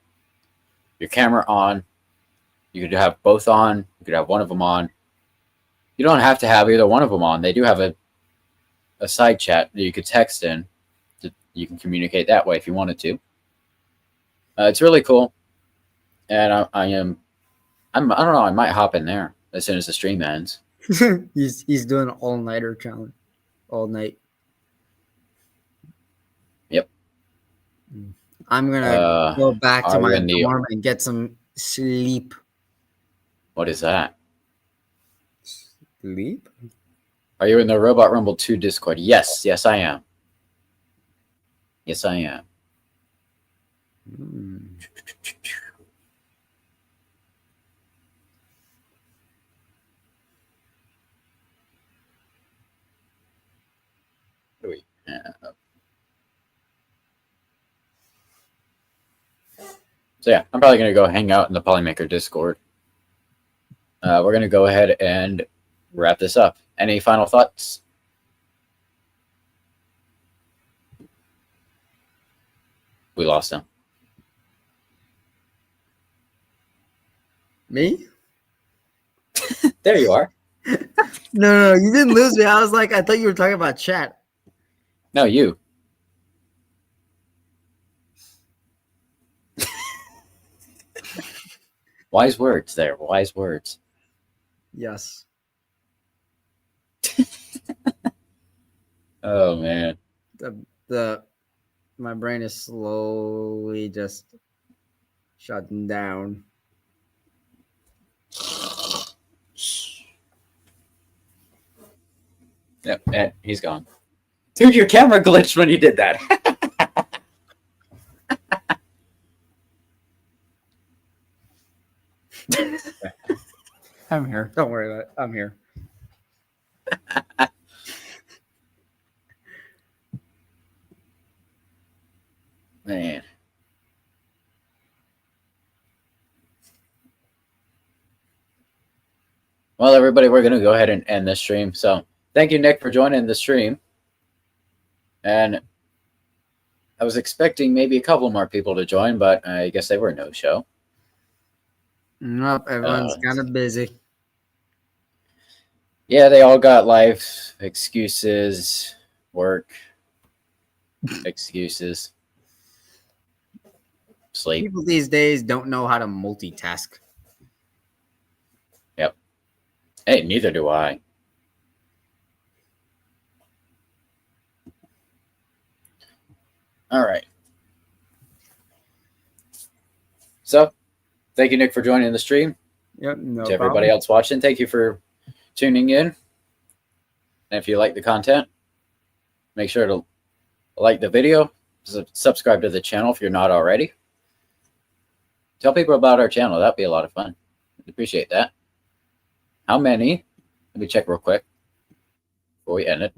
your camera on. You could have both on. You could have one of them on. You don't have to have either one of them on. They do have a side chat that you could text in. You can communicate that way if you wanted to. It's really cool. And I don't know, I might hop in there as soon as the stream ends. he's doing an all-nighter challenge. All night. Yep. I'm gonna go back to my dorm and get some sleep. What is that? Sleep? Are you in the Robot Rumble 2 Discord? Yes, I am. Yes, I am. What do we have? So yeah, I'm probably going to go hang out in the Polymaker Discord. We're going to go ahead and wrap this up. Any final thoughts? We lost him. Me? There you are. No, you didn't lose me. I was like, I thought you were talking about chat. No, you. Wise words there. Wise words. Yes. Oh, man. My brain is slowly just shutting down. Yep, and he's gone. Dude, your camera glitched when you did that. I'm here. Don't worry about it. I'm here. Man. Well, everybody, we're going to go ahead and end this stream. So thank you, Nick, for joining the stream. And I was expecting maybe a couple more people to join, but I guess they were no show. Nope, everyone's kind of busy. Yeah, they all got life excuses, work excuses, sleep. People these days don't know how to multitask. Yep. Hey, neither do I. All right. So, thank you, Nick, for joining the stream. Yep, no To everybody else watching, thank you for tuning in. And if you like the content, make sure to like the video, subscribe to the channel if you're not already. Tell people about our channel. That'd be a lot of fun. I'd appreciate that. How many? Let me check real quick before we end it.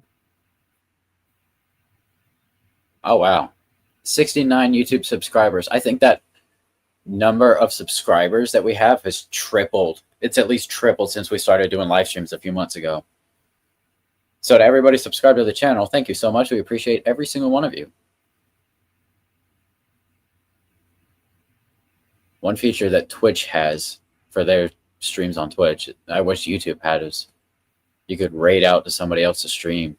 Oh, wow. 69 YouTube subscribers. I think that number of subscribers that we have has tripled. It's at least tripled since we started doing live streams a few months ago. So to everybody subscribe to the channel, thank you so much. We appreciate every single one of you. One feature that Twitch has for their streams on Twitch, I wish YouTube had, is you could raid out to somebody else's stream.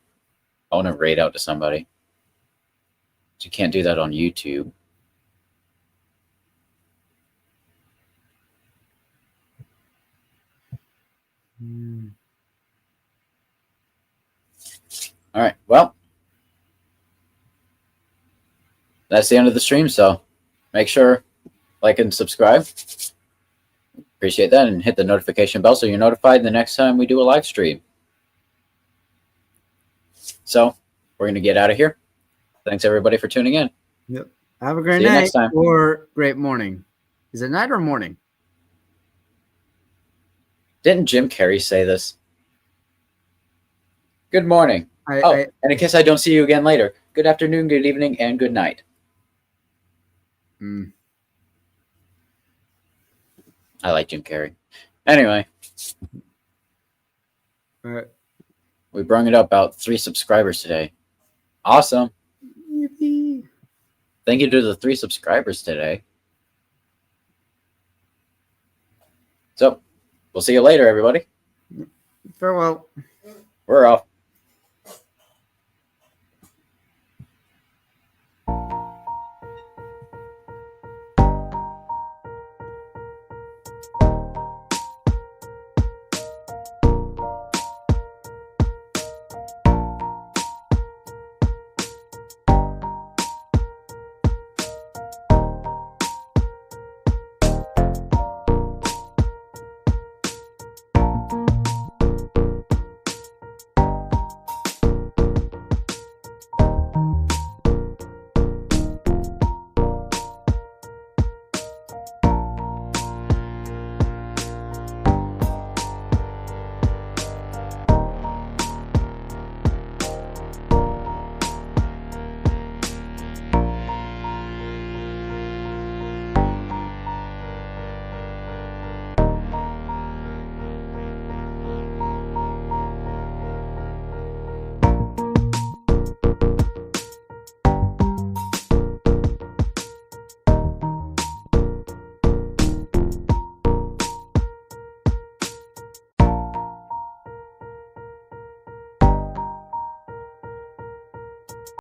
I want to raid out to somebody. But you can't do that on YouTube. All right. Well, that's the end of the stream. So make sure like and subscribe. Appreciate that. And hit the notification bell so you're notified the next time we do a live stream. So we're going to get out of here. Thanks, everybody, for tuning in. Yep. Have a great See you night next time. or great morning. Is it night or morning? Didn't Jim Carrey say this? Good morning. And in case I don't see you again later, good afternoon, good evening, and good night. I like Jim Carrey. Anyway. All right. We brought it up about 3 subscribers today. Awesome. Yippee. Thank you to the 3 subscribers today. So, we'll see you later, everybody. Farewell. We're off.